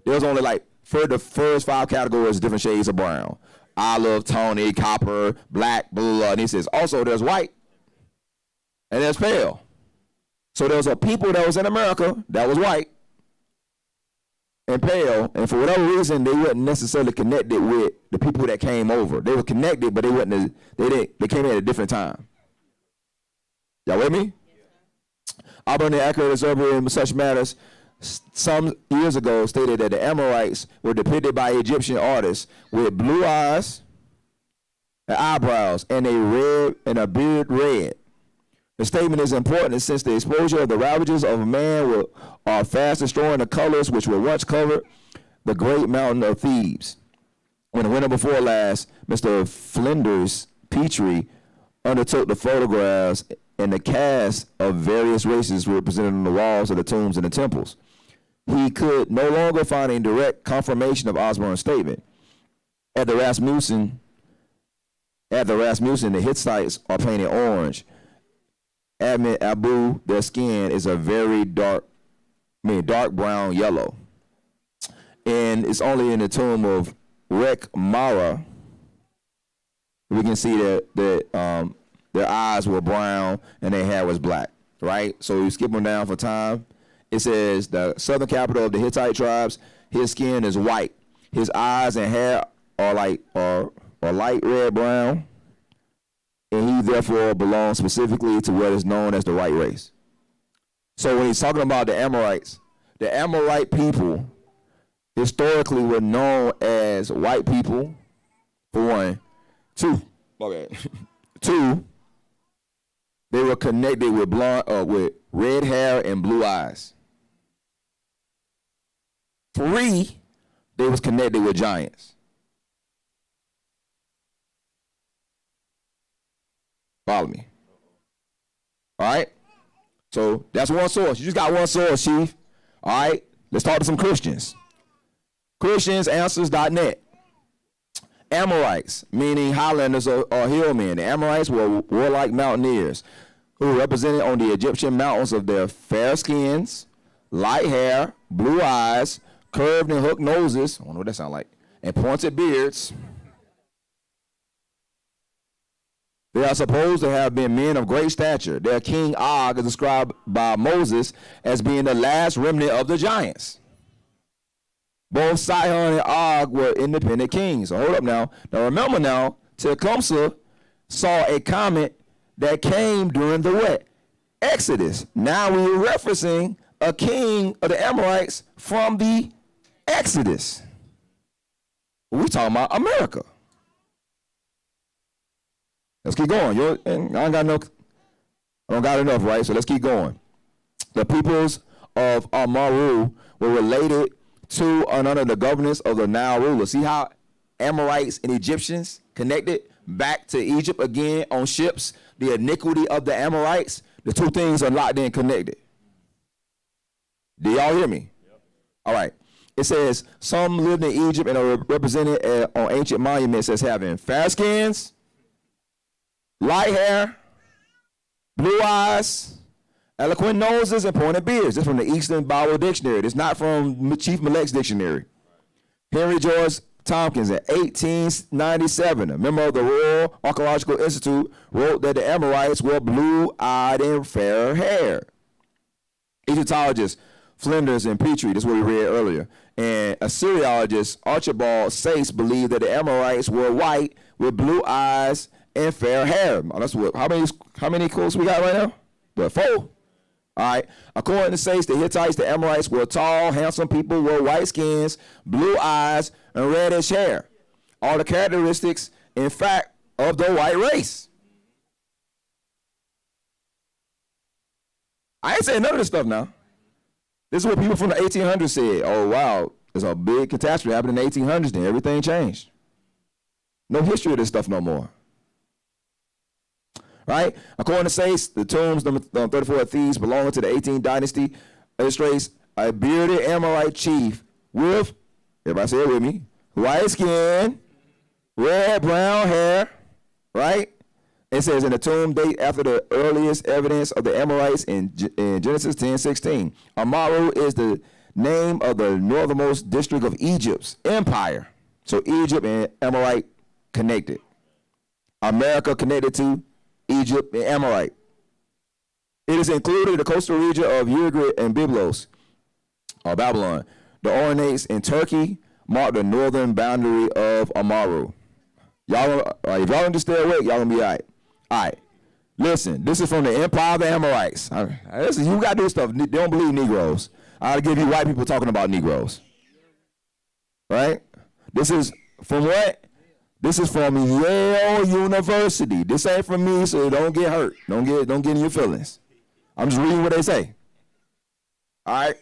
There was only like, for the first 5 categories, different shades of brown. olive, tawny, copper, black, blue, and he says also there's white and there's pale. So there was a people that was in America that was white and pale, and for whatever reason they weren't necessarily connected with the people that came over. They were connected, but they wasn't. They came in at a different time. Y'all with me? Auburn, the accurate observer in such matters, some years ago stated that the Amorites were depicted by Egyptian artists with blue eyes and eyebrows and a beard red. The statement is important since the exposure of the ravages of man are fast destroying the colors which were once covered the great mountain of Thebes. When the winter before last, Mr. Flinders Petrie undertook the photographs and the cast of various races represented on the walls of the tombs and the temples. He could no longer find a direct confirmation of Osborne's statement. At the Rasmussen, the Hittites are painted orange. Admit Abu, their skin is a very dark brown yellow. And it's only in the tomb of Rek Mara we can see that their eyes were brown and their hair was black, right? So you skip them down for time. It says the southern capital of the Hittite tribes, his skin is white. His eyes and hair are light red brown. And he therefore belongs specifically to what is known as the white race. So when he's talking about the Amorite people historically were known as white people, for one. Two, they were connected with with red hair and blue eyes. 3, they was connected with giants. Follow me. All right? So that's one source. You just got one source, Chief. All right? Let's talk to some Christians. Christiansanswers.net. Amorites, meaning highlanders or hillmen. The Amorites were warlike mountaineers who were represented on the Egyptian mountains of their fair skins, light hair, blue eyes, curved and hooked noses, I don't know what that sounds like, and pointed beards. They are supposed to have been men of great stature. Their king Og is described by Moses as being the last remnant of the giants. Both Sihon and Og were independent kings. So hold up now. Now remember now, Tecumseh saw a comet that came during the what? Exodus. Now we're referencing a king of the Amorites from the Exodus. We're talking about America. Let's keep going. I don't got enough, right? So let's keep going. The peoples of Amaru were related to and under the governance of the Nile rulers. See how Amorites and Egyptians connected back to Egypt again on ships? The iniquity of the Amorites, the two things are locked in, connected. Do y'all hear me? Yep. All right. It says some lived in Egypt and are represented on ancient monuments as having fair skins, light hair, blue eyes, eloquent noses, and pointed beards. This is from the Eastern Bible Dictionary. This is not from Chief Malec's dictionary. Henry George Tompkins in 1897, a member of the Royal Archaeological Institute, wrote that the Amorites were blue-eyed and fair-haired. Egyptologist Flinders and Petrie, this is what we read earlier, and Assyriologist Archibald Sayce believed that the Amorites were white with blue eyes and fair hair. That's what. How many quotes we got right now? What, 4? All right. According to Sayce, the Hittites, the Amorites were tall, handsome people with white skins, blue eyes, and reddish hair. All the characteristics, in fact, of the white race. I ain't saying none of this stuff now. This is what people from the 1800s said. Oh, wow, there's a big catastrophe happened in the 1800s, then everything changed. No history of this stuff no more. Right? According to Sayce, the tombs number 34 of Thebes belonging to the 18th dynasty illustrates a bearded Amorite chief with, everybody say it with me, white skin, red brown hair, right? It says in the tomb date after the earliest evidence of the Amorites in Genesis 10:16. Amaru is the name of the northernmost district of Egypt's empire. So Egypt and Amorite connected. America connected to Egypt and Amorite. It is included in the coastal region of Ugarit and Byblos, or Babylon. The Ornates in Turkey mark the northern boundary of Amaru. Y'all, if y'all understand awake, y'all gonna be all right. All right. Listen, this is from the Empire of the Amorites. Listen, you gotta do stuff. They don't believe Negroes. I'll give you white people talking about Negroes. Right? This is from what? This is from Yale University. This ain't from me, so don't get hurt. Don't get in your feelings. I'm just reading what they say. All right?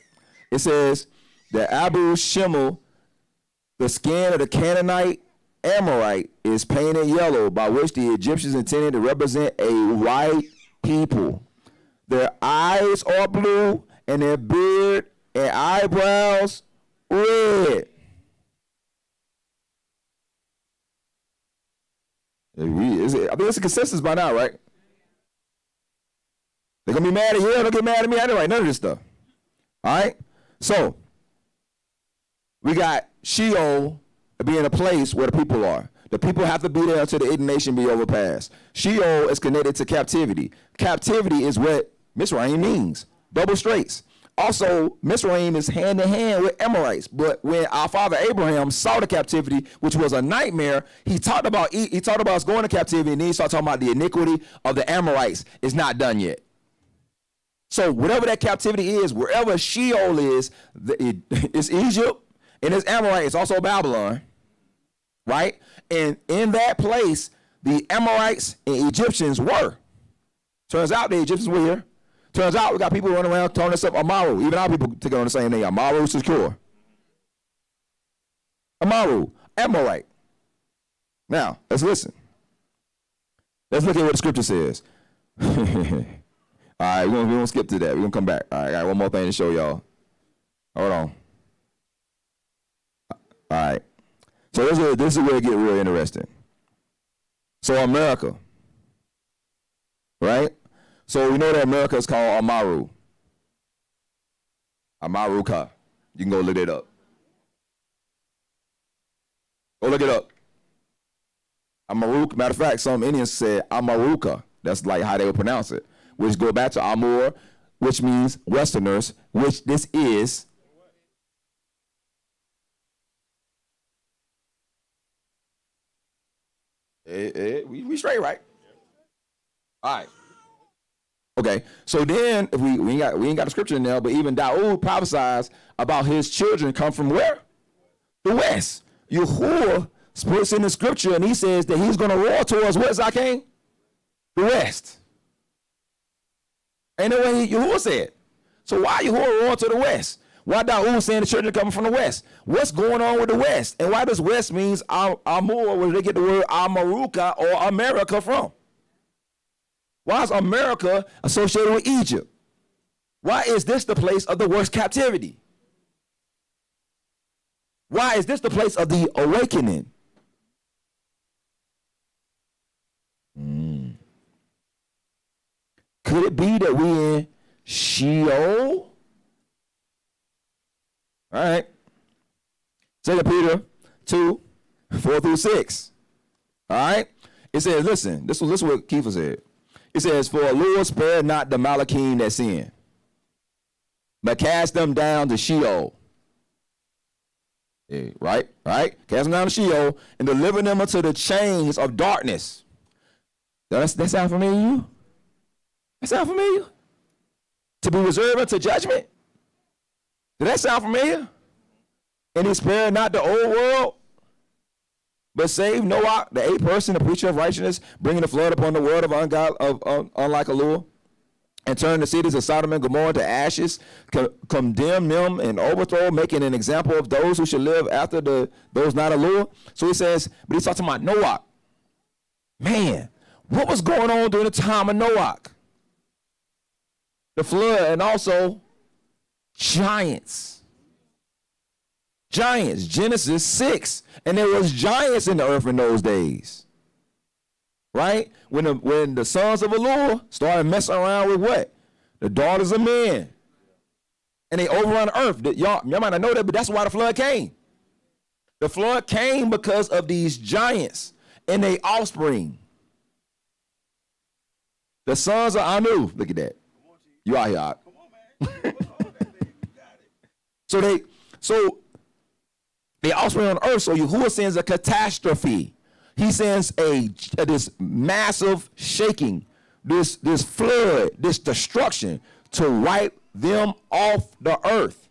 It says that Abu Shimel, the skin of the Canaanite Amorite, is painted yellow, by which the Egyptians intended to represent a white people. Their eyes are blue, and their beard and eyebrows red. I think it's a consensus by now, right? They're gonna be mad at you. Don't get mad at me. I didn't write none of this stuff. All right. So we got Sheol being a place where the people are. The people have to be there until the indignation be overpassed. Sheol is connected to captivity. Captivity is what Mizraim means. Double straights. Also, Mizraim is hand in hand with Amorites. But when our father Abraham saw the captivity, which was a nightmare, he talked about us going to captivity, and then he started talking about the iniquity of the Amorites. It's not done yet. So whatever that captivity is, wherever Sheol is, it's Egypt, and it's Amorite. It's also Babylon, right? And in that place, the Amorites and Egyptians were. Turns out the Egyptians were here. Turns out we got people running around calling us up Amaru. Even our people take on the same name. Amaru secure. Amaru, Amorite. Now, let's listen. Let's look at what the scripture says. All right, we're gonna skip to that. We're gonna come back. All right, I got one more thing to show y'all. Hold on. All right. So this is where it gets real interesting. So America, right? So we know that America is called Amaru. Amaruka. You can go look it up. Go look it up. Amaruka. Matter of fact, some Indians said Amaruka. That's like how they would pronounce it. Which go back to Amur, which means Westerners, which this is. We straight, right? All right. Okay, so then if we ain't got a scripture in there, but even Daud prophesies about his children come from where? The west. Yahuwah puts in the scripture, and he says that he's going to roar towards what, Zaken? The west. Ain't no way Yahuwah said. So why Yahuwah roaring to the west? Why Daud saying the children coming from the west? What's going on with the west? And why does west means Amur, where they get the word Amaruka or America from? Why is America associated with Egypt? Why is this the place of the worst captivity? Why is this the place of the awakening? Could it be that we in Sheol? All right. 2 Peter 2, 4 through 6. All right. It says, listen, this is what Kiefer said. It says, for Lord spared not the Malachim that sin, but cast them down to Sheol. Yeah, right? Cast them down to Sheol and deliver them unto the chains of darkness. That sound familiar to you? That sound familiar? To be reserved unto judgment? Did that sound familiar? And he spared not the old world, but saved Noah, the eighth person, the preacher of righteousness, bringing the flood upon the world of unlike allure, and turned the cities of Sodom and Gomorrah to ashes, condemn them and overthrow, making an example of those who should live after those not allure. So he says, but he's talking about Noah. Man, what was going on during the time of Noah? The flood, and also giants. Giants, Genesis 6. And there was giants in the earth in those days. Right? When the sons of Allur started messing around with what? The daughters of men. And they overrun the earth. Y'all might not know that, but that's why the flood came. The flood came because of these giants. and their offspring. The sons of Anu. Look at that. You out here, Art. So the offspring on earth. So Yahuwah sends a catastrophe. He sends this massive shaking, this flood, this destruction to wipe them off the earth.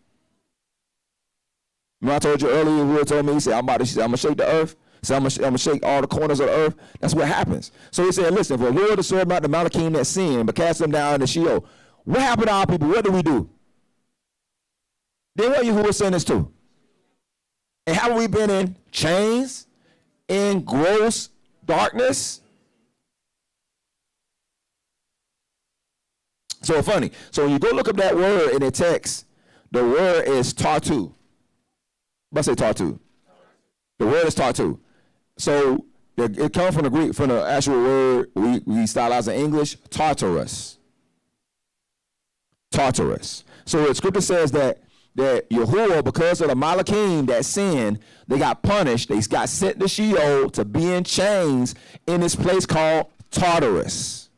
Remember I told you earlier, Yahuwah told me, he said, I'm going to shake the earth. He said, I'm going to shake all the corners of the earth. That's what happens. So he said, listen, for the Lord to serve not the Malachim that sin, but cast them down in the Sheol. What happened to our people? What do we do? Then what Yahuwah sent us to? And have we been in chains, in gross darkness? So funny. So when you go look up that word in the text, the word is Tartu. Let's say Tartu. The word is Tartu. So it comes from the Greek, from the actual word we stylize in English, Tartarus. Tartarus. So the scripture says that Yahuwah, because of the Malachim that sinned, they got punished. They got sent to Sheol to be in chains in this place called Tartarus.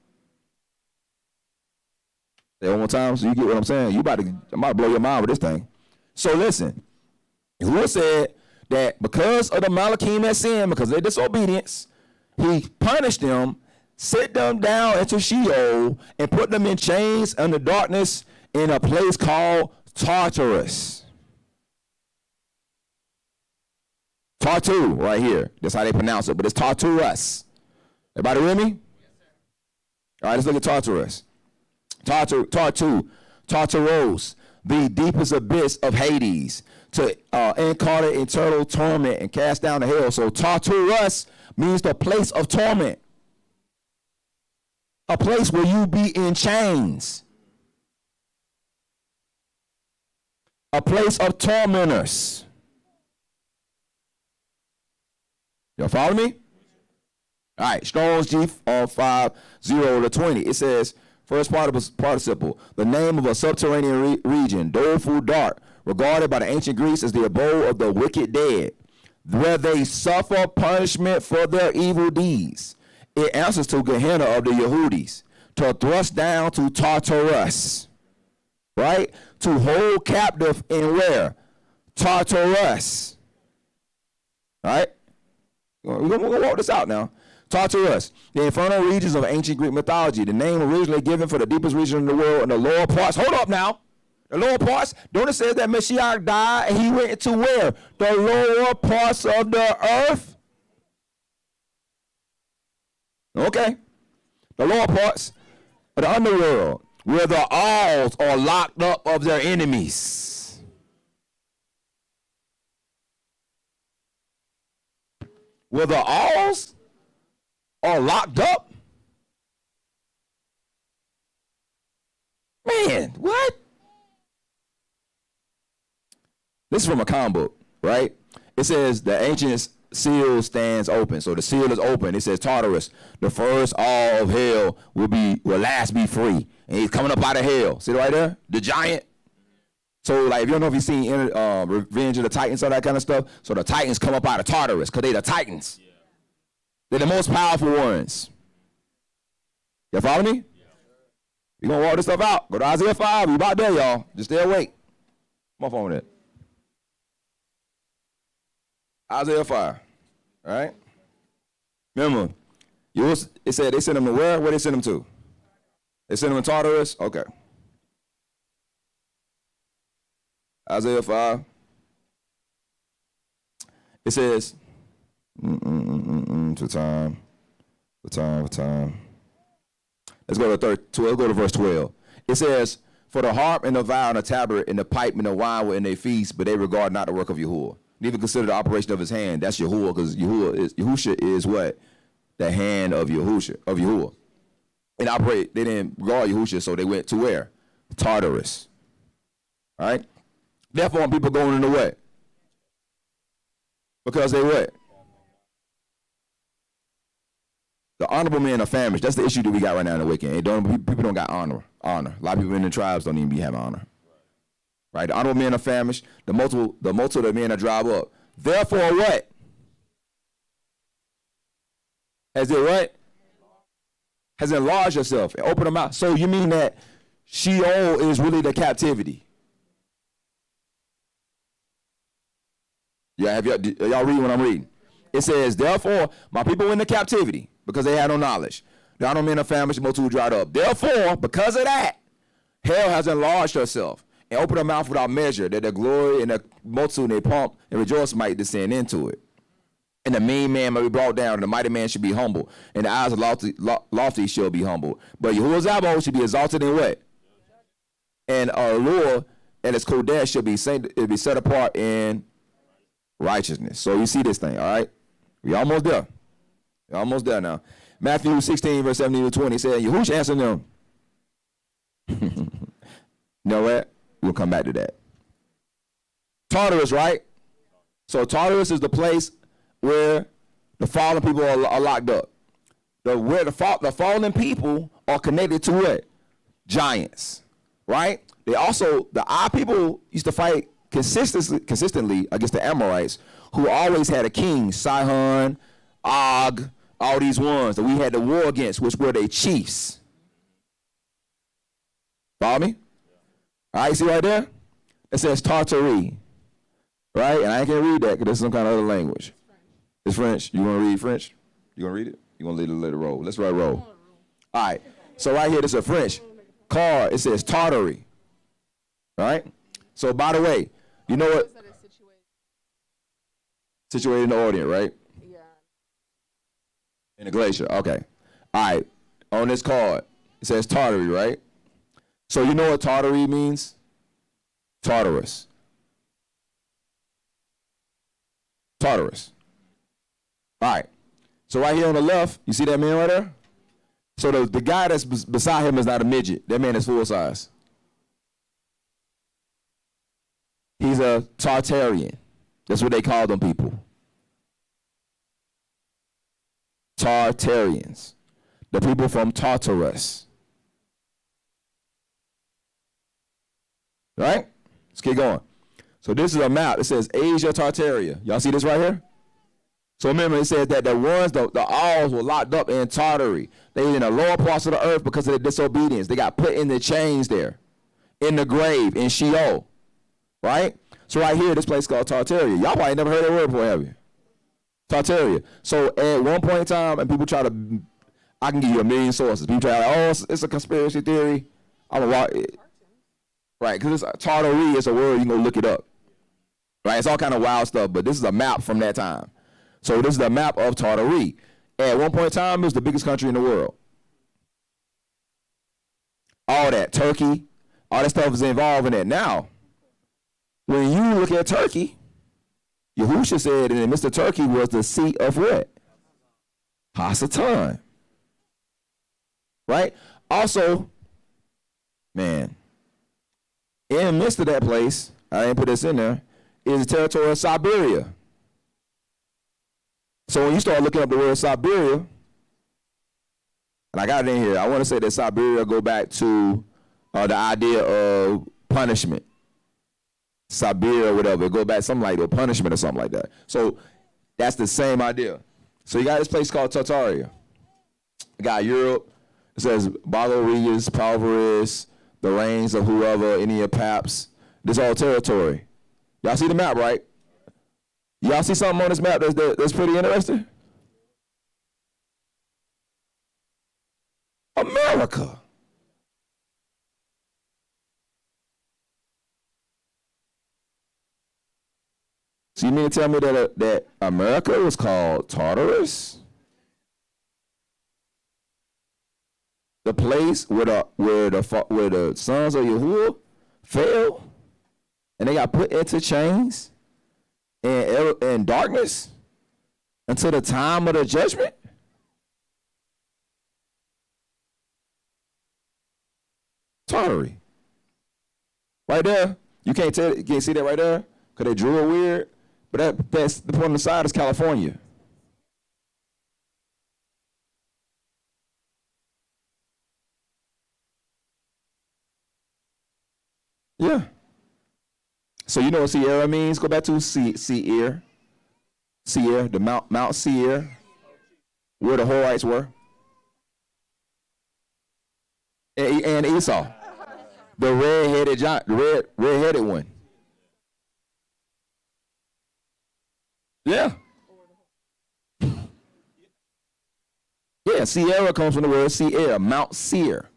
Say it one more time so you get what I'm saying. I'm about to blow your mind with this thing. So listen, Yahuwah said that because of the Malachim that sinned, because of their disobedience, he punished them, set them down into Sheol, and put them in chains under darkness in a place called Tartarus. Tartu, right here. That's how they pronounce it, but it's Tartarus. Everybody with me? All right, let's look at Tartarus. Tartaros, the deepest abyss of Hades, to incarnate eternal torment and cast down to hell. So Tartarus means the place of torment. A place where you be in chains. A place of tormentors. Y'all follow me? All right, Strong's G 50-20. It says, first participle, the name of a subterranean region, doleful dark, regarded by the ancient Greeks as the abode of the wicked dead, where they suffer punishment for their evil deeds. It answers to Gehenna of the Yehudis, to thrust down to Tartarus, right? To hold captive in where? Tartarus. All right? We're going to walk this out now. Tartarus, the infernal regions of ancient Greek mythology, the name originally given for the deepest region in the world in the lower parts. Hold up now. The lower parts, don't it say that Mashiach died and he went into where? The lower parts of the earth? Okay. The lower parts of the underworld, where the alls are locked up of their enemies. Where the alls are locked up? Man, what? This is from a comic book, right? It says the ancient seal stands open. So the seal is open. It says Tartarus, the first all of hell will last be free. And he's coming up out of hell. See it right there? The giant. So like, if you don't know if you've seen Revenge of the Titans or that kind of stuff. So the Titans come up out of Tartarus because they the Titans. Yeah. They're the most powerful ones. You follow me? Yeah. We're going to walk this stuff out. Go to Isaiah 5. We about there, y'all. Just stay awake. Come on, phone with it. Isaiah 5. All right? Remember, it said they sent them to where? Where they sent them to? They sent them to Tartarus? Okay. Isaiah 5. It says, for time. Let's go to verse 12. It says, for the harp and the viol and the tabret and the pipe and the wine were in their feast, but they regard not the work of Yahuwah. Neither consider the operation of his hand. That's Yahuwah, because Yahusha is what? The hand of Yahuwah. And they didn't regard Yahusha, so they went to where? Tartarus. All right? Therefore, when people going into what? Because they what? The honorable men are famished. That's the issue that we got right now in the wicked. People don't got honor. A lot of people in the tribes don't even be having honor. Right? The honorable men are famished. The multitude of men are dried up. Therefore, what? Has it what? Has enlarged herself and opened her mouth. So you mean that Sheol is really the captivity? Yeah, y'all read what I'm reading? It says, therefore, my people went into captivity because they had no knowledge. There are no men of famine, multitude dried up. Therefore, because of that, hell has enlarged herself and opened her mouth without measure, that the glory and the multitude and their pomp and rejoice might descend into it. And the mean man may be brought down, and the mighty man should be humble, and the eyes of lofty shall be humbled. But Yahuwah Zabot should be exalted in what? And allure and its kodesh shall be set apart in righteousness. So you see this thing, all right? We almost there. We're almost there now. Matthew 16, verse 17 to 20 said, Yahushua answered them. You know what? We'll come back to that. Tartarus, right? So Tartarus is the place where the fallen people are locked up. Where the fallen people are connected to what? Giants, right? They also, the our people used to fight consistently against the Amorites, who always had a king, Sihon, Og, all these ones that we had to war against, which were their chiefs. Follow me? All right, see right there? It says Tartary, right? And I can't read that because it's some kind of other language. It's French. You want to read French? You want to read it? You want to let it roll? Let's roll. All right. So right here, this is a French card. It says Tartary. All right? So by the way, you know what? Situated in the Orient, right? Yeah. In the glacier. Okay. All right. On this card, it says Tartary, right? So you know what Tartary means? Tartarus. Tartarus. All right. So right here on the left, you see that man right there? So the guy that's beside him is not a midget. That man is full size. He's a Tartarian. That's what they call them people. Tartarians. The people from Tartarus. Right? Let's keep going. So this is a map. It says Asia Tartaria. Y'all see this right here? So remember, it says that the ones, the Auls were locked up in Tartary. They were in the lower parts of the earth because of their disobedience. They got put in the chains there, in the grave, in Sheol. Right? So right here, this place called Tartaria. Y'all probably never heard that word before, have you? Tartaria. So at one point in time, and people try to, I can give you a million sources. People try to, oh, it's a conspiracy theory. I'm a walk it. Right, because Tartary is a word, you can go look it up. Right, it's all kind of wild stuff, but this is a map from that time. So this is a map of Tartary. At one point in time, it was the biggest country in the world. All that, Turkey, all that stuff is involved in that. Now, when you look at Turkey, Yahushua said, and Mr. Turkey was the seat of what? Hasatan. Right? Also, man, in the midst of that place, I didn't put this in there, is the territory of Siberia. So when you start looking up the word Siberia, and I got it in here, I want to say that Siberia go back to the idea of punishment. Siberia or whatever, go back something like that, punishment or something like that. So that's the same idea. So you got this place called Tartaria. You got Europe. It says Balorius, Palvaris, the reigns of whoever, any of Paps. This all territory. Y'all see the map, right? Y'all see something on this map that's pretty interesting? America. So you mean to tell me that America was called Tartarus? The place where the sons of Yahuwah fell, and they got put into chains and darkness until the time of the judgment? Tartary. Right there. You can't see that right there? Because they drew it weird. But that's the point on the side is California. Yeah. So you know what Sierra means? Go back to Seir. Seir, the Mount Seir. where the Horites were, and Esau, the red-headed giant, the red-headed one. Yeah. Yeah, Sierra comes from the word Sierra, Mount Seir.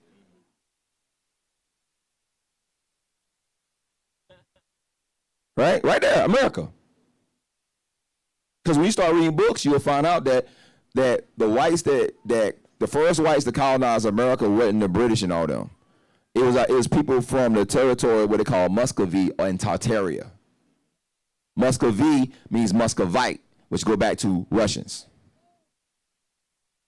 Right? Right there, America. Because when you start reading books, you'll find out that the whites that the first whites to colonize America wasn't the British and all them. It was people from the territory what they call Muscovy and Tartaria. Muscovy means Muscovite, which go back to Russians.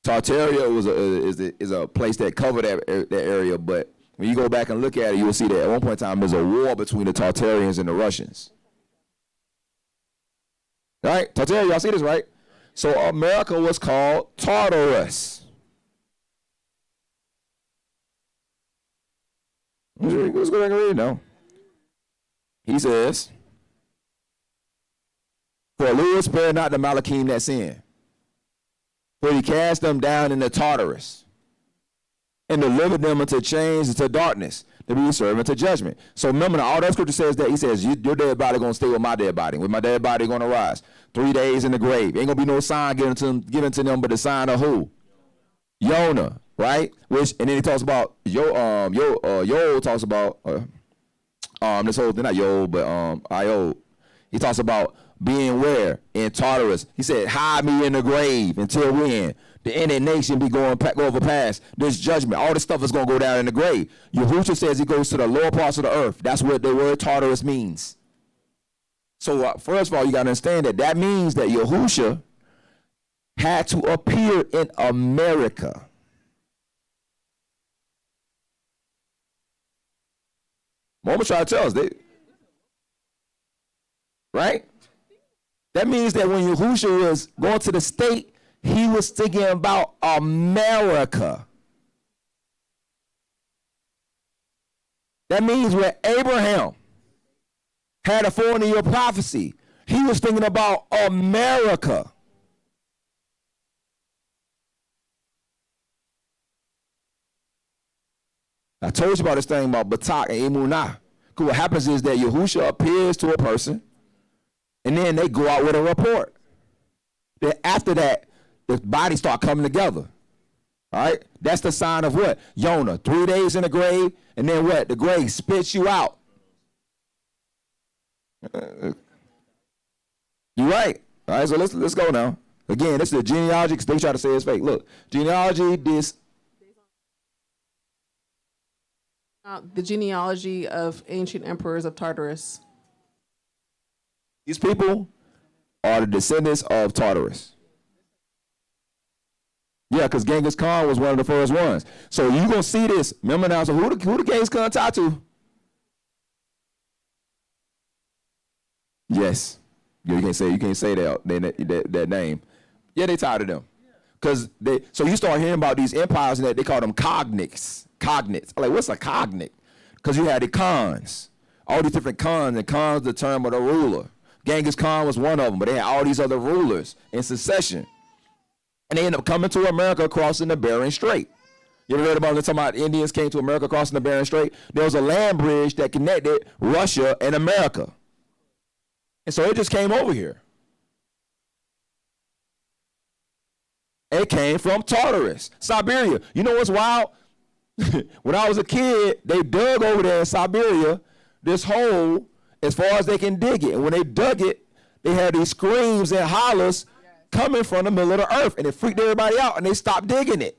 Tartaria is a place that covered that area, but when you go back and look at it, you'll see that at one point in time there's a war between the Tartarians and the Russians. Right? Tartaria, y'all see this, right? So America was called Tartarus. Let's go back and read now. He says, "For Lewis spared not the Malachim that sin, for he cast them down into Tartarus, and delivered them into chains into darkness, to be servant to judgment." So remember, all that scripture says that he says, your dead body gonna stay with my dead body. With my dead body gonna rise. 3 days in the grave. Ain't gonna be no sign given to them but the sign of who? Yonah, right? Which, and then he talks about Yoel talks about this whole thing, not Yoel, but Io. He talks about being where? In Tartarus. He said, hide me in the grave until when? The ended nation be go over past this judgment. All this stuff is going to go down in the grave. Yahushua says he goes to the lower parts of the earth. That's what the word Tartarus means. So first of all, you got to understand that means that Yahushua had to appear in America. Mama try to tell us, right? That means that when Yahushua was going to the state, he was thinking about America. That means when Abraham had a 400-year prophecy, he was thinking about America. I told you about this thing about Batak and Emunah. Because what happens is that Yahushua appears to a person, and then they go out with a report. Then after that, the bodies start coming together. All right? That's the sign of what? Yonah, 3 days in the grave, and then what? The grave spits you out. You're right. All right, so let's go now. Again, this is the genealogy, because they try to say it's fake. Look, genealogy, this. The genealogy of ancient emperors of Tartarus. These people are the descendants of Tartarus. Yeah, because Genghis Khan was one of the first ones. So you're going to see this. Remember now, so who the Genghis Khan tied to? Yes. You can't say that name. Yeah, they tied to them. So you start hearing about these empires and that they call them cognates. Cognates. Like, what's a cognate? Because you had the Khans. All these different Khans, and Khans the term of the ruler. Genghis Khan was one of them, but they had all these other rulers in succession. And they ended up coming to America crossing the Bering Strait. You ever heard about them talking about Indians came to America crossing the Bering Strait? There was a land bridge that connected Russia and America. And so it just came over here. It came from Tartarus, Siberia. You know what's wild? When I was a kid, they dug over there in Siberia this hole as far as they can dig it. And when they dug it, they had these screams and hollers coming from the middle of the earth. And it freaked everybody out, and they stopped digging it.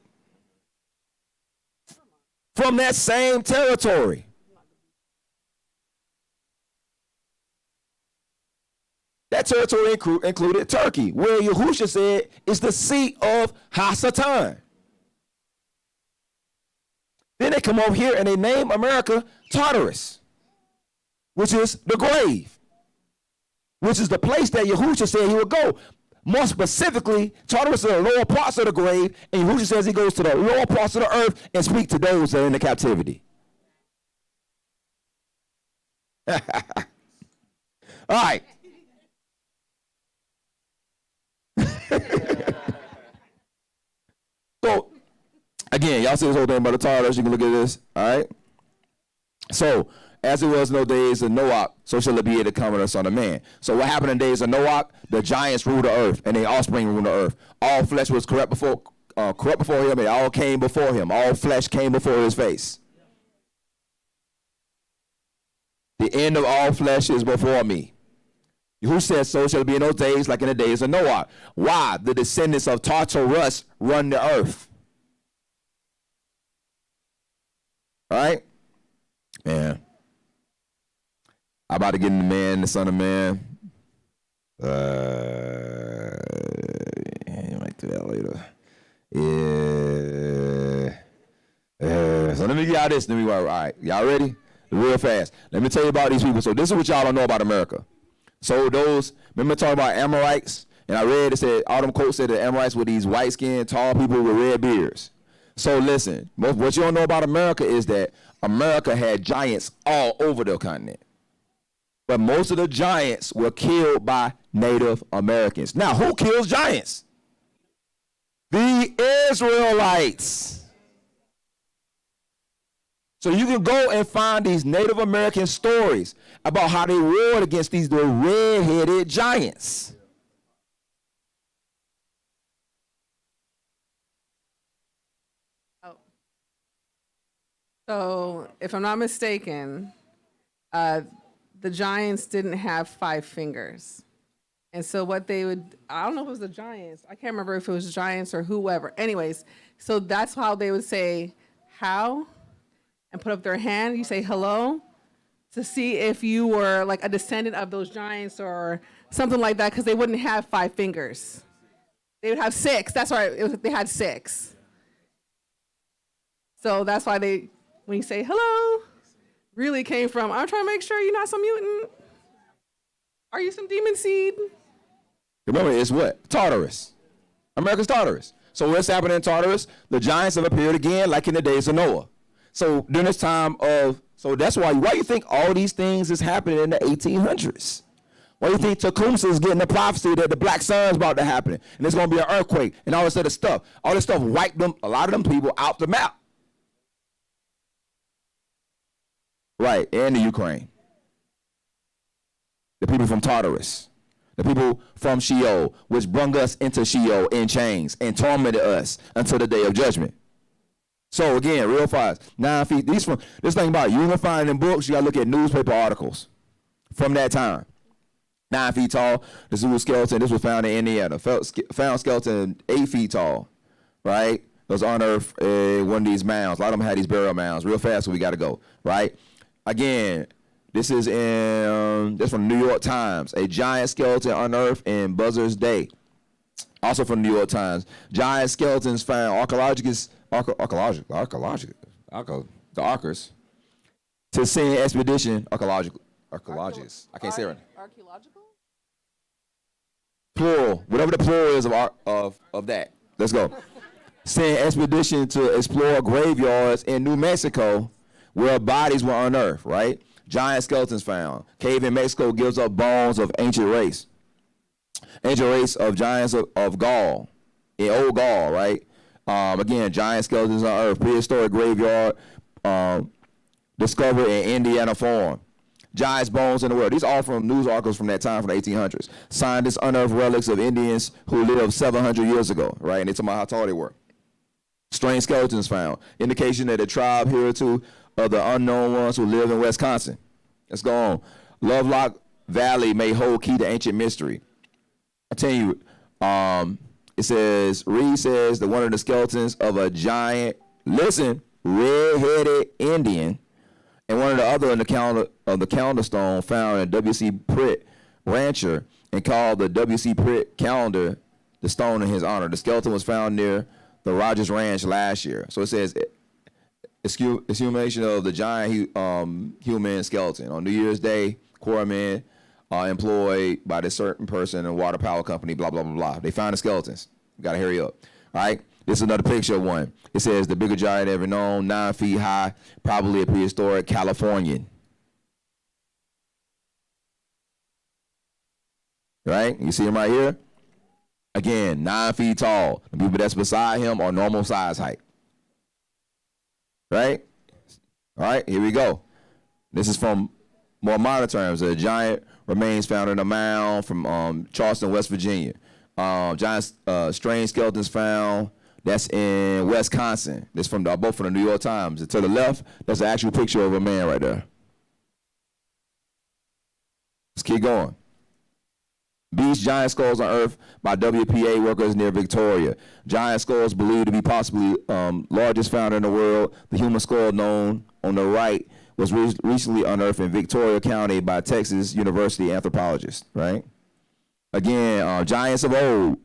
From that same territory. That territory included Turkey, where Yahushua said is the seat of Hasatan. Then they come over here and they name America Tartarus, which is the grave, which is the place that Yahushua said he would go. More specifically, Tartarus is the lower parts of the grave, and Yahushua says he goes to the lower parts of the earth and speak to those that are in the captivity. All right. y'all see this whole thing about the Tartars? You can look at this. All right. So, as it was in those days of Noah, so shall it be at the coming of the Son of Man. So what happened in the days of Noah? The giants ruled the earth, and their offspring ruled the earth. All flesh was corrupt before him, and all came before him. All flesh came before his face. The end of all flesh is before me. Who says so shall it be in those days like in the days of Noah? Why? The descendants of Tartarus run the earth. All right? Man. I'm about to get into man, the Son of Man. You might do that later. Yeah. So let me get out this. All right, y'all ready? Real fast. Let me tell you about these people. So this is what y'all don't know about America. So those, remember talking about Amorites? And I read, it said, all them quotes said the Amorites were these white-skinned, tall people with red beards. So listen, what you don't know about America is that America had giants all over the continent. But most of the giants were killed by Native Americans. Now, who kills giants? The Israelites. So you can go and find these Native American stories about how they warred against these red-headed giants. Oh. So, if I'm not mistaken, the giants didn't have 5 fingers. And so what they would, I don't know if it was the giants. I can't remember if it was giants or whoever. Anyways, so that's how they would say, how? And put up their hand. You say hello to see if you were like a descendant of those giants or something like that, because they wouldn't have 5 fingers. They would have 6. That's right. They had 6. So that's why when you say hello, really came from, I'm trying to make sure you're not some mutant. Are you some demon seed? Remember, it's what? Tartarus. America's Tartarus. So what's happening in Tartarus? The giants have appeared again like in the days of Noah. So during this time so that's why you think all these things is happening in the 1800s? Why do you think Tecumseh is getting the prophecy that the black sun's about to happen and there's going to be an earthquake and all this other stuff? All this stuff wiped a lot of them people out the map. Right, and the Ukraine. The people from Tartarus. The people from Sheol, which brung us into Sheol in chains and tormented us until the day of judgment. So again, real fast, 9 feet. This thing about it, you ain't gonna find it in books. You gotta look at newspaper articles from that time. 9 feet tall. The zoo skeleton. This was found in Indiana. Found skeleton 8 feet tall. Right. Those unearthed one of these mounds. A lot of them had these burial mounds. Real fast, so we gotta go. Right. Again, this is from the New York Times. A giant skeleton unearthed in Buzzard's Day. Also from the New York Times. Giant skeletons found. The Archers to send expedition archaeologists. I can't say it right. Archaeological? Plural, whatever the plural is of that. Let's go. Send expedition to explore graveyards in New Mexico where bodies were unearthed, right? Giant skeletons found. Cave in Mexico gives up bones of ancient race. Ancient race of giants of Gaul, in old Gaul, right? Again, giant skeletons on Earth. Prehistoric graveyard discovered in Indiana Farm. Giants' bones in the world. These are all from news articles from that time, from the 1800s. Scientists unearthed relics of Indians who lived 700 years ago, right? And they talk about how tall they were. Strange skeletons found. Indication that a tribe hereto of the unknown ones who live in Wisconsin. Let's go on. Lovelock Valley may hold key to ancient mystery. I tell you, it says, Reed says that one of the skeletons of a giant, red-headed Indian, and one of the other in the calendar stone found in W.C. Pritt rancher and called the W.C. Pritt calendar, the stone in his honor. The skeleton was found near the Rogers Ranch last year. So it says exhumation of the giant human skeleton. On New Year's Day, corpsmen employed by this certain person in water power company, blah, blah, blah, blah. They found the skeletons. You gotta hurry up. All right? This is another picture of one. It says the biggest giant ever known, 9 feet high, probably a prehistoric Californian. Right? You see him right here? Again, 9 feet tall. The people that's beside him are normal size height. right? All right, here we go. This is from more modern terms. A giant remains found in a mound from Charleston, West Virginia. Giant strange skeletons found. That's in Wisconsin. This from both from the New York Times. And to the left, that's an actual picture of a man right there. Let's keep going. Beast giant skulls unearthed by WPA workers near Victoria. Giant skulls believed to be possibly largest found in the world. The human skull known on the right was recently unearthed in Victoria County by Texas University anthropologists, right? Again, giants of old.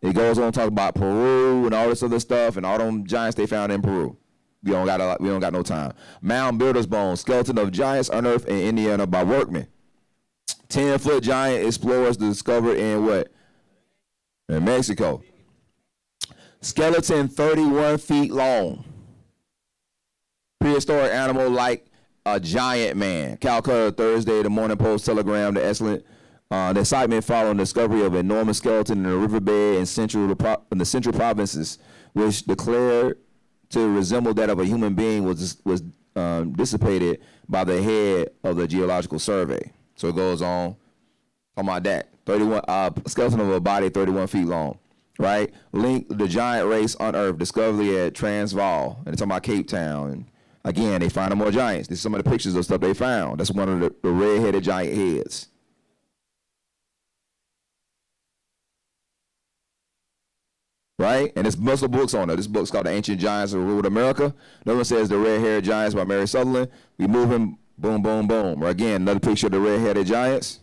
It goes on to talk about Peru and all this other stuff and all them giants they found in Peru. We don't got no time. Mound builder's bones, skeleton of giants unearthed in Indiana by workmen. 10-foot giant explorers discovered in what? In Mexico. Skeleton 31 feet long. Prehistoric animal like a giant man. Calcutta, Thursday, the Morning Post Telegram, the excellent. The excitement following the discovery of an enormous skeleton in a riverbed in the central provinces, which declared to resemble that of a human being, was dissipated by the head of the Geological Survey. So it goes on, talking about that. 31 skeleton of a body 31 feet long, right? Link the giant race unearthed, discovery at Transvaal, and it's talking about Cape Town. And again, they find more giants. These are some of the pictures of stuff they found. That's one of the red-headed giant heads. Right? And there's multiple books on it. This book's called The Ancient Giants Who Ruled America. Another one says The Red-Haired Giants by Mary Sutherland. We move him, boom, boom, boom. Or again, another picture of the red-headed giants.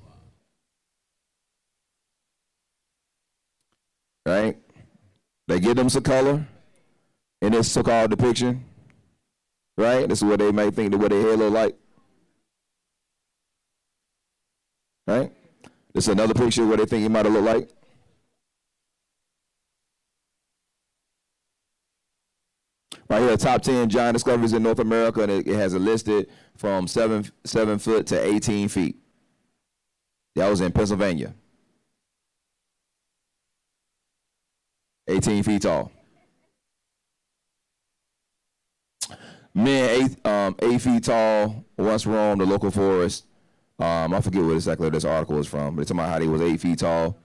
Right? They give them some color in this so-called depiction. Right? This is what they might think what their head look like. Right? This is another picture of what they think he might have looked like. Right here, top 10 giant discoveries in North America, and it has it listed from 7 foot to 18 feet. That was in Pennsylvania. 18 feet tall. Men 8 feet tall once roamed the local forest. I forget what exactly this article is from, but it's talking about how they was 8 feet tall.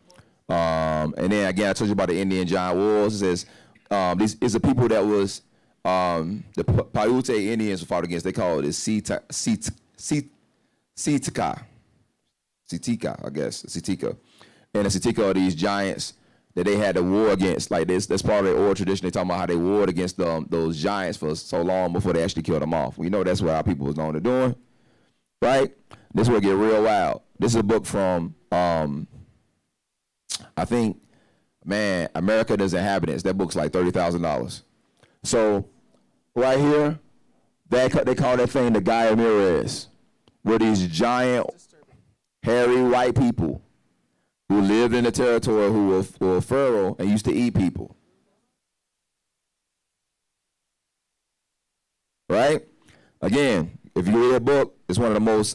And then again, I told you about the Indian giant wars. It says these is the people that was the Paiute Indians were fought against. They call it the Sitika, I guess, Sitika. And the Sitika are these giants that they had to war against. Like this, that's part of their oral tradition. They talking about how they warred against those giants for so long before they actually killed them off. We know that's what our people was known to doing, right? This will get real wild. This is a book from, I think, man, America and Its Inhabitants. That book's like $30,000. So right here, they call that thing the Gaia Mirrors, where these giant, hairy white people who lived in the territory who were feral and used to eat people. Right? Again, if you read a book, it's one of the most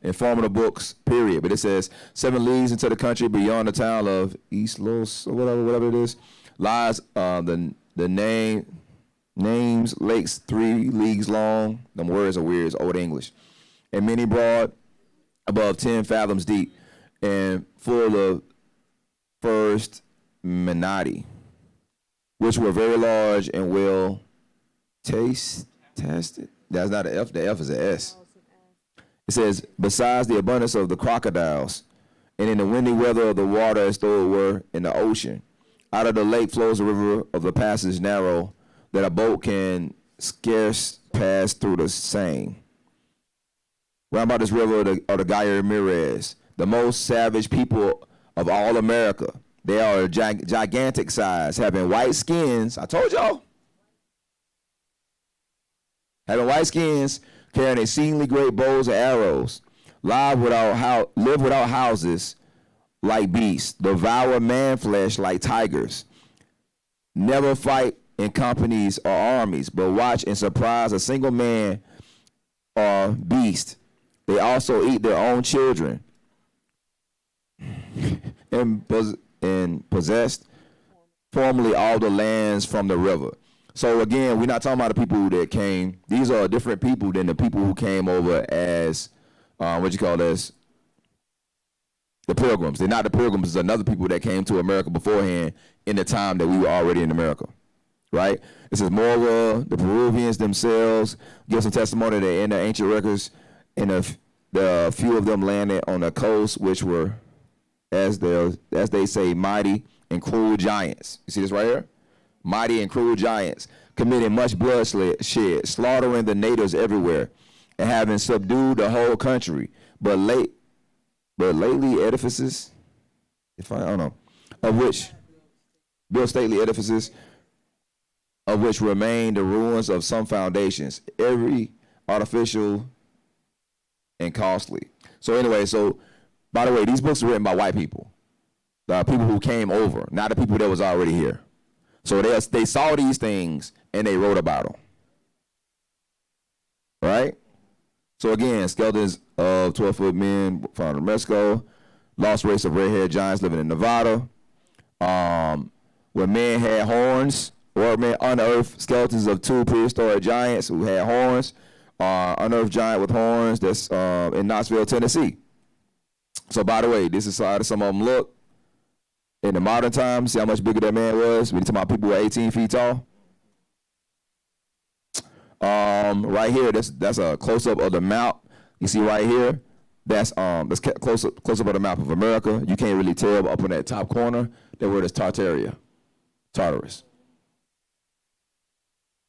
informative books, period. But it says 7 leagues into the country beyond the town of East Los, or whatever it is, lies the names lakes 3 leagues long. Them words are weird, it's Old English. And many broad, above 10 fathoms deep, and full of first Menati, which were very large and well tested. That's not an F, the F is an S. It says, besides the abundance of the crocodiles, and in the windy weather of the water as though it were in the ocean, out of the lake flows a river of the passage narrow, that a boat can scarce pass through the same. Round about this river are the Gaia Mirrors, the most savage people of all America. They are gigantic size, having white skins. I told y'all. Having white skins, carrying exceedingly great bows and arrows, live without houses like beasts, devour man flesh like tigers, never fight in companies or armies, but watch and surprise a single man or beast. They also eat their own children and possessed formerly all the lands from the river. So again, we're not talking about the people that came. These are different people than the people who came over as, what you call this, the Pilgrims. They're not the Pilgrims. It's another people that came to America beforehand in the time that we were already in America, right? It says moreover, the Peruvians themselves give some testimony that in the ancient records, and the few of them landed on the coast, which were, as they say, mighty and cruel giants. You see this right here? Mighty and cruel giants, committing much bloodshed, slaughtering the natives everywhere, and having subdued the whole country. But lately edifices, I don't know, of which built stately edifices, of which remain the ruins of some foundations, every artificial and costly. So anyway, by the way, these books are written by white people, the people who came over, not the people that was already here. So they saw these things and they wrote about them, right? So again, skeletons of 12-foot men found in Mexico, lost race of red-haired giants living in Nevada. When men had horns, or men unearthed skeletons of 2 prehistoric giants who had horns. Unearthed giant with horns that's in Knoxville, Tennessee. So by the way, this is how some of them look in the modern times. See how much bigger that man was? When you talk about people who are 18 feet tall. Right here, that's a close-up of the map. You see right here, that's close-up of the map of America. You can't really tell, but up in that top corner, that word is Tartarus.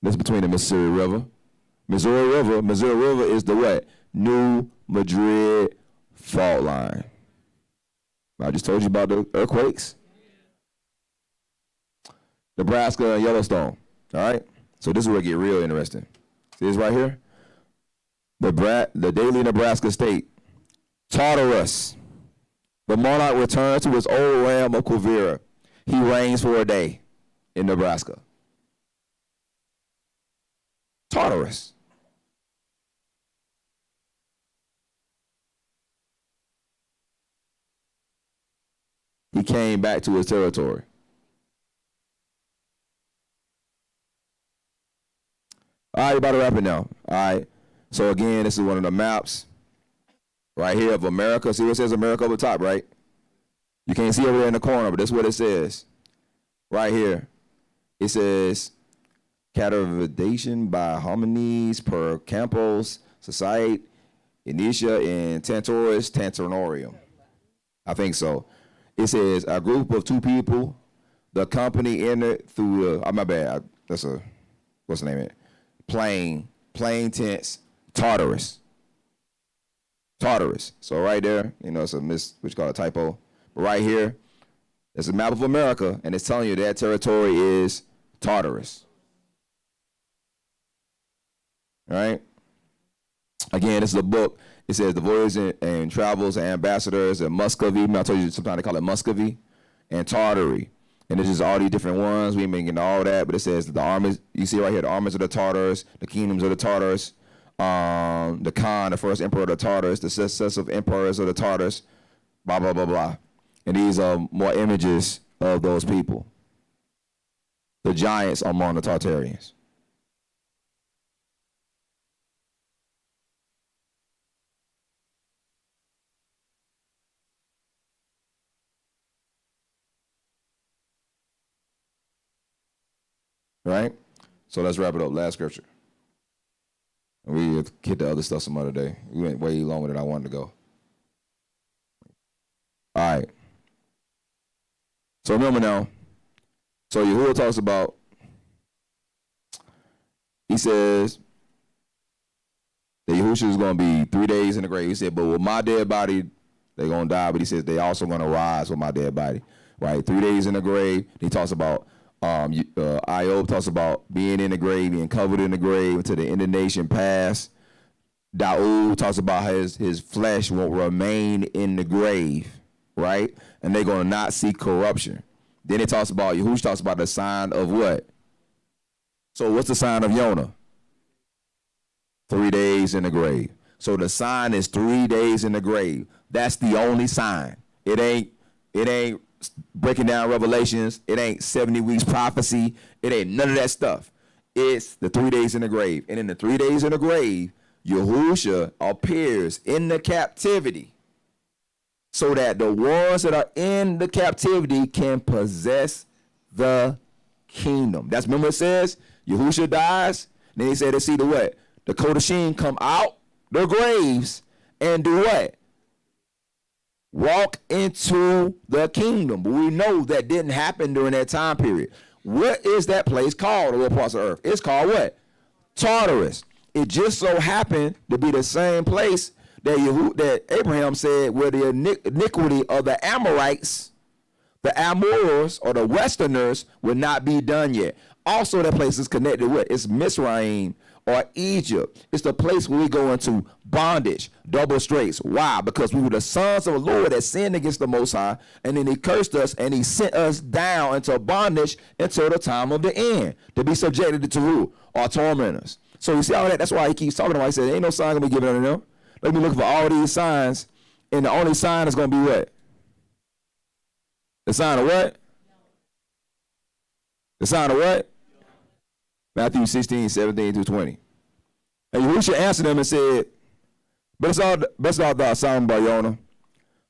That's between the Missouri River. Missouri River is the what? New Madrid fault line. I just told you about the earthquakes. Nebraska and Yellowstone. All right? So this is where it get real interesting. See this right here? The Daily Nebraska State. Tartarus. The monarch returns to his old realm of Quivira. He reigns for a day in Nebraska. Tartarus. He came back to his territory. All right, about to wrap it now. All right. So again, this is one of the maps right here of America. See what it says America over the top, right? You can't see over there in the corner, but that's what it says. Right here. It says categorization by hominids per campos, society, initia, and tantoris tantorium. I think so. It says a group of 2 people, the company entered through the, my bad, what's the name of it? Plain tense, Tartarus. So right there, it's what you call a typo. But right here, it's a map of America, and it's telling you that territory is Tartarus. All right? Again, this is a book. It says the voyages and travels and ambassadors and Muscovy. I told you sometimes they call it Muscovy and Tartary. And it's just all these different ones. We ain't making all that, but it says the armies. You see right here, the armies of the Tartars, the kingdoms of the Tartars, the Khan, the first emperor of the Tartars, the successive emperors of the Tartars, blah, blah, blah, blah. And these are more images of those people. The giants among the Tartarians. Right? So let's wrap it up. Last scripture. We have hit the other stuff some other day. We went way longer than I wanted to go. All right. So remember now. So Yahuwah talks about, he says that Yahushua is going to be 3 days in the grave. He said, but with my dead body, they're going to die. But he says they also going to rise with my dead body. Right? 3 days in the grave. He talks about, Iob talks about being in the grave, being covered in the grave until the end of the nation pass. Daud talks about how his flesh won't remain in the grave, right? And they're going to not see corruption. Then it talks about, Yahushua talks about the sign of what? So what's the sign of Yonah? 3 days in the grave. So the sign is 3 days in the grave. That's the only sign. It ain't breaking down Revelations. It ain't 70 weeks prophecy. It ain't none of that stuff. It's the 3 days in the grave. And in the 3 days in the grave, Yahusha appears in the captivity so that the ones that are in the captivity can possess the kingdom. That's, remember it says, Yahusha dies. Then he said to see the what? The Kodashim come out the graves and do what? Walk into the kingdom. But we know that didn't happen during that time period. What is that place called, the parts of earth? It's called what? Tartarus. It just so happened to be the same place that Abraham said where the iniquity of the Amorites, the Amorors, or the Westerners would not be done yet. Also, that place is connected with, it's Mizraim or Egypt. It's the place where we go into bondage, double straights. Why? Because we were the sons of the Lord that sinned against the Most High, and then he cursed us, and he sent us down into bondage until the time of the end, to be subjected to who? Our tormentors. So you see all that? That's why he keeps talking about it. He said, ain't no sign going to be given unto them. Let me look for all these signs, and the only sign is going to be what? The sign of what? The sign of what? Matthew 16, 17 through 20. And Yahushua answered them and said, Blessed art thou, Simon Bar-Jonah,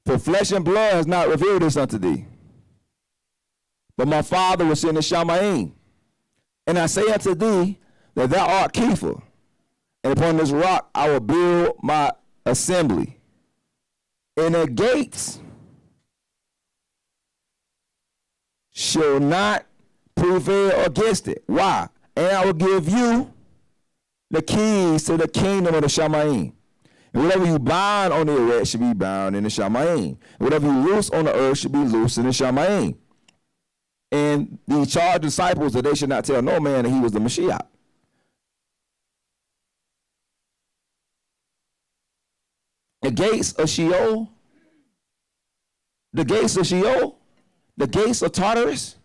for flesh and blood has not revealed this unto thee, but my Father was in the Shamayim. And I say unto thee that thou art Kepha, and upon this rock I will build my assembly. And the gates shall not prevail against it. Why? And I will give you the keys to the kingdom of the Shamayim. And whatever you bind on the earth should be bound in the Shamayim. And whatever you loose on the earth should be loose in the Shamayim. And he charged disciples that they should not tell no man that he was the Mashiach. The gates of Sheol, the gates of Sheol, the gates of Tartarus.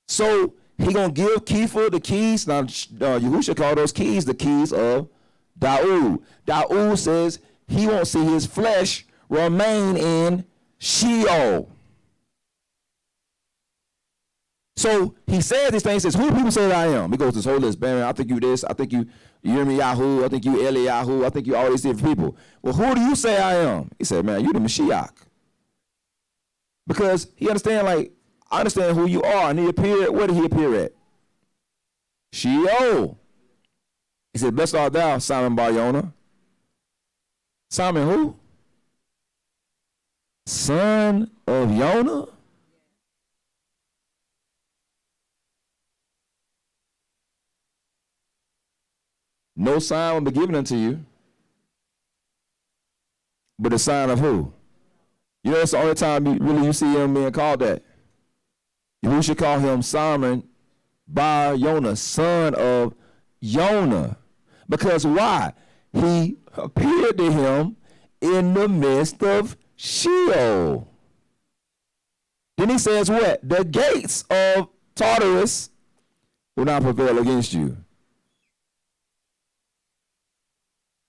So he gonna give Kepha the keys. Now Yahushua called those keys the keys of Daud. Daud says he won't see his flesh remain in Sheol. So he said these things. He says, who do people say that I am? He goes this whole list. Man, I think you this. I think you Yirmiyahu. I think you Eliyahu. I think you all these different people. Well, who do you say I am? He said, man, you the Mashiach. Because he understand, like, I understand who you are. And he appeared, where did he appear at? Sheol. He said, blessed art thou, Simon Bar-Jonah. Simon who? Son of Jonah? No sign will be given unto you, but the sign of who? You know, it's the only time you see him being called that. You should call him Simon Bar-Jonah, son of Jonah. Because why? He appeared to him in the midst of Sheol. Then he says what? The gates of Tartarus will not prevail against you.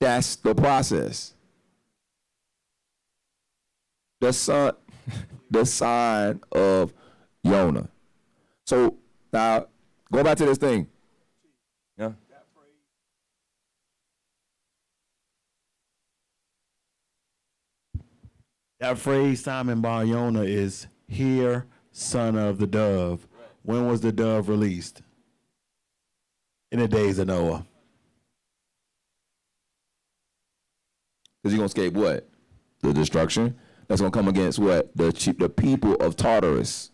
That's the process. The sign of Jonah. So now go back to this thing. Yeah. That phrase, Simon Bar-Jonah, is "Hear, son of the dove." When was the dove released? In the days of Noah. Because you're going to escape what? The destruction. That's going to come against what? The people of Tartarus.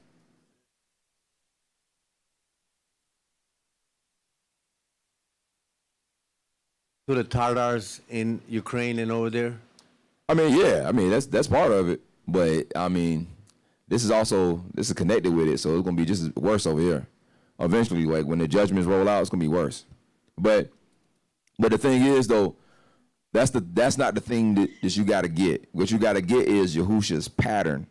To the Tatars in Ukraine and over there? I mean, yeah. I mean, that's part of it. But, I mean, this is connected with it. So it's going to be just worse over here. Eventually, like, when the judgments roll out, it's going to be worse. But the thing is, though, that's not the thing that you got to get. What you got to get is Yahushua's pattern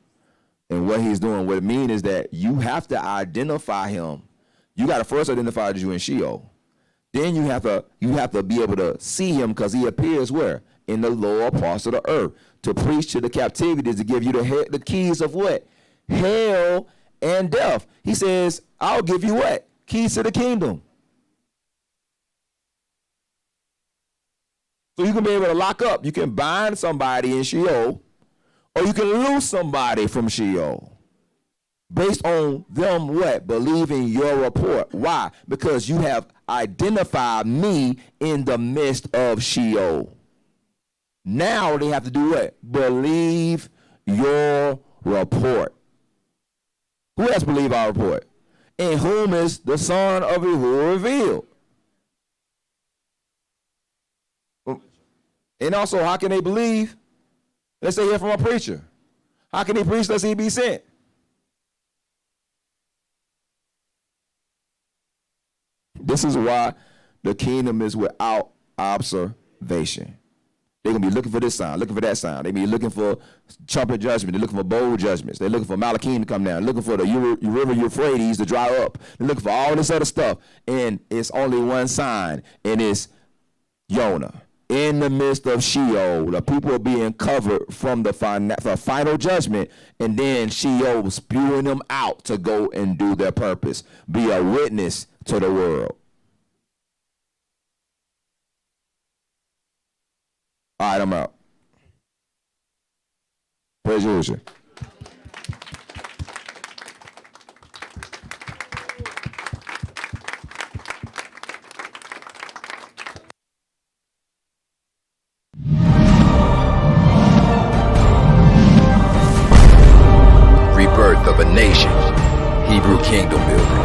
and what he's doing. What it means is that you have to identify him. You got to first identify that you're in Sheol. Then you have to be able to see him because he appears where? In the lower parts of the earth to preach to the captivities, to give you the keys of what? Hell and death. He says, I'll give you what? Keys to the kingdom. So you can be able to lock up. You can bind somebody in Sheol, or you can loose somebody from Sheol. Based on them what? Believing your report. Why? Because you have identified me in the midst of Sheol. Now they have to do what? Believe your report. Who has believed our report? In whom is the Son of Yahuwah revealed. And also, how can they believe? Let's say hear from a preacher. How can he preach unless he be sent? This is why the kingdom is without observation. They're going to be looking for this sign, looking for that sign. They be looking for trumpet judgment. They're looking for bold judgments. They're looking for Malachim to come down. Looking for the river Euphrates to dry up. They're looking for all this other stuff. And it's only one sign, and it's Jonah. In the midst of Sheol, the people are being covered from the final judgment, and then Sheol spewing them out to go and do their purpose. Be a witness to the world. All right, I'm out. Praise Yahushua. Rebirth of a nation. Hebrew kingdom building.